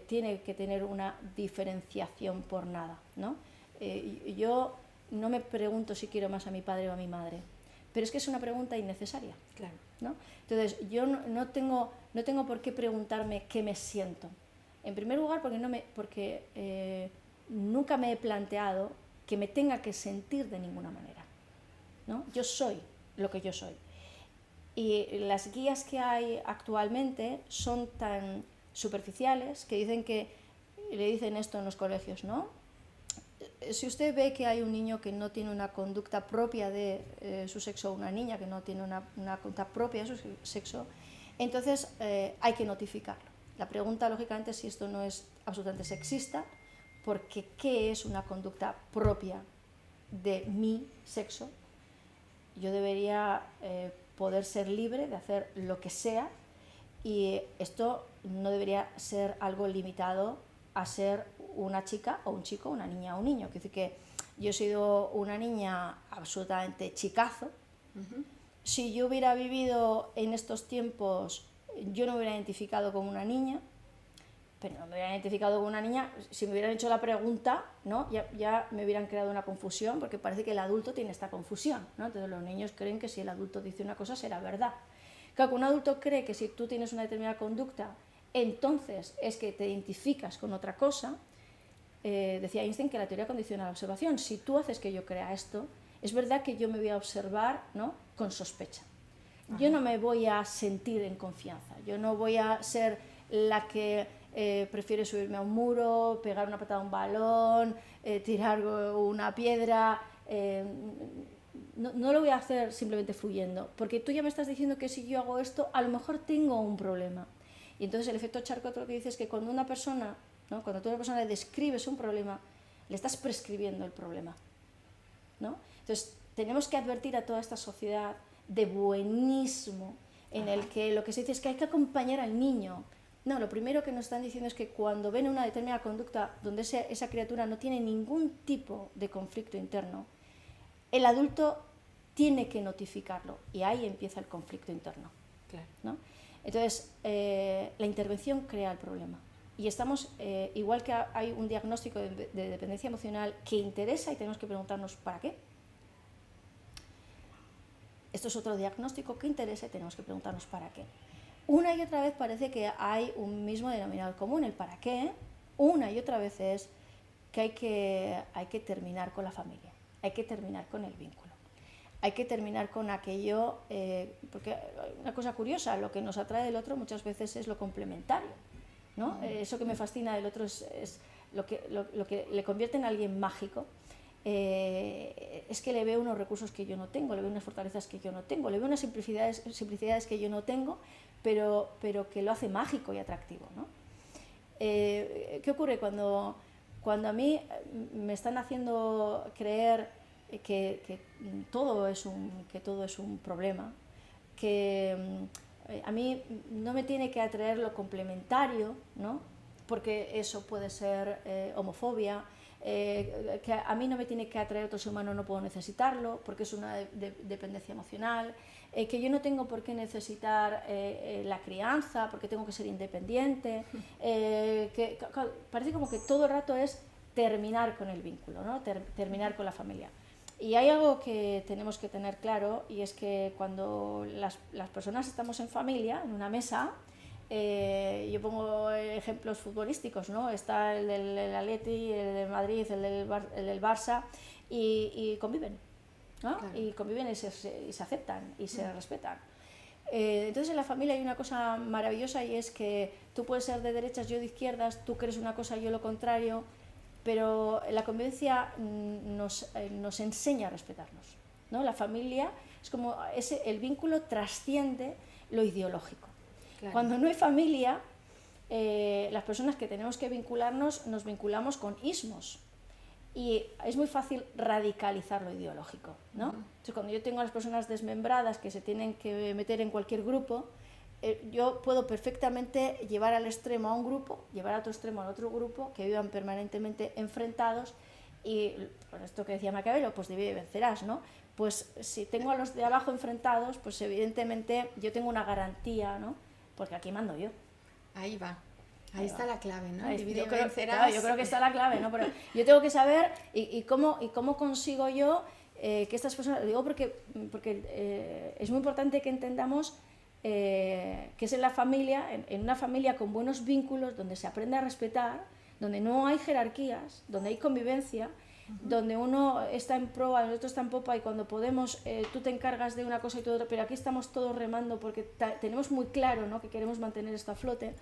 tiene que tener una diferenciación por nada, ¿no? Yo no me pregunto si quiero más a mi padre o a mi madre, pero es que es una pregunta innecesaria. Claro. ¿No? Entonces, yo no tengo por qué preguntarme qué me siento. En primer lugar, porque nunca me he planteado que me tenga que sentir de ninguna manera, ¿no? Yo soy lo que yo soy. Y las guías que hay actualmente son tan superficiales que le dicen esto en los colegios, ¿no? Si usted ve que hay un niño que no tiene una conducta propia de su sexo, o una niña que no tiene una conducta propia de su sexo, entonces hay que notificarlo. La pregunta, lógicamente, es si esto no es absolutamente sexista, porque ¿qué es una conducta propia de mi sexo? Yo debería poder ser libre de hacer lo que sea, y esto no debería ser algo limitado a ser una chica o un chico, una niña o un niño. Quiero decir que yo he sido una niña absolutamente chicazo. Si yo hubiera vivido en estos tiempos, yo no me hubiera identificado como una niña, pero no me hubiera identificado como una niña. Si me hubieran hecho la pregunta, ¿no? ya me hubieran creado una confusión, porque parece que el adulto tiene esta confusión, ¿no? Entonces los niños creen que si el adulto dice una cosa será verdad. Claro, que un adulto cree que si tú tienes una determinada conducta, entonces es que te identificas con otra cosa. Decía Einstein que la teoría condiciona la observación. Si tú haces que yo crea esto, es verdad que yo me voy a observar, ¿no?, con sospecha. Yo no me voy a sentir en confianza. Yo no voy a ser la que prefiere subirme a un muro, pegar una patada a un balón, tirar una piedra. No lo voy a hacer simplemente fluyendo, porque tú ya me estás diciendo que si yo hago esto, a lo mejor tengo un problema. Y entonces el efecto Charcot lo que dice es que cuando una persona, ¿no?, cuando tú a una persona le describes un problema, le estás prescribiendo el problema, ¿no? Entonces tenemos que advertir a toda esta sociedad de buenismo en el que lo que se dice es que hay que acompañar al niño. No, lo primero que nos están diciendo es que cuando ven una determinada conducta donde esa criatura no tiene ningún tipo de conflicto interno, el adulto tiene que notificarlo, y ahí empieza el conflicto interno. Claro. ¿No? Entonces, la intervención crea el problema. Y estamos, igual que hay un diagnóstico de dependencia emocional que interesa y tenemos que preguntarnos ¿para qué? Esto es otro diagnóstico que interesa y tenemos que preguntarnos ¿para qué? Una y otra vez parece que hay un mismo denominador común, el para qué. Una y otra vez es que hay que terminar con la familia, hay que terminar con el vínculo. Hay que terminar con aquello, porque una cosa curiosa, lo que nos atrae del otro muchas veces es lo complementario, ¿no? Eso que me fascina del otro es lo que le convierte en alguien mágico, es que le veo unos recursos que yo no tengo, le veo unas fortalezas que yo no tengo, le veo unas simplicidades que yo no tengo, pero que lo hace mágico y atractivo, ¿no? ¿Qué ocurre cuando a mí me están haciendo creer que todo es un problema, que a mí no me tiene que atraer lo complementario, ¿no?, porque eso puede ser homofobia, que a mí no me tiene que atraer otro ser humano, no puedo necesitarlo porque es una dependencia emocional, que yo no tengo por qué necesitar la crianza porque tengo que ser independiente, que parece como que todo el rato es terminar con el vínculo, ¿no?, terminar con la familia. Y hay algo que tenemos que tener claro, y es que cuando las personas estamos en familia, en una mesa, yo pongo ejemplos futbolísticos, ¿no? Está el del Atleti, el del Madrid, el del Barça, y conviven, ¿no? Claro. Y conviven y se aceptan y se respetan. Entonces en la familia hay una cosa maravillosa, y es que tú puedes ser de derechas, yo de izquierdas, tú crees una cosa, yo lo contrario, pero la convivencia nos enseña a respetarnos, ¿no? La familia es como el vínculo trasciende lo ideológico. Claro. Cuando no hay familia, las personas que tenemos que vincularnos nos vinculamos con ismos, y es muy fácil radicalizar lo ideológico, ¿no? Entonces, cuando yo tengo a las personas desmembradas que se tienen que meter en cualquier grupo, yo puedo perfectamente llevar al extremo a un grupo, llevar a otro extremo al otro grupo, que vivan permanentemente enfrentados, y por esto que decía Maquiavelo, pues divide y vencerás, ¿no? Pues si tengo a los de abajo enfrentados, pues evidentemente yo tengo una garantía, ¿no? Porque aquí mando yo. Ahí va. Ahí está la clave, ¿no? Divide y vencerás. Claro, yo creo que está la clave, ¿no? Pero yo tengo que saber y cómo consigo yo que estas personas... Digo porque es muy importante que entendamos que es en la familia, en una familia con buenos vínculos, donde se aprende a respetar, donde no hay jerarquías, donde hay convivencia, donde uno está en proa, el otro está en popa, y cuando podemos tú te encargas de una cosa y tú de otra, pero aquí estamos todos remando porque tenemos muy claro, ¿no?, que queremos mantener esto a flote.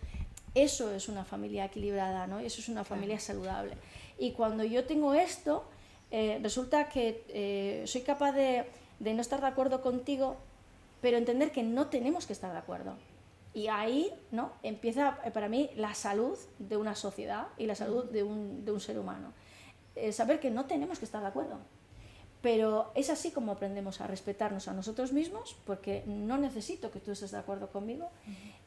Eso es una familia equilibrada, ¿no? Y eso es una familia saludable. Y cuando yo tengo esto, resulta que soy capaz de no estar de acuerdo contigo, pero entender que no tenemos que estar de acuerdo. Y ahí, ¿no?, empieza para mí la salud de una sociedad y la salud de un ser humano. Saber que no tenemos que estar de acuerdo, pero es así como aprendemos a respetarnos a nosotros mismos, porque no necesito que tú estés de acuerdo conmigo,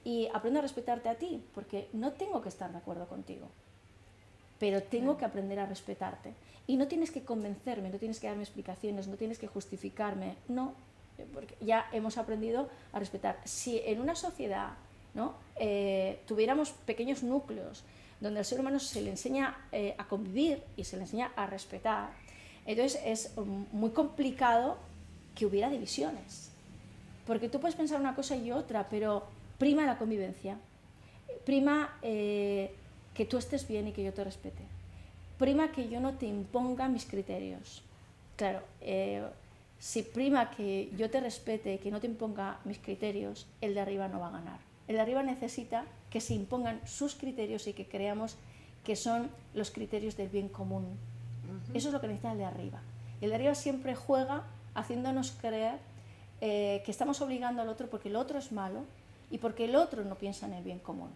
y aprendo a respetarte a ti, porque no tengo que estar de acuerdo contigo, pero tengo que aprender a respetarte. Y no tienes que convencerme, no tienes que darme explicaciones, no tienes que justificarme, no, porque ya hemos aprendido a respetar. Si en una sociedad, ¿no?, tuviéramos pequeños núcleos donde al ser humano se le enseña a convivir y se le enseña a respetar, entonces es muy complicado que hubiera divisiones. Porque tú puedes pensar una cosa y otra, pero prima la convivencia, prima que tú estés bien y que yo te respete, prima que yo no te imponga mis criterios. Claro, si prima que yo te respete y que no te imponga mis criterios, el de arriba no va a ganar. El de arriba necesita que se impongan sus criterios y que creamos que son los criterios del bien común. Eso es lo que necesita el de arriba. El de arriba siempre juega haciéndonos creer que estamos obligando al otro porque el otro es malo y porque el otro no piensa en el bien común,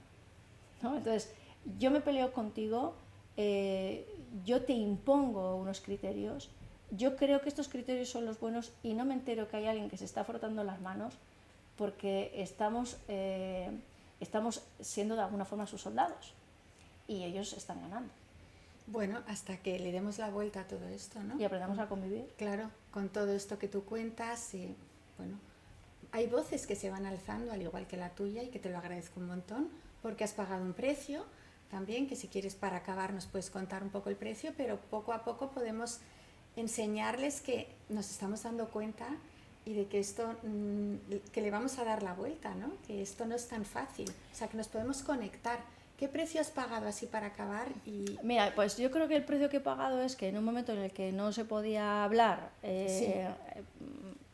¿no? Entonces, yo me peleo contigo, yo te impongo unos criterios, yo creo que estos criterios son los buenos y no me entero que hay alguien que se está frotando las manos porque estamos siendo de alguna forma sus soldados y ellos están ganando. Bueno, hasta que le demos la vuelta a todo esto, ¿no? Y aprendamos a convivir. Claro, con todo esto que tú cuentas, y bueno, hay voces que se van alzando, al igual que la tuya, y que te lo agradezco un montón, porque has pagado un precio también, que si quieres para acabar nos puedes contar un poco el precio, pero poco a poco podemos enseñarles que nos estamos dando cuenta y de que esto, que le vamos a dar la vuelta, ¿no? Que esto no es tan fácil, o sea, que nos podemos conectar. ¿Qué precio has pagado así para acabar? Mira, pues yo creo que el precio que he pagado es que en un momento en el que no se podía hablar,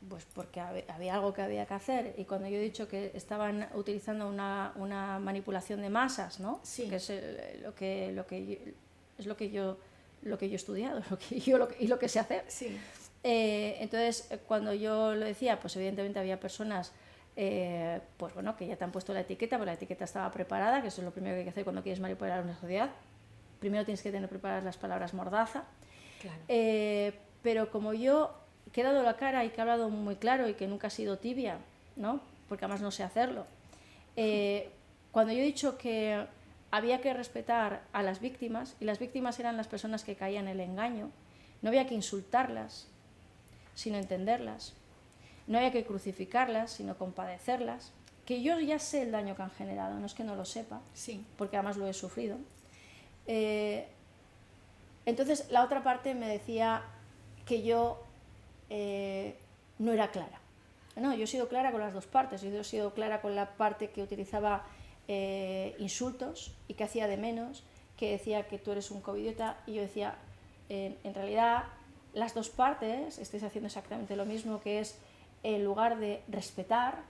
pues porque había algo que había que hacer, y cuando yo he dicho que estaban utilizando una manipulación de masas, ¿no? Sí. Que es lo que yo he estudiado, y lo que sé hacer. Sí. Entonces, cuando yo lo decía, pues evidentemente había personas pues bueno, que ya te han puesto la etiqueta, pero la etiqueta estaba preparada, que eso es lo primero que hay que hacer cuando quieres manipular una sociedad. Primero tienes que tener preparadas las palabras mordaza. Claro. Pero como yo que he dado la cara y que he hablado muy claro y que nunca he sido tibia, ¿no?, porque además no sé hacerlo, cuando yo he dicho que había que respetar a las víctimas, y las víctimas eran las personas que caían en el engaño, no había que insultarlas, sino entenderlas. No había que crucificarlas, sino compadecerlas, que yo ya sé el daño que han generado, no es que no lo sepa, sí, porque además lo he sufrido. Entonces la otra parte me decía que yo no era clara. No, yo he sido clara con las dos partes, yo he sido clara con la parte que utilizaba insultos y que hacía de menos, que decía que tú eres un covidiota, y yo decía, en realidad las dos partes estáis haciendo exactamente lo mismo, que es, en lugar de respetar,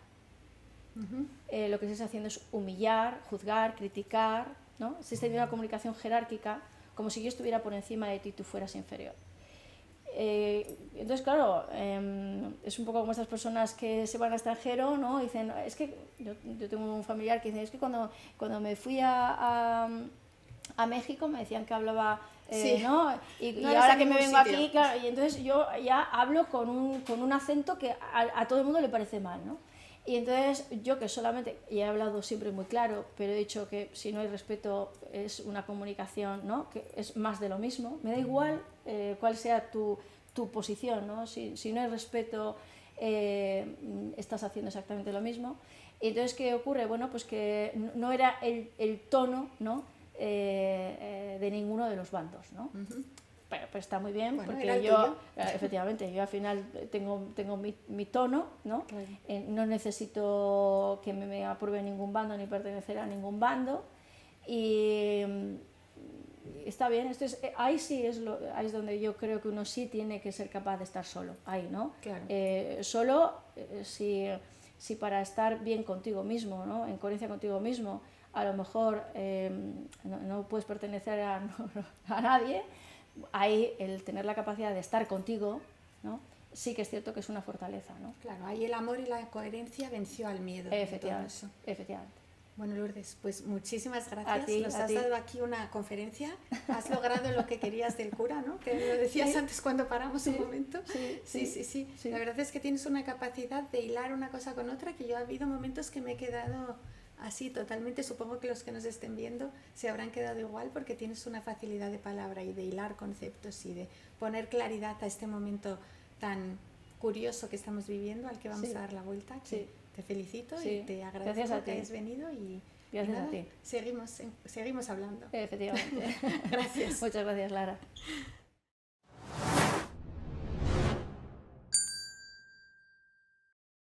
lo que estáis haciendo es humillar, juzgar, criticar, ¿no? Estáis teniendo una comunicación jerárquica, como si yo estuviera por encima de ti y tú fueras inferior. Entonces, claro, es un poco como estas personas que se van al extranjero, ¿no? Y dicen, es que yo tengo un familiar que dice, es que cuando me fui a México me decían que hablaba, sí, ¿no? Y no ahora que me vengo sitio aquí, claro, y entonces yo ya hablo con un acento que a todo el mundo le parece mal, ¿no? Y entonces yo, que solamente, y he hablado siempre muy claro, pero he dicho que si no hay respeto es una comunicación, ¿no?, que es más de lo mismo, me da igual cuál sea tu posición, ¿no? Si no hay respeto estás haciendo exactamente lo mismo. Y entonces, ¿qué ocurre? Bueno, pues que no era el tono, ¿no?, de ninguno de los bandos, ¿no? Pero pues está muy bien, Bueno, porque era el yo, tuyo. efectivamente, yo al final tengo mi tono, ¿no? Claro. No necesito que me apruebe ningún bando ni pertenecer a ningún bando. Y está bien, ahí sí ahí es donde yo creo que uno sí tiene que ser capaz de estar solo, ahí, ¿no? Claro. Solo si para estar bien contigo mismo, ¿no? En coherencia contigo mismo, a lo mejor no puedes pertenecer a nadie, ahí el tener la capacidad de estar contigo, ¿no? Sí que es cierto que es una fortaleza, ¿no? Claro, ahí el amor y la coherencia venció al miedo. Efectivamente, efectivamente. Bueno, Lourdes, pues muchísimas gracias. Ti, Nos has dado aquí una conferencia. Has logrado lo que querías del cura, ¿no? Que lo decías sí. antes cuando paramos un momento. Sí. Sí. La verdad es que tienes una capacidad de hilar una cosa con otra, que yo ha habido momentos que me he quedado así totalmente. Supongo que los que nos estén viendo se habrán quedado igual, porque tienes una facilidad de palabra y de hilar conceptos y de poner claridad a este momento tan curioso que estamos viviendo, al que vamos a dar la vuelta. Te felicito y te agradezco que hayas venido y gracias nada, a ti. Seguimos hablando. Efectivamente. Gracias. Muchas gracias, Lara.